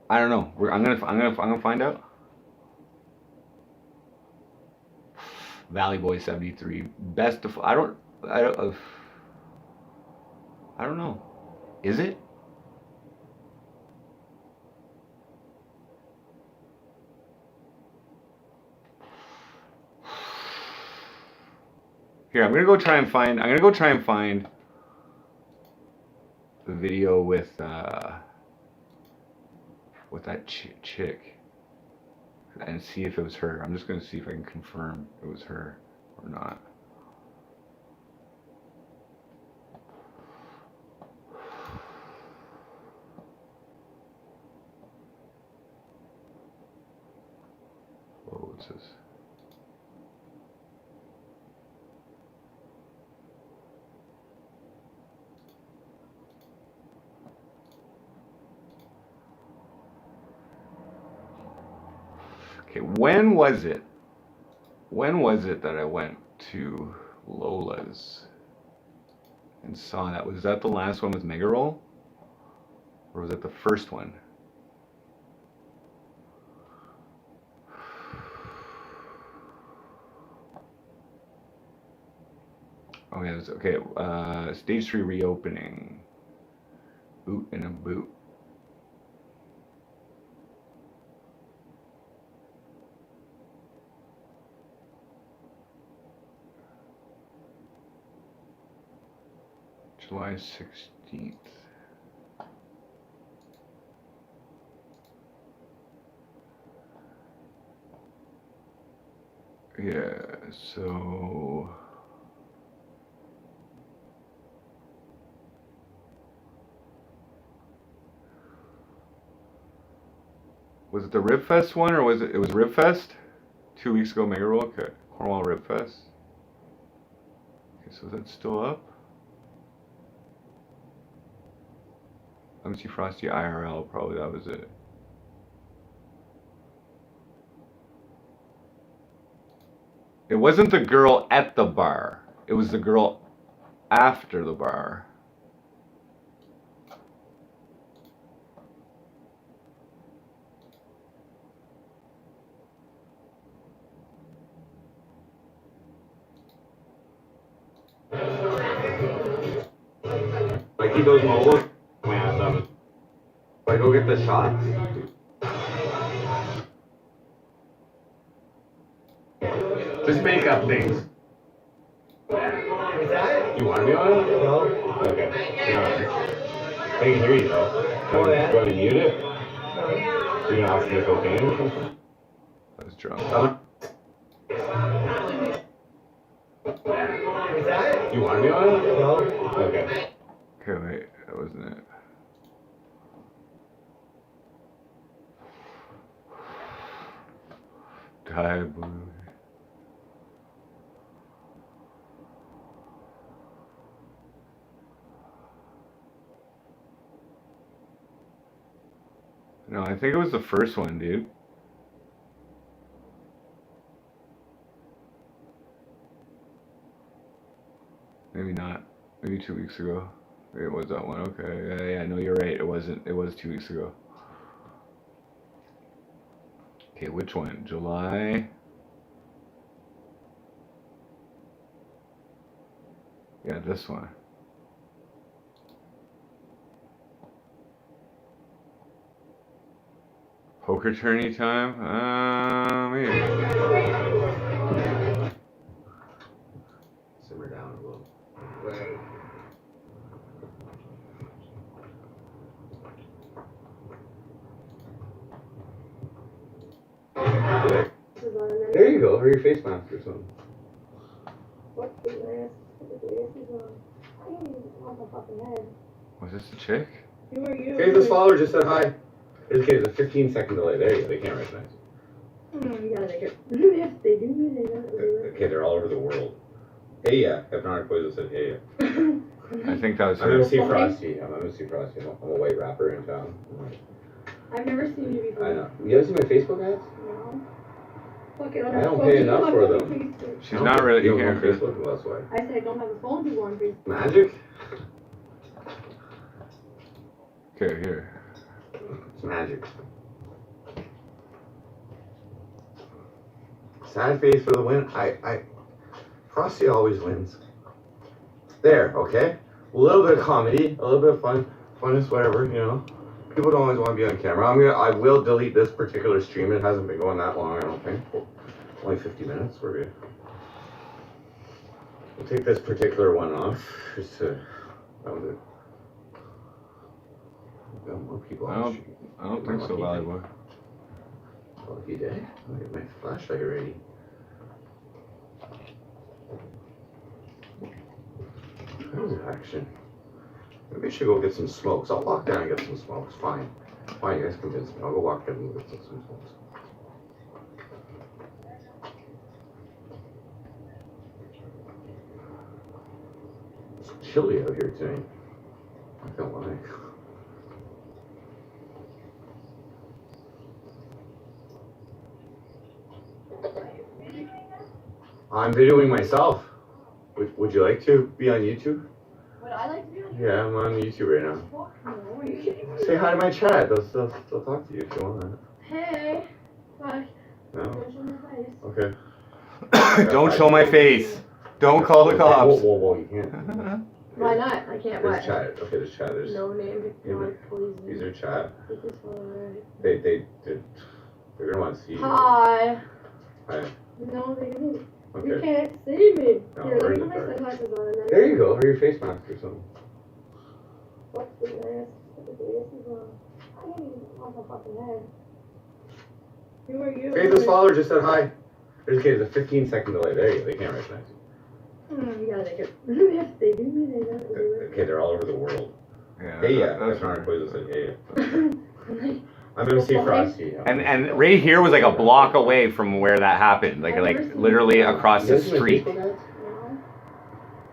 don't know. I'm gonna find out. Valley Boy 73. Best of. I don't know. Is it? Here, I'm gonna go try and find the video with that chick and see if it was her. I'm just gonna see if I can confirm it was her or not. Whoa, what's this? Okay, when was it that I went to Lola's and saw that? Was that the last one with Mega Roll? Or was it the first one? Oh yeah, okay. Stage 3 reopening. Boot in a boot. July 16th. Yeah, so was it the Rib Fest one, or was it was Rib Fest 2 weeks ago? Mega Roll, okay. Cornwall Rib Fest. Okay, so that's still up. Let me see, Frosty IRL, probably that was it. It wasn't the girl at the bar. It was the girl after the bar. Like he goes mobile. My ass up. I go get the shots. Just make up things. You want to be on it? No. Okay. I can hear you though. Do you want to mute it? You're gonna ask me to cocaine? I was drunk. You want to be on it? No. Okay. Okay, wait. That wasn't it. Die blue. No, I think it was the first one, dude. Maybe not. Maybe 2 weeks ago. Maybe it was that one. Okay. Yeah, no, you're right. It wasn't. It was 2 weeks ago. Okay, which one? July? Yeah, this one. Poker tourney time? Maybe. Simmer down a little. There you go, or your face mask or something. What the ass? What the ass is on? I don't even want the fucking head. Was this the chick? Who are you? Okay, this follower just said hi. Okay, there's a 15-second delay. There you go, they can't recognize you. Oh, you gotta make it. Yes, they do. They don't do it. Okay, they're all over the world. Hey, yeah. Hypnotic Poison said, hey, yeah. I think that was I'm her. MC Frosty. I'm MC Frosty. I'm a white rapper in town. I've never seen you before. I know. You ever see my Facebook ads? No. Fuck it, I don't pay enough for them. She's not really You here. on Facebook? Well, that's why. I said I don't have a phone to go on Facebook. Magic? Okay, here. It's magic. Sad face for the win. Frosty always wins. There, okay? A little bit of comedy, a little bit of fun, funness, whatever, you know. People don't always want to be on camera. I will delete this particular stream. It hasn't been going that long, I don't think. Only 50 minutes. We're good. We'll take this particular one off. Just to. That was it. We've got more people on the stream. I don't think so, Valuable. Oh, he did? I'll get my flashlight ready. How's action? Maybe I should go get some smokes. I'll walk down and get some smokes. Fine. Fine, you guys convince me. I'll go walk down and get some smokes. It's chilly out here tonight. I can't lie. I'm videoing myself. Would you like to be on YouTube? Would I like to be on Yeah, I'm on YouTube right now. No, are you kidding me? Say hi to my chat. They'll talk to you if you want. Hey. Fuck. No? Don't show my face. Okay. Don't show my face. Don't call the cops. Whoa, you can't. Why not? I can't There's what? chat. Okay, there's chat. There's No name, no poison. these are chat. Take this one away. They're gonna want to see you. Hi. Hi. No, they didn't. You Okay. can't see me. No, Here, we're let in me the put my dark. sunglasses on and then. There you go. Or your face mask or something. What's the ass? What the ass is on? I can't even off my fucking head. Who are you? Hey, this follower just said hi. There's a 15-second delay. There you go. They can't recognize you. You gotta make it. Yes, they do. They don't do it. Okay, they're all over the world. Yeah, Hey, yeah. that's That's not right. quiz. Said hey. I'm MC Frosty. And right here was like a block away from where that happened. Like literally across the You guys see my street. Facebook ads? No.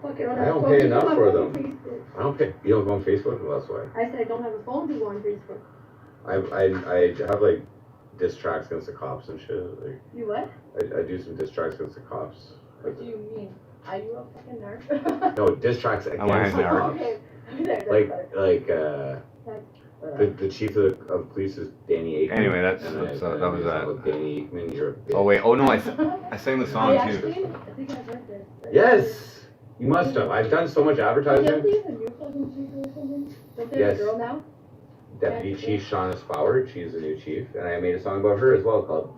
Fuck it, I don't pay enough for them. I don't pay. You don't go on Facebook? Well, that's why. I said I don't have a phone to go on Facebook. I have like diss tracks against the cops and shit. Like You what? I do some diss tracks against the cops. What do you mean? Are you a fucking nerd? No, diss tracks against I the know. cops. Okay. There, Like the chief of police is Danny Aikman. Anyway, that was that. Danny Aikman, you're a bitch. Oh wait, oh no, I sang the song I too. think I've heard this. Yes, you must have. I've done so much advertising. Don't they have a new fucking chief or something? Don't they have Yes. a girl now? Deputy Chief Shauna Spoward, she's the new chief, and I made a song about her as well called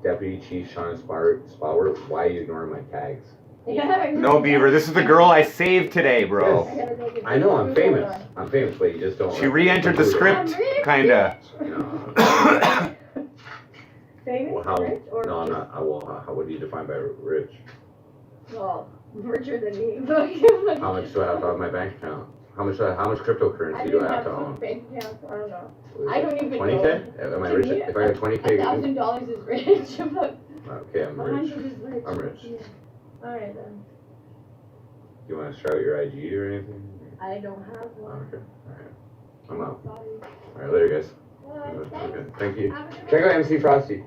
Deputy Chief Shauna Spoward. Why are you ignoring my tags? Yeah. No, Beaver, this is the girl I saved today, bro. Yes. I know, I'm famous. I'm famous, but you just don't. She re-entered the script, kinda. No. Famous Well, how? rich or No, I'm just- not. How would you define by rich? Well, richer than me. How much do I have to have in my bank account? How much cryptocurrency do I have to own? bank accounts. I don't know. What is I it, don't even 20K? know. Am I To rich? me, If I got 20K, $1,000 is rich. But okay, I'm rich. 100 is rich. I'm rich. Yeah. All right then. Do you want to shout out your IG or anything? I don't have one. Okay, alright. I'm out. Sorry. Alright, later guys. Bye. Okay, thank you. Have a good Check out MC Frosty.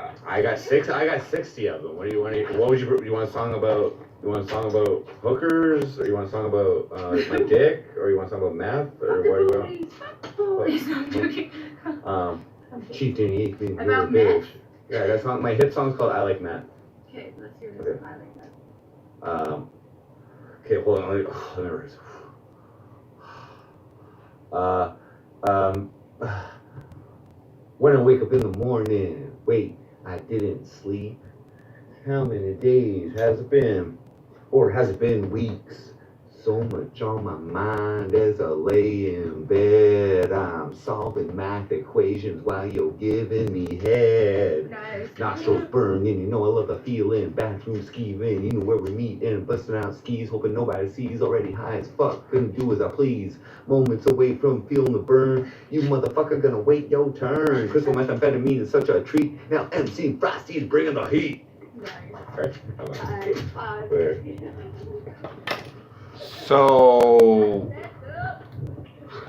I got 60 of them. What do you want? What would you want a song about? You want a song about hookers, or you want a song about my dick, or you want a song about meth, or what do you Police. I'm joking. want? Chief Danny Aikman, you're a About bitch. meth? Yeah, that song. My hit song's called I Like Meth. Okay, let's hear Okay. this. I like that. Okay, hold on. When I wake up in the morning, wait, I didn't sleep. How many days has it been? Or has it been weeks? So much on my mind as I lay in bed. I'm solving math equations while you're giving me head. Nice. Nostrils burning, you know I love the feeling. Bathroom skeeving, you know where we meet and busting out skis, hoping nobody sees. Already high as fuck, gonna do as I please. Moments away from feeling the burn. You motherfucker gonna wait your turn. Crystal methamphetamine is such a treat. Now MC Frosty's bringing the heat. Where? So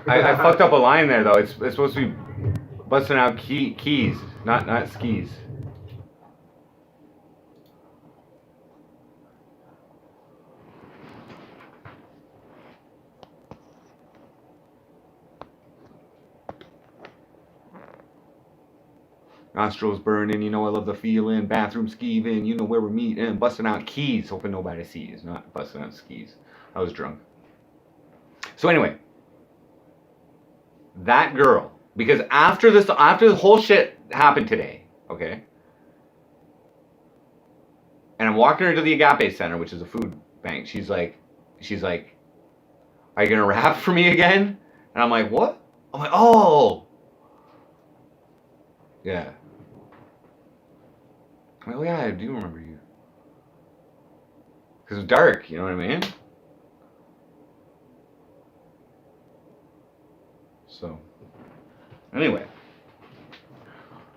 I fucked up a line there though. It's supposed to be busting out keys, not skis. Nostrils burning, you know I love the feeling. Bathroom skeeving, you know where we're meeting. Busting out keys, hoping nobody sees. Not busting out skis. I was drunk. So anyway, that girl, because after the whole shit happened today, okay? And I'm walking her to the Agape Center, which is a food bank. She's like, are you gonna rap for me again? And I'm like, what? I'm like, oh, yeah. I'm like, oh yeah, I do remember you. Because it was dark, you know what I mean? So, anyway.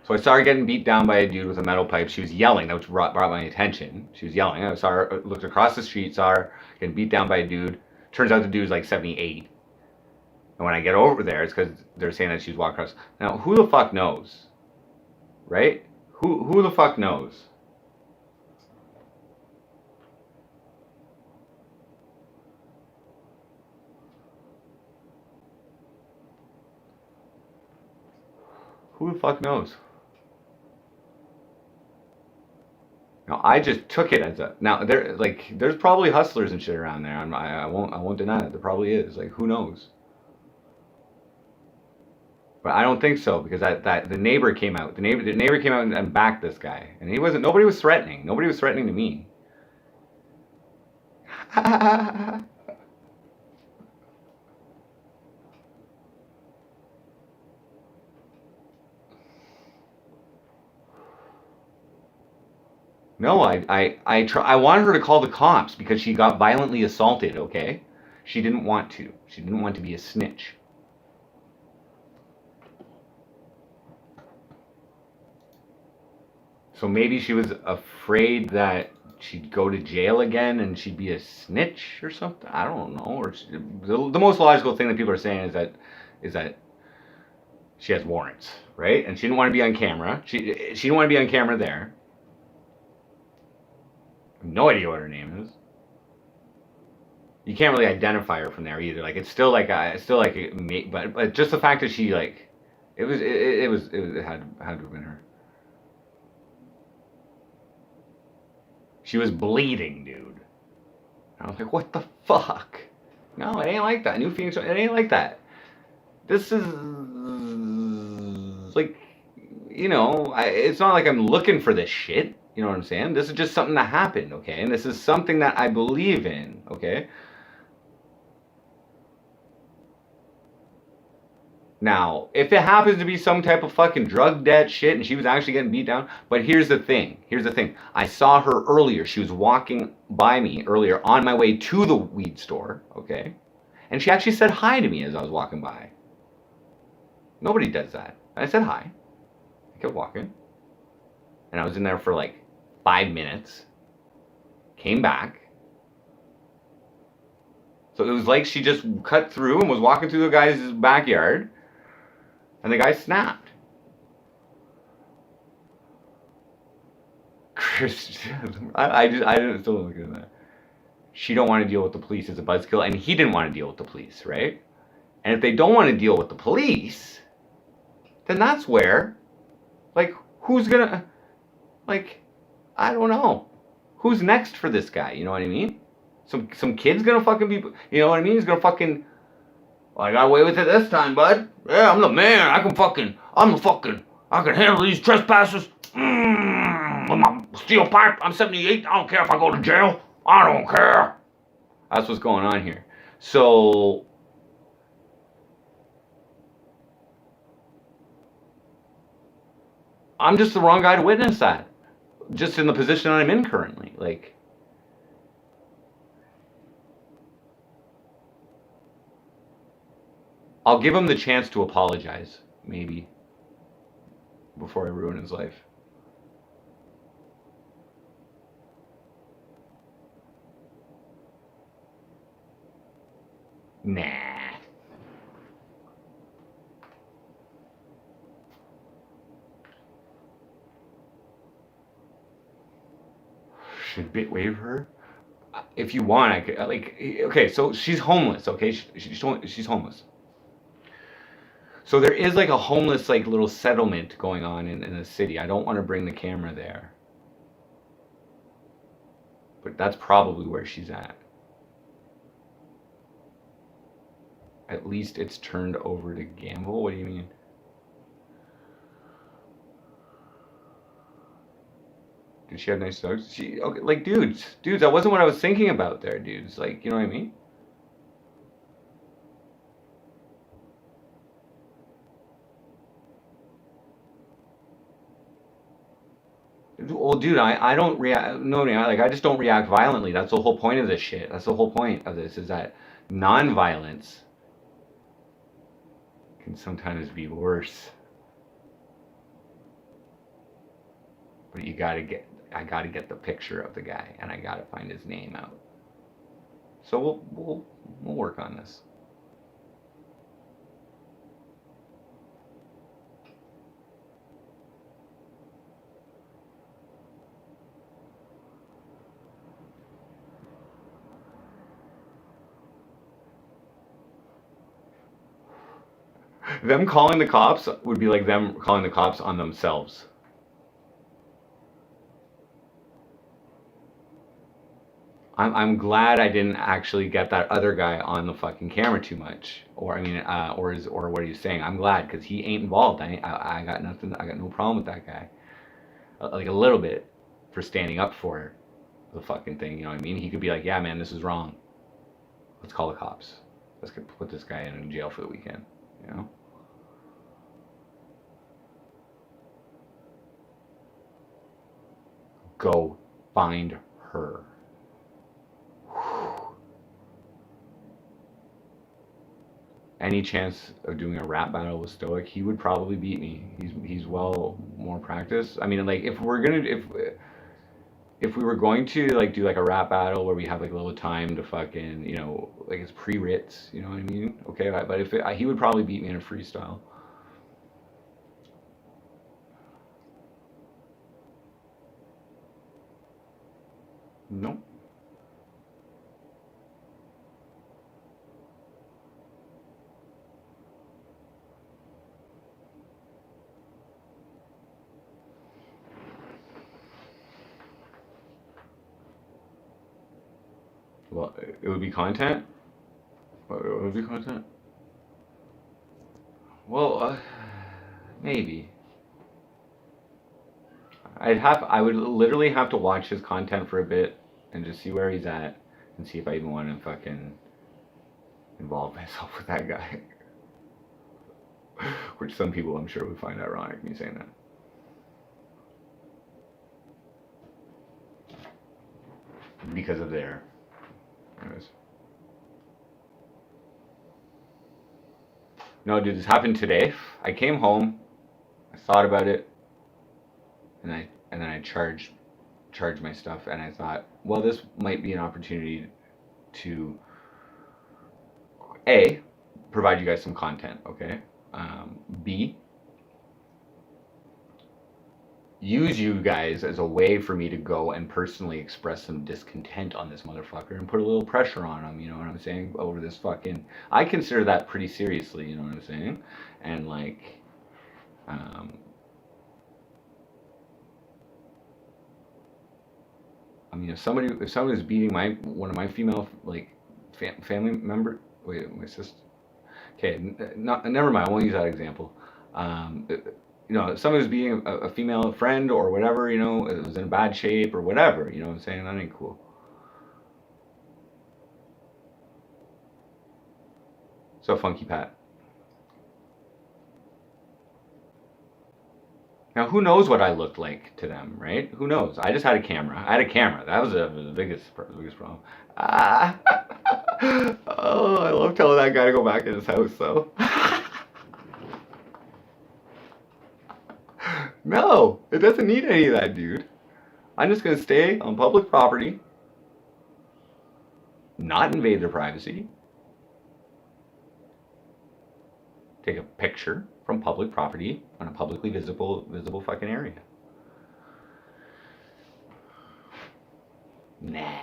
So I saw her getting beat down by a dude with a metal pipe. She was yelling, which brought my attention. She was yelling. I saw her, looked across the street, saw her getting beat down by a dude. Turns out the dude's like 78. And when I get over there, it's because they're saying that she's walking across. Now, who the fuck knows? Right? Who the fuck knows? Who the fuck knows? Now I just took it as a there's probably hustlers and shit around there. I won't deny it. There probably is. Like who knows? But I don't think so because that the neighbor came out. The neighbor came out and backed this guy, and he wasn't. Nobody was threatening. Nobody was threatening to me. No, I wanted her to call the cops because she got violently assaulted, okay? She didn't want to. She didn't want to be a snitch. So maybe she was afraid that she'd go to jail again and she'd be a snitch or something. I don't know. Or the most logical thing that people are saying is that she has warrants, right? And she didn't want to be on camera. She didn't want to be on camera there. No idea what her name is. You can't really identify her from there either. Like it's still like but just the fact that she like it had to have been her. She was bleeding, dude. I was like, what the fuck? No, it ain't like that. New Phoenix, it ain't like that. This is like, you know, it's not like I'm looking for this shit. You know what I'm saying? This is just something that happened, okay? And this is something that I believe in, okay? Now, if it happens to be some type of fucking drug debt shit and she was actually getting beat down, but here's the thing. I saw her earlier. She was walking by me earlier on my way to the weed store, okay? And she actually said hi to me as I was walking by. Nobody does that. I said hi. I kept walking. And I was in there for like 5 minutes. Came back. So it was like she just cut through and was walking through the guy's backyard. And the guy snapped. Chris, I didn't still look at that. She don't want to deal with the police as a buzzkill, and he didn't want to deal with the police, right? And if they don't want to deal with the police, then that's where, like, who's gonna, like, I don't know. Who's next for this guy? You know what I mean? Some kid's gonna fucking be, you know what I mean? He's gonna fucking, well, I got away with it this time, bud. Yeah, I'm the man. I can handle these trespassers. With my steel pipe, I'm 78. I don't care if I go to jail. I don't care. That's what's going on here. So, I'm just the wrong guy to witness that. Just in the position I'm in currently. Like, I'll give him the chance to apologize, maybe, before I ruin his life. Nah. Should Bitwave her? If you want, I could, like, okay, so she's homeless, okay? She's homeless. So there is like a homeless, like, little settlement going on in the city. I don't want to bring the camera there. But that's probably where she's at. At least it's turned over to Gamble? What do you mean? Did she have nice dogs? She, okay, like, dudes, that wasn't what I was thinking about there, dudes. Like, you know what I mean? Well, dude, I don't react. No, like, I just don't react violently. That's the whole point of this shit. That's the whole point of this, is that non-violence can sometimes be worse. But I gotta get the picture of the guy, and I gotta find his name out. So we'll work on this. Them calling the cops would be like them calling the cops on themselves. I'm glad I didn't actually get that other guy on the fucking camera too much, or I mean, or what are you saying? I'm glad, because he ain't involved. I got nothing. I got no problem with that guy. Like, a little bit for standing up for the fucking thing. You know what I mean? He could be like, yeah, man, this is wrong. Let's call the cops. Let's put this guy in jail for the weekend. You know. Go find her. Any chance of doing a rap battle with Stoic? He would probably beat me. He's well more practiced. I mean, like, if we were going to, like, do like a rap battle where we have like a little time to fucking, you know, like, it's pre-writs, you know what I mean? Okay, but if he would probably beat me in a freestyle. Nope. Well, it would be content? What would be content? Well, maybe. I would literally have to watch his content for a bit and just see where he's at and see if I even want to fucking involve myself with that guy. Which some people, I'm sure, would find ironic, me saying that. Because of their... Anyways. No, dude, this happened today. I came home, I thought about it, and then I charged my stuff, and I thought, well, this might be an opportunity to A, provide you guys some content, okay? B, use you guys as a way for me to go and personally express some discontent on this motherfucker and put a little pressure on him, you know what I'm saying, over this fucking... I consider that pretty seriously, you know what I'm saying? And, like, I mean, if somebody was beating one of my female, like, family member... Wait, my sister... Okay, never mind, I won't use that example. You know, if somebody was beating a female friend or whatever, you know, it was in bad shape or whatever, you know what I'm saying? That ain't cool. So, Funky Pat. Now, who knows what I looked like to them, right? Who knows? I just had a camera. I had a camera. That was the biggest problem. Oh, I love telling that guy to go back in his house, though. No, it doesn't need any of that, dude. I'm just gonna stay on public property, not invade their privacy, take a picture from public property on a publicly visible fucking area. Nah.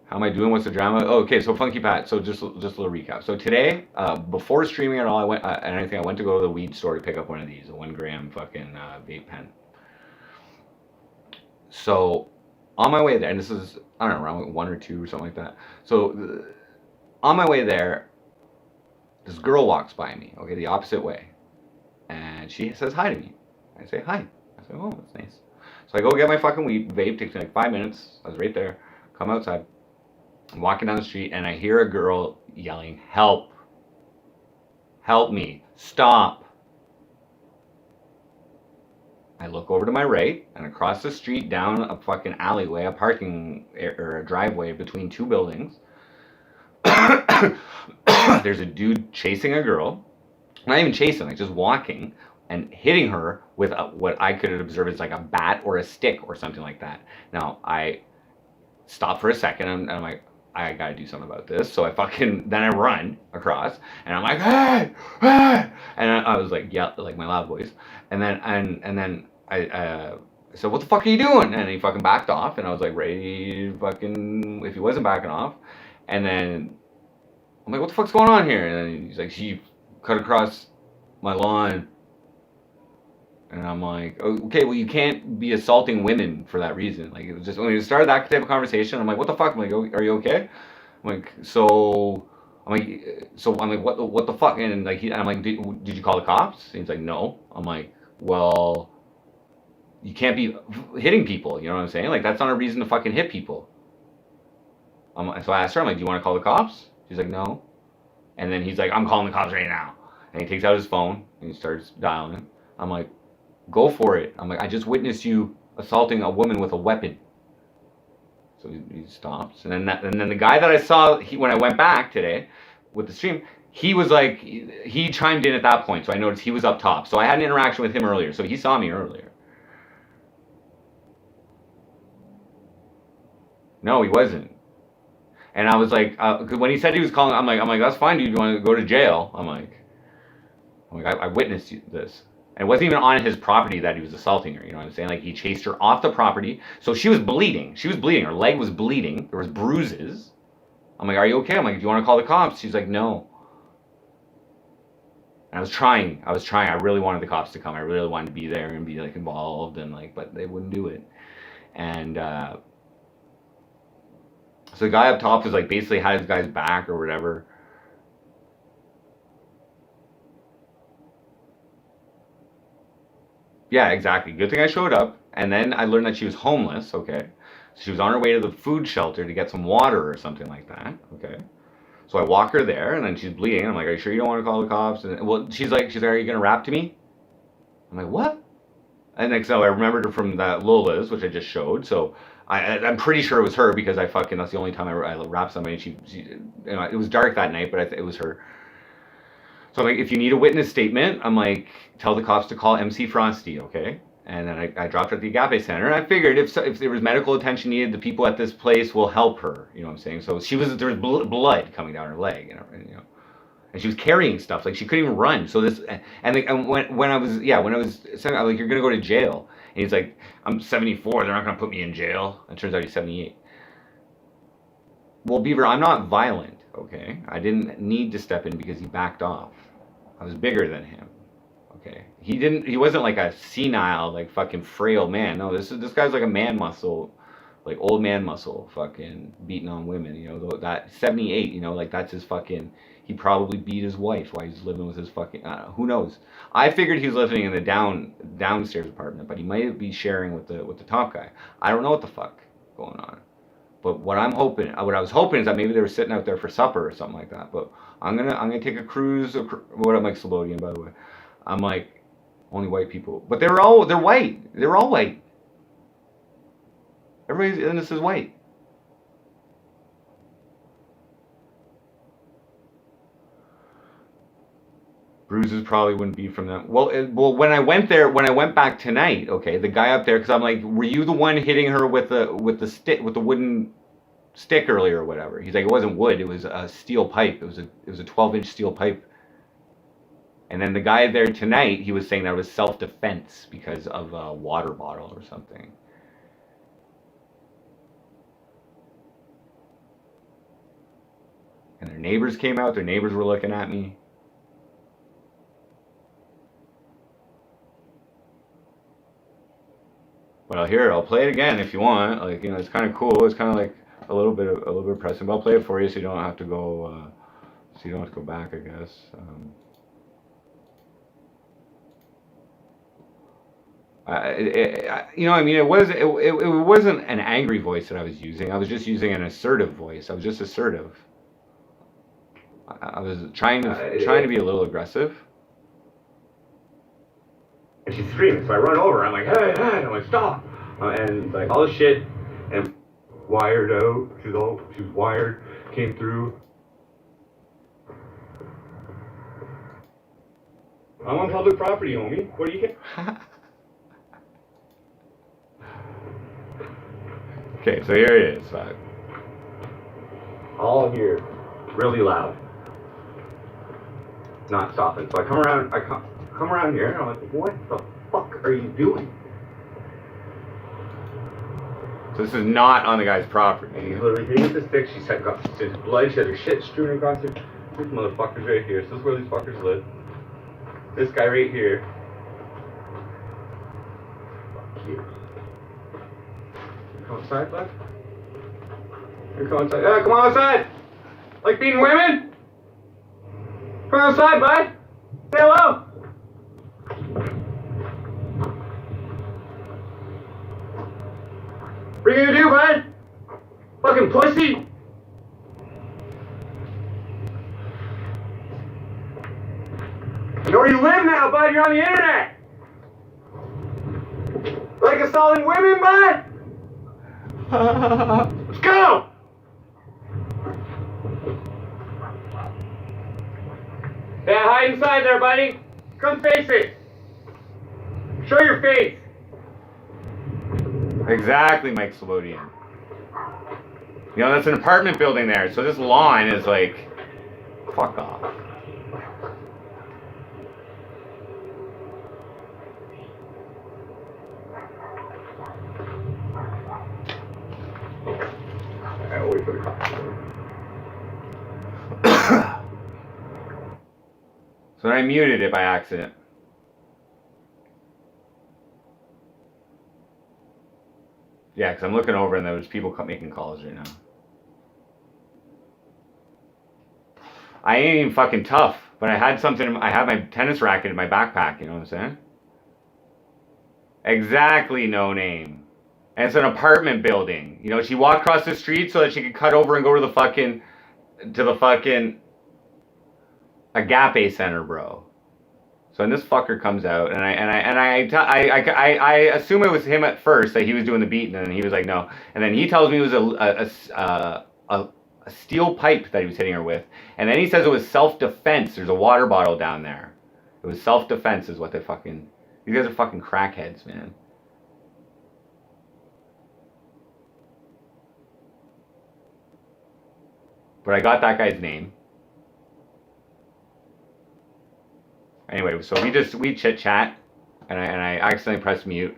How am I doing? What's the drama? Oh, okay, so Funky Pat. So just a little recap. So today, before streaming at all, I went I went to go to the weed store to pick up one of these, a 1 gram fucking vape pen. So on my way there, and this is, I don't know, around 1 or 2 or something like that. So on my way there, this girl walks by me, okay, the opposite way, and she says hi to me. I say hi. I say, oh, that's nice. So I go get my fucking weed vape. Takes me like 5 minutes. I was right there. Come outside. I'm walking down the street, and I hear a girl yelling, "Help! Help me! Stop!" I look over to my right, and across the street, down a fucking alleyway, a parking or a driveway between 2 buildings, there's a dude chasing a girl. Not even chasing, like just walking and hitting her with what I could observe as like a bat or a stick or something like that. Now, I stop for a second, and I'm like, I gotta do something about this. So then I run across, and I'm like, hey, hey, and I was like, yeah, like my loud voice, and then I said, what the fuck are you doing? And he fucking backed off, and I was like, ready to fucking, if he wasn't backing off, and then I'm like, what the fuck's going on here? And then he's like, she cut across my lawn. And I'm like, okay, well, you can't be assaulting women for that reason. Like, it was just, when we started that type of conversation, I'm like, what the fuck? I'm like, are you okay? I'm like, what the fuck? And like, I'm like, did you call the cops? And he's like, no. I'm like, well, you can't be hitting people. You know what I'm saying? Like, that's not a reason to fucking hit people. So I asked her, I'm like, do you want to call the cops? She's like, no. And then he's like, I'm calling the cops right now. And he takes out his phone and he starts dialing. I'm like, go for it. I'm like, I just witnessed you assaulting a woman with a weapon. So he stops, and then the guy that I saw when I went back today with the stream, he was like, he chimed in at that point, so I noticed he was up top. So I had an interaction with him earlier, so he saw me earlier. No, he wasn't. And I was like, cause when he said he was calling, I'm like, that's fine, dude. You want to go to jail? I'm like, I witnessed this. And it wasn't even on his property that he was assaulting her, you know what I'm saying? Like, he chased her off the property. So she was bleeding. She was bleeding. Her leg was bleeding. There was bruises. I'm like, are you okay? I'm like, do you want to call the cops? She's like, no. And I was trying. I really wanted the cops to come. I really wanted to be there and be, like, involved, and, like, but they wouldn't do it. And, so the guy up top was, like, basically had his guy's back or whatever. Yeah, exactly. Good thing I showed up. And then I learned that she was homeless, okay? So she was on her way to the food shelter to get some water or something like that, okay? So I walk her there, and then she's bleeding. I'm like, are you sure you don't want to call the cops? And well, she's like, are you going to rap to me? I'm like, what? And then so I remembered her from that Lola's, which I just showed. So I'm pretty sure it was her, because that's the only time I rap somebody. She you know, it was dark that night, but it was her. So I'm like, if you need a witness statement, I'm like, tell the cops to call MC Frosty, okay? And then I dropped her at the Agape Center, and I figured if there was medical attention needed, the people at this place will help her, you know what I'm saying? So there was blood coming down her leg, you know, and she was carrying stuff, like she couldn't even run. So when I was saying, I'm like, you're gonna go to jail, and he's like, I'm 74, they're not gonna put me in jail. And it turns out he's 78. Well, Beaver, I'm not violent, okay? I didn't need to step in because he backed off. I was bigger than him, okay? He wasn't like a senile, like fucking frail man. No, this guy's like a man muscle, like old man muscle, fucking beating on women, you know, that 78, you know, like that's his fucking, he probably beat his wife while he's living with his fucking, who knows? I figured he was living in the downstairs apartment, but he might be sharing with the top guy. I don't know what the fuck going on. But what I was hoping is that maybe they were sitting out there for supper or something like that. But I'm gonna take a cruise. What up, Mike Slobodian, by the way? I'm like, only white people, but they're white. They're all white. Everybody's in this is white. Bruises probably wouldn't be from them. Well, when I went back tonight, okay, the guy up there, because I'm like, were you the one hitting her with the stick, with the wooden stick earlier or whatever? He's like, it wasn't wood, it was a steel pipe. It was a 12-inch steel pipe. And then the guy there tonight, he was saying that was self-defense because of a water bottle or something. And their neighbors came out, their neighbors were looking at me. But I'll play it again if you want. Like, you know, it's kind of cool. It's kind of like a little bit pressing. But I'll play it for you so you don't have to go, back, I guess. You know, I mean, it wasn't an angry voice that I was using. I was just using an assertive voice. I was just assertive. I was trying to be a little aggressive. And she's screaming, so I run over. I'm like, hey, I'm like, stop, and like all this shit, and wired out. She was wired, came through. I'm on public property, homie. What do you get? Okay, so here it is. All here, really loud, not stopping. So I come around here, and I'm like, what the fuck are you doing? So this is not on the guy's property. And he's literally hitting with the stick. She's got blood. She had her shit strewn across her. This motherfucker's right here. So this is where these fuckers live. This guy right here. Fuck you. Come outside, bud. You come outside. Yeah, come on outside. Like beating women? Come outside, bud. Say hello. What are you gonna do, bud? Fucking pussy. I know where you live now, bud. You're on the internet. Like assaulting women, bud? Let's go! Yeah, hide inside there, buddy. Come face it. Show your face. Exactly, Mike Slobodian. You know, that's an apartment building there, so this lawn is like, fuck off. I'll wait for the cops. So I muted it by accident. Yeah, because I'm looking over and there's people making calls right now. I ain't even fucking tough, but I had my tennis racket in my backpack, you know what I'm saying? Exactly, no name. And it's an apartment building. You know, she walked across the street so that she could cut over and go to the fucking Agape Center, bro. So when this fucker comes out, and I assume it was him at first that he was doing the beat, and then he was like, no. And then he tells me it was a steel pipe that he was hitting her with, and then he says it was self-defense. There's a water bottle down there. It was self-defense, is what they fucking. These guys are fucking crackheads, man. But I got that guy's name. Anyway, so we chit chat, and I accidentally pressed mute.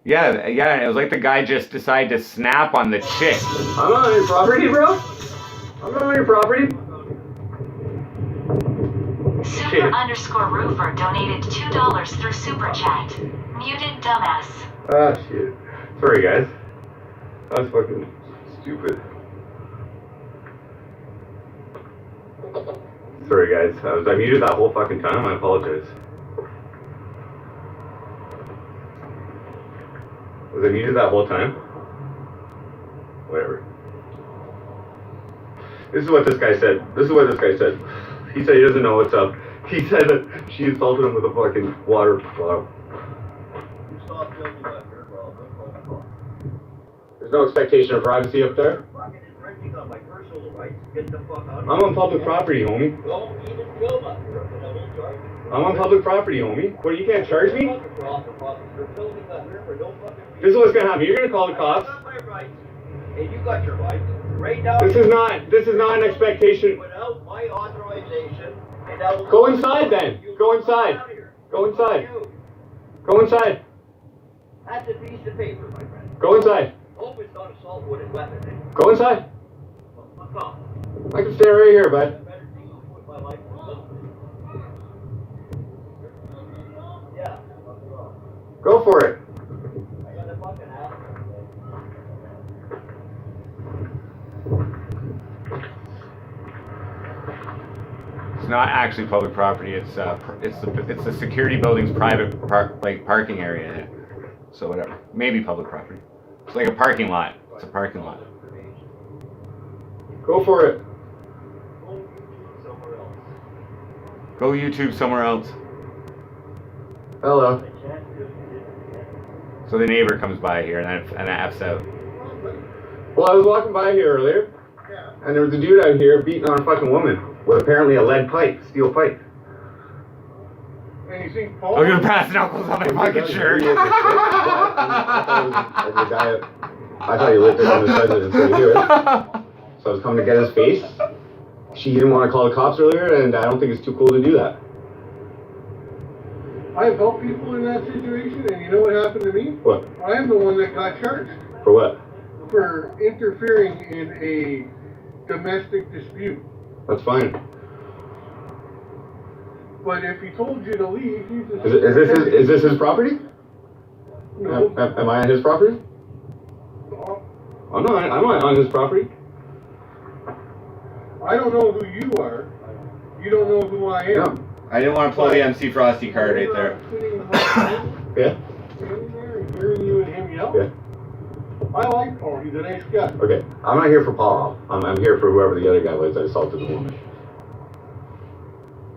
Yeah, it was like the guy just decided to snap on the chick. I'm on your property, bro. I'm on your property. Super_roofer donated $2 through Super Chat. Muted dumbass. Ah, shit. Sorry, guys. That was fucking stupid. Sorry, guys. I muted that whole fucking time. I apologize. Was I muted that whole time? Whatever. This is what this guy said. He said he doesn't know what's up. He said that she assaulted him with a fucking water bottle. You stop filming back here, bro. There's no expectation of privacy up there. Fucking infringing on my personal rights. Get the fuck out of I'm on public property, homie. Don't even film up here, and I won't charge you. I'm on public property, homie. What, you can't charge me? You're filming up here for no fucking reason. This is what's gonna happen. You're gonna call the I cops. got my rights, and you got your rights. Right now. This is not an expectation. Without my authorization, and I will. Go inside then. Go inside. Go inside. Go inside. That's a piece of paper, my friend. Go inside. Hope it's not a saltwooded weapon. Eh? Go inside. Fuck off. I can stay right here, bud. Better things with my life. Yeah. Go for it. I got a fucking ass. It's not actually public property. It's the security building's private parking area. So whatever. Maybe public property. It's like a parking lot. It's a parking lot. Go for it. Go YouTube somewhere else. Hello. So the neighbor comes by here and F's out. Well, I was walking by here earlier, and there was a dude out here beating on a fucking woman with apparently a lead pipe, steel pipe. And you think Paul? I'm gonna pass knuckles on my fucking shirt. I thought he lived in the residence right here. So I was coming to get his face. She didn't want to call the cops earlier, and I don't think it's too cool to do that. I've helped people in that situation, and you know what happened to me? What? I'm the one that got charged For what? for interfering in a domestic dispute. That's fine. But if he told you to leave, you just... Is this his property? No. Am I on his property? I'm not on his property. I don't know who you are. You don't know who I am. No. I didn't want to pull the MC Frosty card right there. Yeah? Hearing you and him yell? Yeah. I like Paul. He's a nice guy. Okay. I'm not here for Paul. I'm here for whoever the other guy was that assaulted the woman.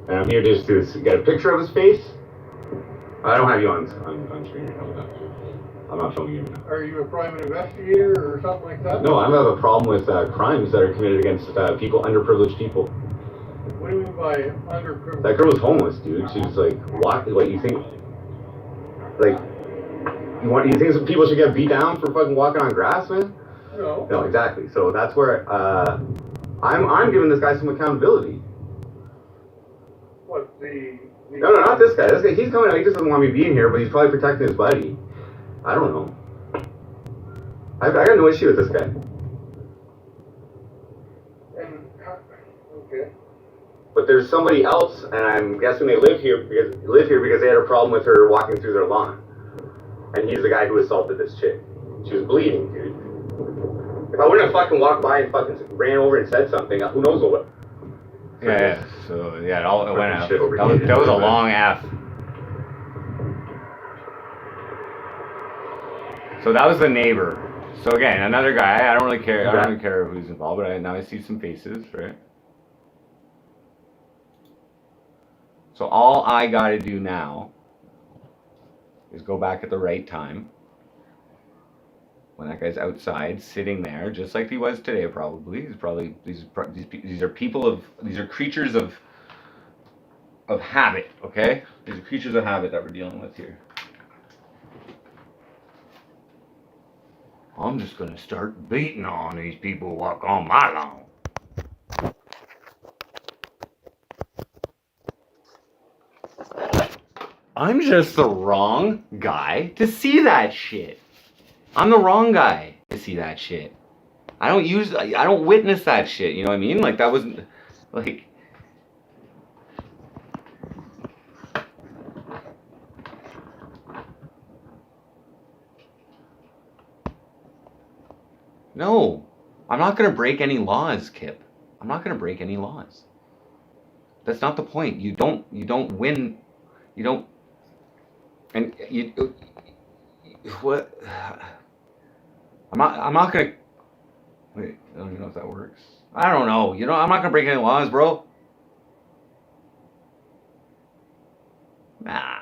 And I'm here just to get a picture of his face. I don't have you on screen right now. I'm not filming you now. Are you a private investigator or something like that? No, I have a problem with crimes that are committed against people, underprivileged people. What do you mean by underprivileged? That girl was homeless, dude. She was like, what you think? Like, you think some people should get beat down for fucking walking on grass, man? No. No, exactly. So that's where I'm giving this guy some accountability. What, the No, not this guy. This guy, he's coming out. He just doesn't want me being here, but he's probably protecting his buddy. I don't know. I got no issue with this guy. Okay. But there's somebody else, and I'm guessing they live here because they had a problem with her walking through their lawn. And he's the guy who assaulted this chick. She was bleeding, dude. If I wouldn't have fucking walked by and fucking ran over and said something, who knows what? Yeah. So yeah, it went out. That was a long F. So that was the neighbor. So again, another guy. I don't really care. I don't really care who's involved, but now I see some faces, right? So all I got to do now is go back at the right time when that guy's outside, sitting there, just like he was today. Probably these are creatures of habit. Okay, these are creatures of habit that we're dealing with here. I'm just gonna start beating on these people who walk on my lawn. I'm just the wrong guy to see that shit. I'm the wrong guy to see that shit. I don't witness that shit, you know what I mean? Like, that wasn't, like... No, I'm not gonna break any laws, Kip. I'm not gonna break any laws. That's not the point. You don't win, you don't, and what? I'm not gonna, wait, I don't even know if that works. I don't know, I'm not gonna break any laws, bro. Nah.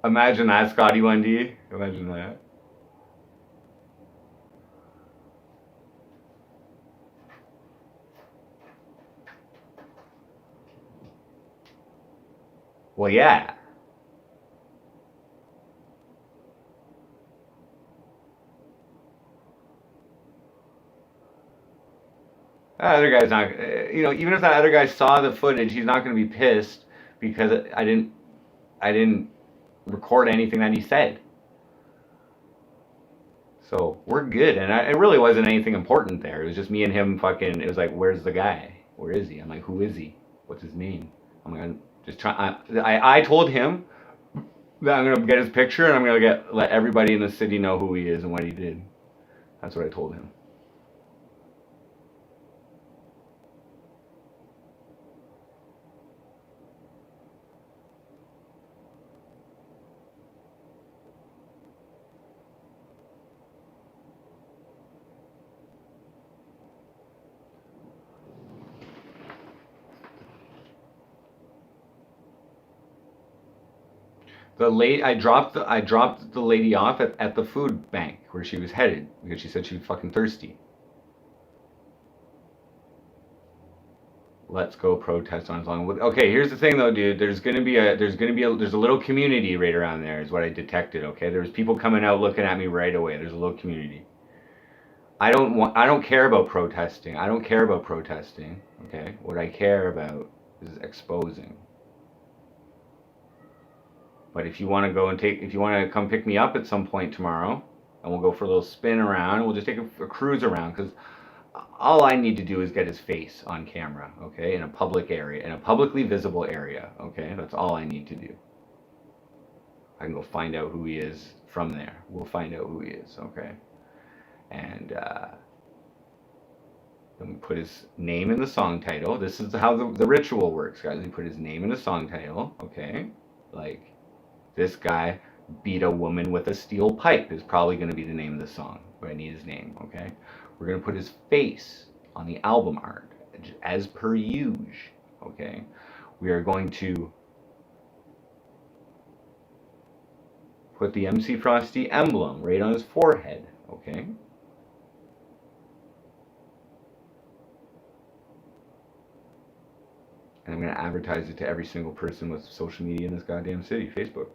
Imagine that, Scotty 1D. Imagine that. Well, yeah. That other guy's not, even if that other guy saw the footage, he's not going to be pissed because I didn't record anything that he said. So we're good, and it really wasn't anything important there. It was just me and him fucking. It was like, where's the guy? Where is he? I'm like, who is he? What's his name? I'm like, I'm just trying. I told him that I'm gonna get his picture and I'm gonna let everybody in the city know who he is and what he did. That's what I told him. I dropped the lady off at the food bank where she was headed because she said she was fucking thirsty. Let's go protest on song. Okay, here's the thing though, dude. There's a little community right around there is what I detected, okay? There's people coming out looking at me right away. There's a little community. I don't care about protesting. I don't care about protesting, okay? What I care about is exposing. But if you want to come pick me up at some point tomorrow, and we'll go for a little spin around, we'll just take a cruise around, because all I need to do is get his face on camera, okay, in a public area, in a publicly visible area, okay? That's all I need to do. I can go find out who he is from there. We'll find out who he is, okay? And then we put his name in the song title. This is how the ritual works, guys. We put his name in the song title, okay? Like, this guy beat a woman with a steel pipe is probably going to be the name of the song, but I need his name, okay? We're going to put his face on the album art, as per usual, okay? We are going to put the MC Frosty emblem right on his forehead, okay? And I'm going to advertise it to every single person with social media in this goddamn city, Facebook.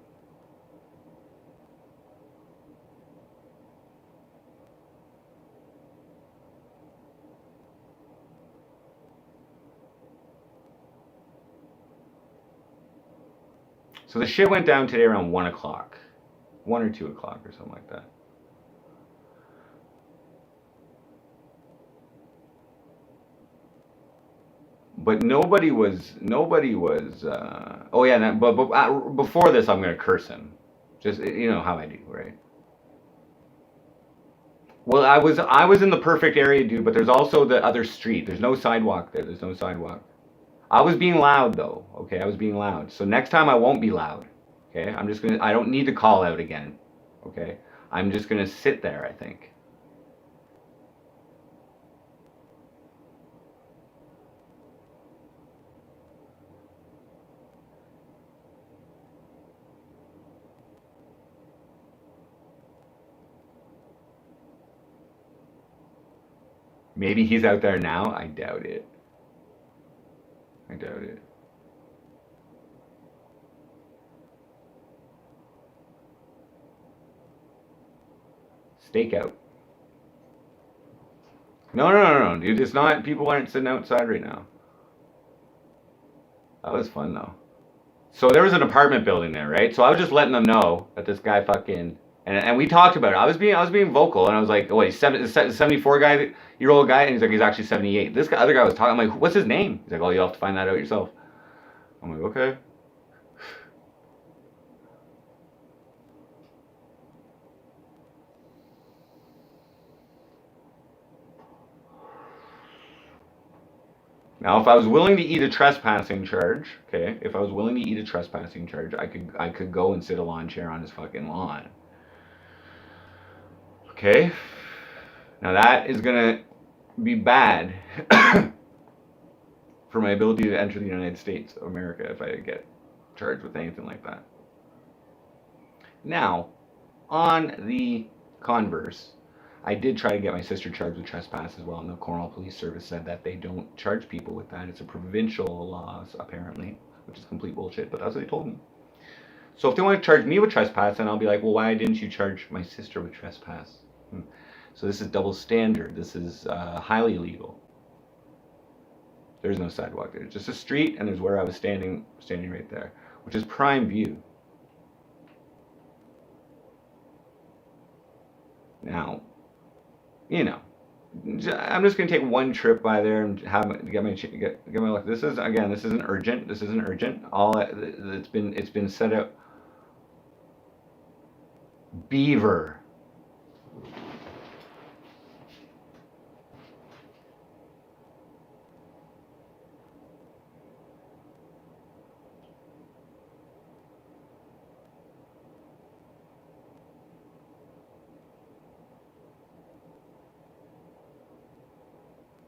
So the shit went down today around 1 o'clock. 1 or 2 o'clock or something like that. But nobody was, oh yeah, but before this I'm going to curse him. Just, you know how I do, right? Well, I was in the perfect area, dude, but there's also the other street. There's no sidewalk there. There's no sidewalk. I was being loud though, okay? I was being loud. So next time I won't be loud, okay? I don't need to call out again, okay? I'm just gonna sit there, I think. Maybe he's out there now? I doubt it. I doubt it. Stakeout. No, dude. It's not. People aren't sitting outside right now. That was fun though. So there was an apartment building there, right? So I was just letting them know that this guy fucking and we talked about it. I was being vocal, and I was like, oh wait, 74-year-old guy, and he's like, he's actually 78. This other guy was talking. I'm like, what's his name? He's like, oh, you'll have to find that out yourself. I'm like, okay. Now, if I was willing to eat a trespassing charge, okay, if I was willing to eat a trespassing charge, I could go and sit a lawn chair on his fucking lawn. Okay? Now that is gonna be bad for my ability to enter the United States of America if I get charged with anything like that. Now, on the converse, I did try to get my sister charged with trespass as well, and the Cornwall Police Service said that they don't charge people with that. It's a provincial law, apparently, which is complete bullshit, but that's what they told me. So if they want to charge me with trespass, then I'll be like, well, why didn't you charge my sister with trespass? So this is double standard. This is highly illegal. There's no sidewalk there. It's just a street, and there's where I was standing right there, which is prime view. Now, you know, I'm just gonna take one trip by there and get my luck. This isn't urgent. This isn't urgent. It's been set up. Beaver.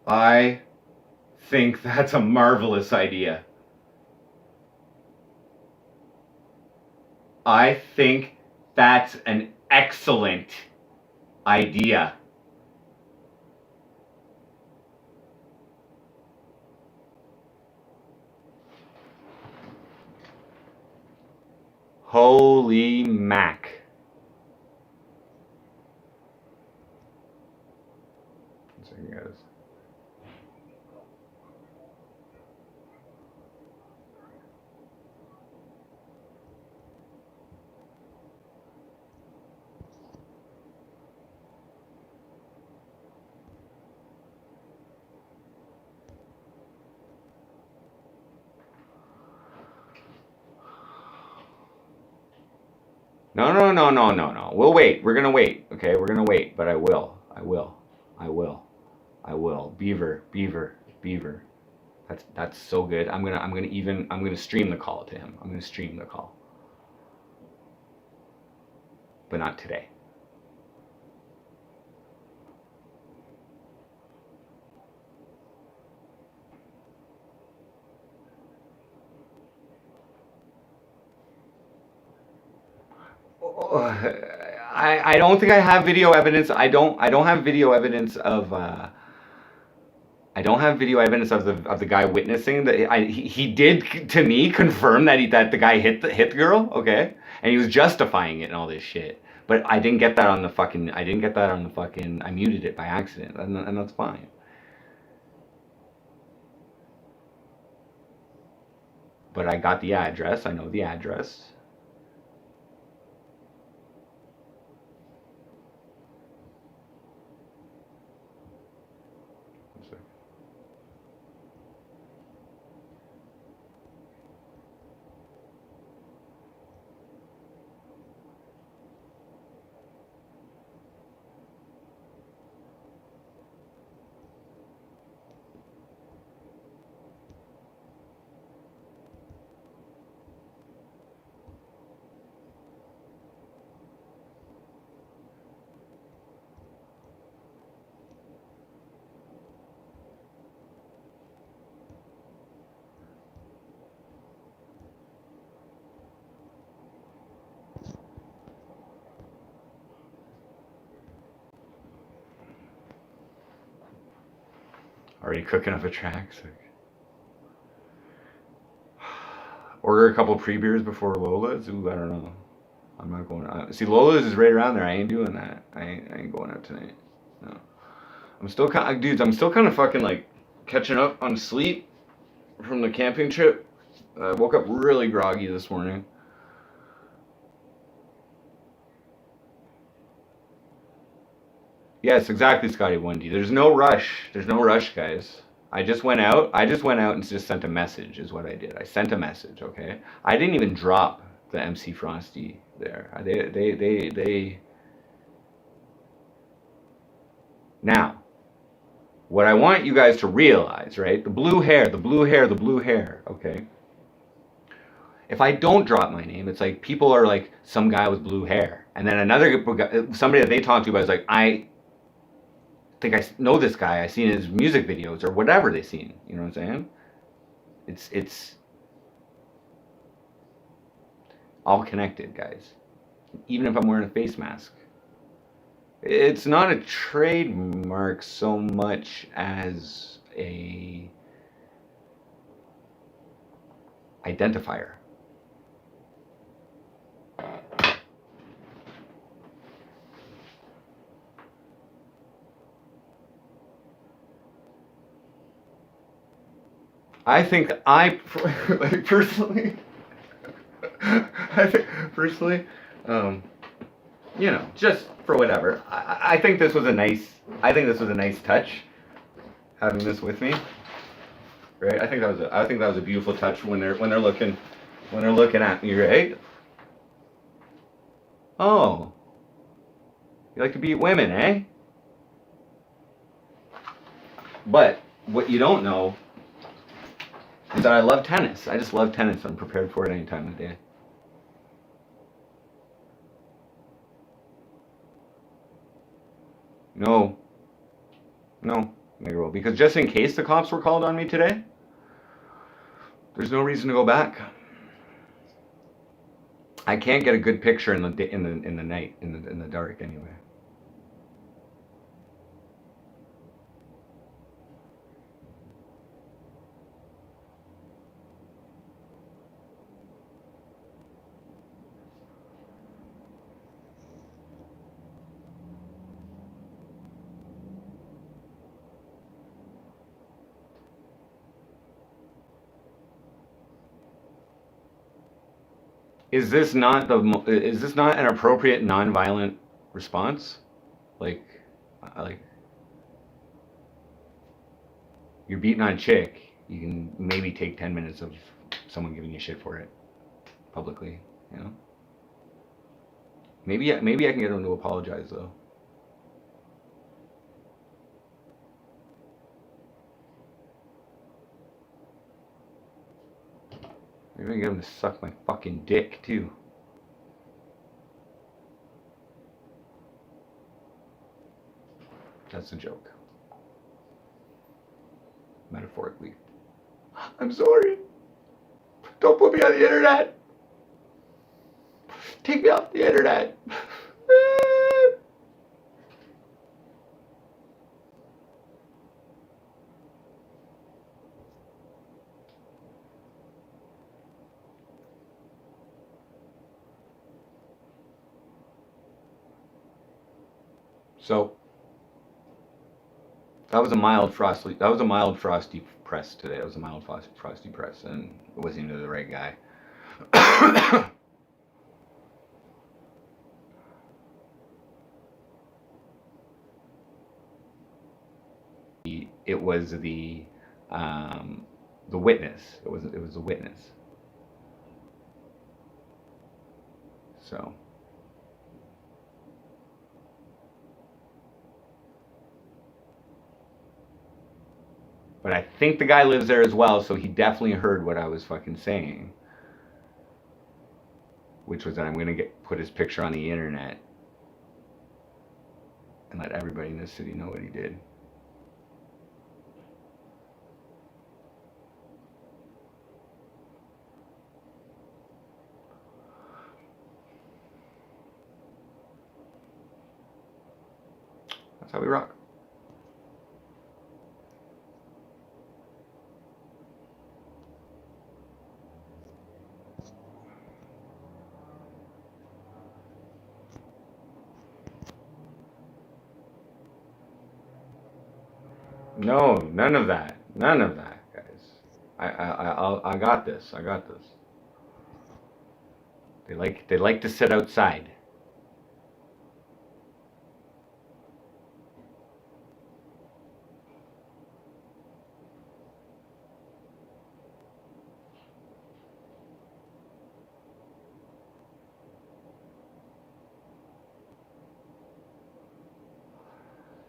I think that's a marvelous idea. I think that's an excellent idea. Holy mac. One second, guys. No. We'll wait. We're gonna wait. Okay, we're gonna wait. But I will. Beaver. That's so good. I'm gonna stream the call to him. I'm gonna stream the call. But not today. I don't think I have video evidence. I don't have video evidence of the guy witnessing that. He did to me confirm that the guy hit the girl, okay, and he was justifying it and all this shit. But I didn't get that on the fucking. I muted it by accident, and that's fine. But I got the address. I know the address. Already cooking up a track. So. Order a couple pre-beers before Lola's? Ooh, I don't know. I'm not going out. See, Lola's is right around there. I ain't doing that. I ain't going out tonight. No. I'm still kind of fucking like catching up on sleep from the camping trip. I woke up really groggy this morning. Yes, exactly, Scotty 1D. There's no rush. There's no rush, guys. I just went out and just sent a message is what I did. I sent a message, okay? I didn't even drop the MC Frosty there. They Now, what I want you guys to realize, right? The blue hair, okay? If I don't drop my name, it's like people are like, some guy with blue hair. And then somebody that they talk to is like, I think I know this guy. I've seen his music videos or whatever they've seen. You know what I'm saying? It's all connected, guys. even if I'm wearing a face mask. It's not a trademark so much as a identifier. I think like personally, I think personally, you know, just for whatever. I think this was a nice. I think this was a nice touch, having this with me. Right. I think that was a beautiful touch when they're looking at me. Right. Oh, you like to beat women, eh? But what you don't know is that I love tennis. I just love tennis. I'm prepared for it any time of the day. No, Negro, because just in case the cops were called on me today, there's no reason to go back. I can't get a good picture in the night, in the dark anyway. Is this not an appropriate nonviolent response? Like you're beating on a chick, you can maybe take 10 minutes of someone giving you shit for it publicly, you know? Maybe I can get them to apologize though. Maybe I can get them to suck my fucking dick too. That's a joke. Metaphorically. I'm sorry. Don't put me on the internet. Take me off the internet. So that was a mild frosty press today. That was a mild frosty press, and it wasn't even the right guy. It was the witness. It was the witness. So. But I think the guy lives there as well, so he definitely heard what I was fucking saying. Which was that I'm gonna put his picture on the internet and let everybody in this city know what he did. That's how we rock. No, none of that. None of that, guys. I got this. I got this. They like to sit outside.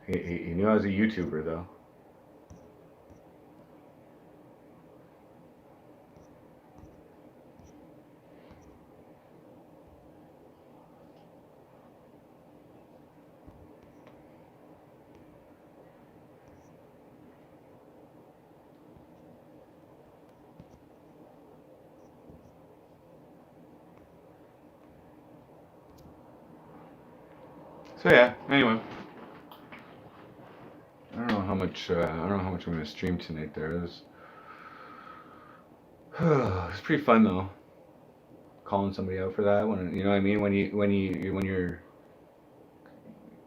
He knew I was a YouTuber though. So yeah. Anyway, I don't know how much. I don't know how much I'm gonna stream tonight. It's pretty fun though. Calling somebody out for that when you know what I mean. When you're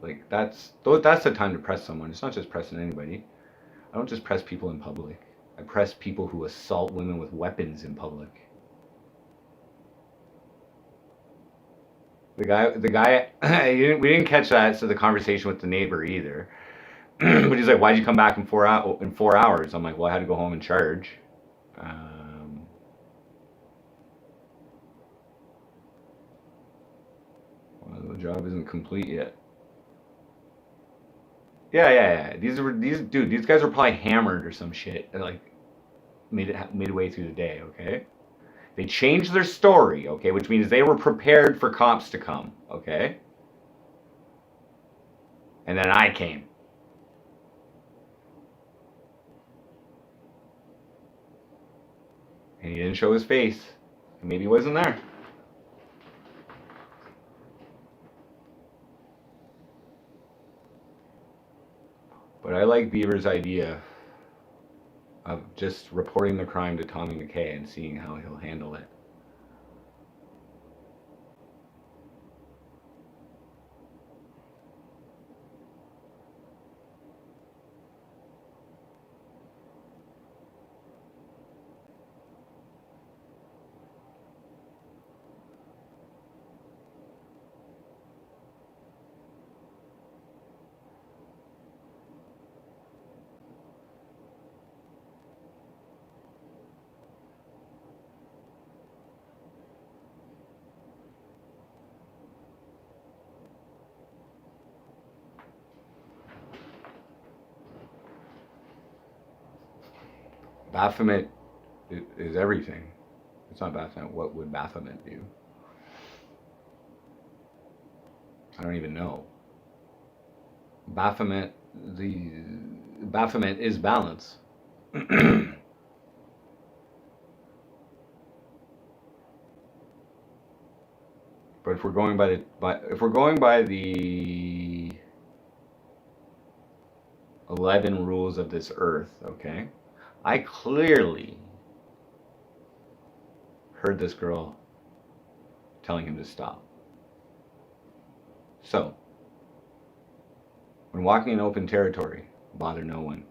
like that's the time to press someone. It's not just pressing anybody. I don't just press people in public. I press people who assault women with weapons in public. The guy, we didn't catch that. So the conversation with the neighbor either. But he's like, "Why'd you come back in 4 hours?" I'm like, "Well, I had to go home and charge." Well, the job isn't complete yet. Yeah. These guys were probably hammered or some shit. And like made it midway through the day. Okay, they changed their story. Okay, which means they were prepared for cops to come. Okay, and then I came. And he didn't show his face. Maybe he wasn't there. But I like Beaver's idea of just reporting the crime to Tommy McKay and seeing how he'll handle it. Baphomet is everything. It's not Baphomet. What would Baphomet do? I don't even know. Baphomet is balance. But if we're going by the 11 rules of this earth, okay? I clearly heard this girl telling him to stop. So, when walking in open territory, bother no one.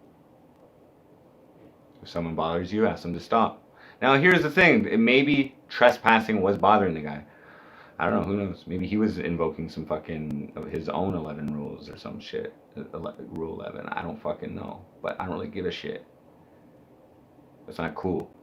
If someone bothers you, ask them to stop. Now, here's the thing. Maybe trespassing was bothering the guy. I don't know. Who knows? Maybe he was invoking some fucking his own 11 rules or some shit. Rule 11. I don't fucking know. But I don't really give a shit. It's not cool.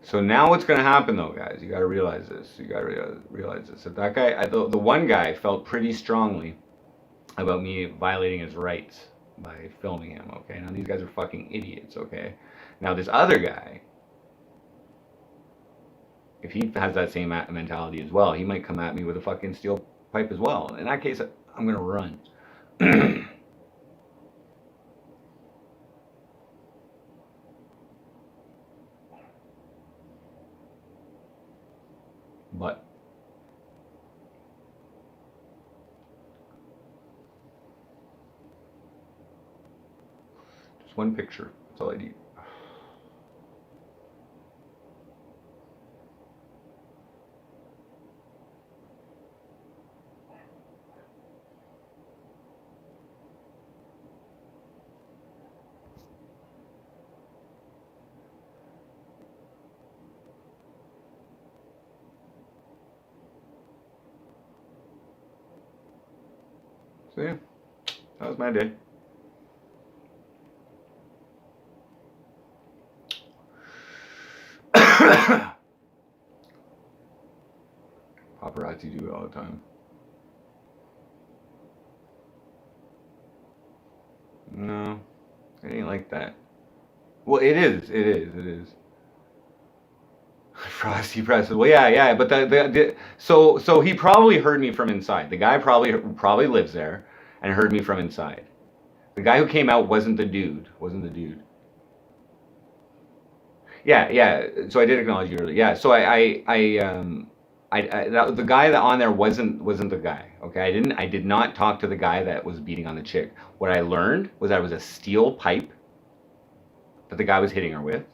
So now what's going to happen though, guys? You got to realize this. You got to realize this. That guy, the one guy felt pretty strongly about me violating his rights by filming him, okay? Now these guys are fucking idiots, okay? Now this other guy, if he has that same mentality as well, he might come at me with a fucking steel pipe as well. In that case, I'm going to run. But just one picture. That's all I need. So yeah, that was my day. Paparazzi do it all the time. No, it ain't like that. Well, it is. Frosty presses. Well, yeah. But so he probably heard me from inside. The guy probably lives there and heard me from inside. The guy who came out wasn't the dude. Yeah. So I did acknowledge you earlier. Yeah. So the guy that on there wasn't the guy. Okay. I did not talk to the guy that was beating on the chick. What I learned was that it was a steel pipe that the guy was hitting her with.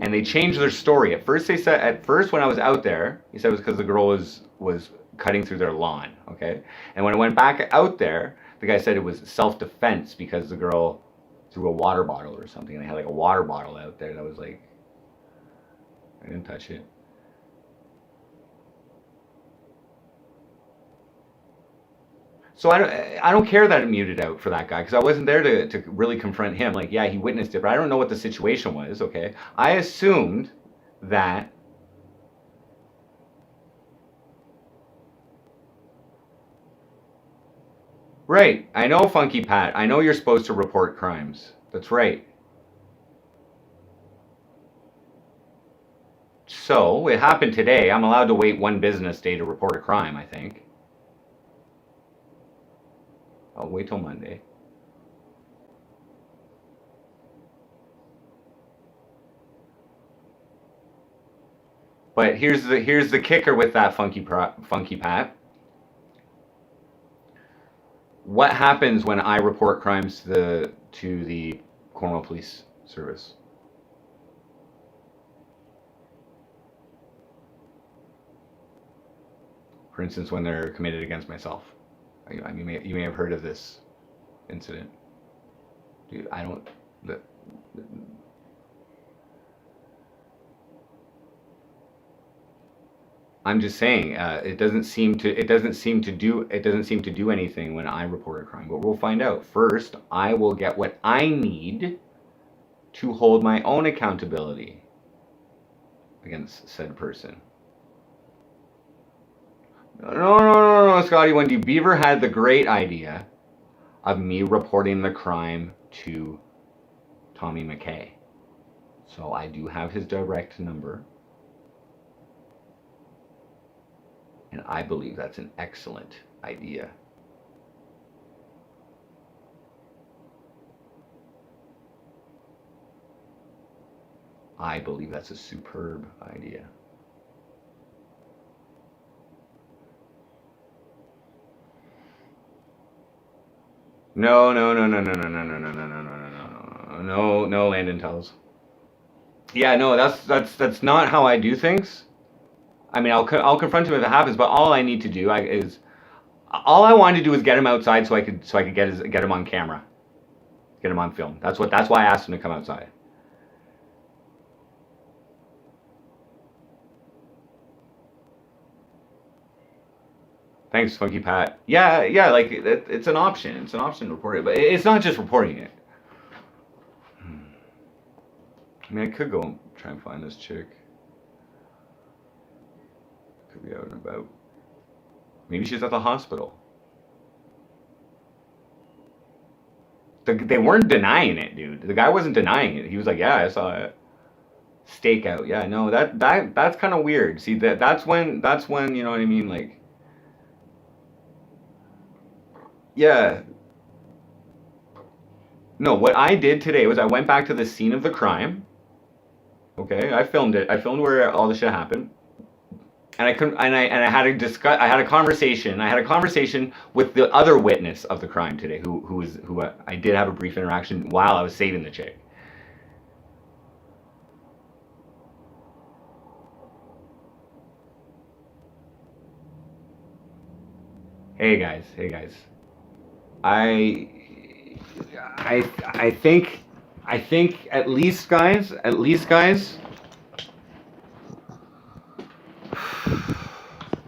And they changed their story. At first when I was out there, he said it was because the girl was cutting through their lawn, okay? And when I went back out there, the guy said it was self-defense because the girl threw a water bottle or something. And they had like a water bottle out there that was like, I didn't touch it. So I don't care that it muted out for that guy because I wasn't there to really confront him. Like, yeah, he witnessed it, but I don't know what the situation was, okay? I assumed that right. I know, Funky Pat. I know you're supposed to report crimes. That's right. So, it happened today. I'm allowed to wait 1 business day to report a crime, I think. I'll wait till Monday. But here's the kicker with that Funky Pat. What happens when I report crimes to the Cornwall Police Service? For instance, when they're committed against myself. I mean, you may have heard of this incident. Dude, I don't. I'm just saying, it doesn't seem to do anything when I report a crime. But we'll find out. First, I will get what I need to hold my own accountability against said person. No, Scotty Wendy. Beaver had the great idea of me reporting the crime to Tommy McKay. So I do have his direct number. And I believe that's an excellent idea. I believe that's a superb idea. No, Landon tells. Yeah, no, that's not how I do things. I mean, I'll confront him if it happens, but all I need to do is all I wanted to do is get him outside so I could get him on camera, get him on film. That's why I asked him to come outside. Thanks, Funky Pat. Yeah, like it's an option. It's an option to report it, but it's not just reporting it. I mean, I could go and try and find this chick. Could be out and about. Maybe she's at the hospital. They weren't denying it, dude. The guy wasn't denying it. He was like, "Yeah, I saw it." Stakeout. Yeah, no, that's kind of weird. See, that's when you know what I mean, like. Yeah. No, what I did today was I went back to the scene of the crime. Okay, I filmed it. I filmed where all the shit happened. And I had a conversation. I had a conversation with the other witness of the crime today, who I did have a brief interaction while I was saving the chick. Hey guys. I think at least guys.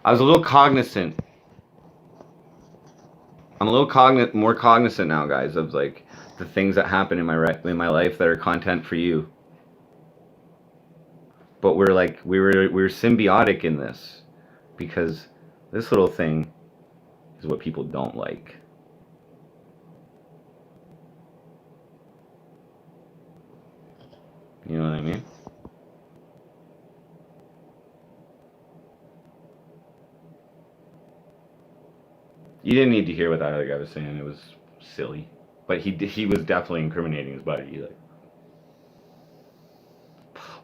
I was a little cognizant. I'm a little more cognizant now, guys, of like the things that happen in my life that are content for you. But we're like, we're symbiotic in this, because this little thing is what people don't like. You know what I mean? You didn't need to hear what that other guy was saying. It was silly, but he was definitely incriminating his buddy, like,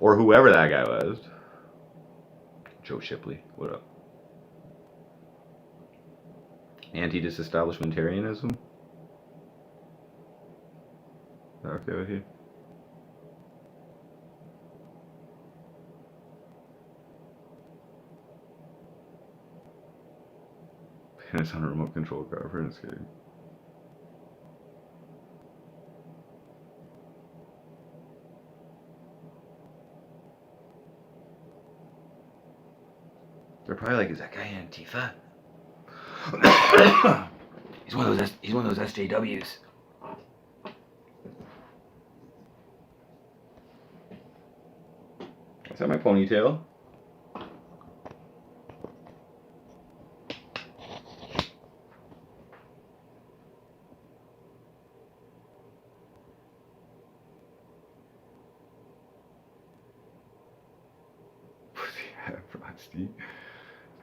or whoever that guy was. Joe Shipley, what up? Anti-disestablishmentarianism? Is that okay with you? It's on a remote control car for skating. They're probably like, is that guy Antifa? He's one of those SJWs. Is that my ponytail? Yeah, Frosty.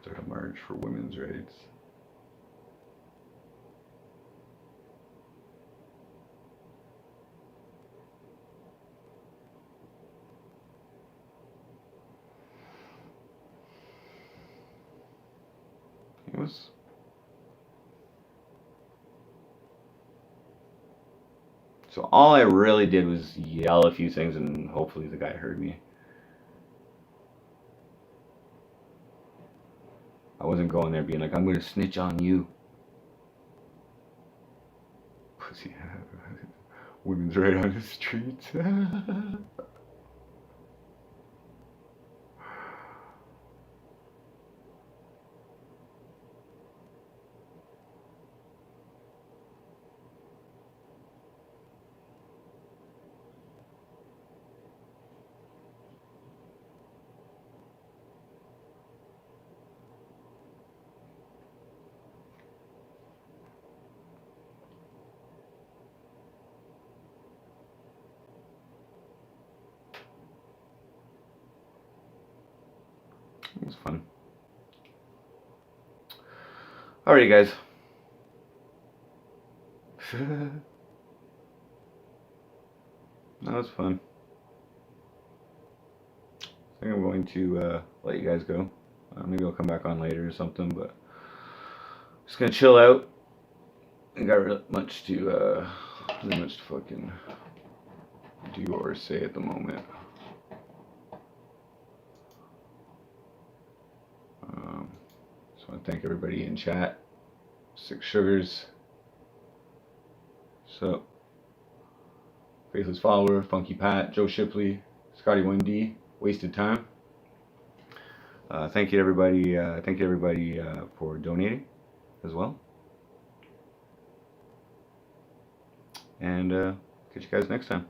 Start a march for women's rights. It was. So all I really did was yell a few things, and hopefully the guy heard me. I wasn't going there being like, I'm gonna snitch on you. Pussy. Women's right on the streets. It was fun. Alrighty, guys. That was fun. I think I'm going to let you guys go. Maybe I'll come back on later or something, but just gonna chill out. I got really much to fucking do or say at the moment. So I want to thank everybody in chat. Six Sugars. So, Faithless Follower, Funky Pat, Joe Shipley, Scotty 1D, Wasted Time. Thank you to everybody. Thank you to everybody for donating as well. And catch you guys next time.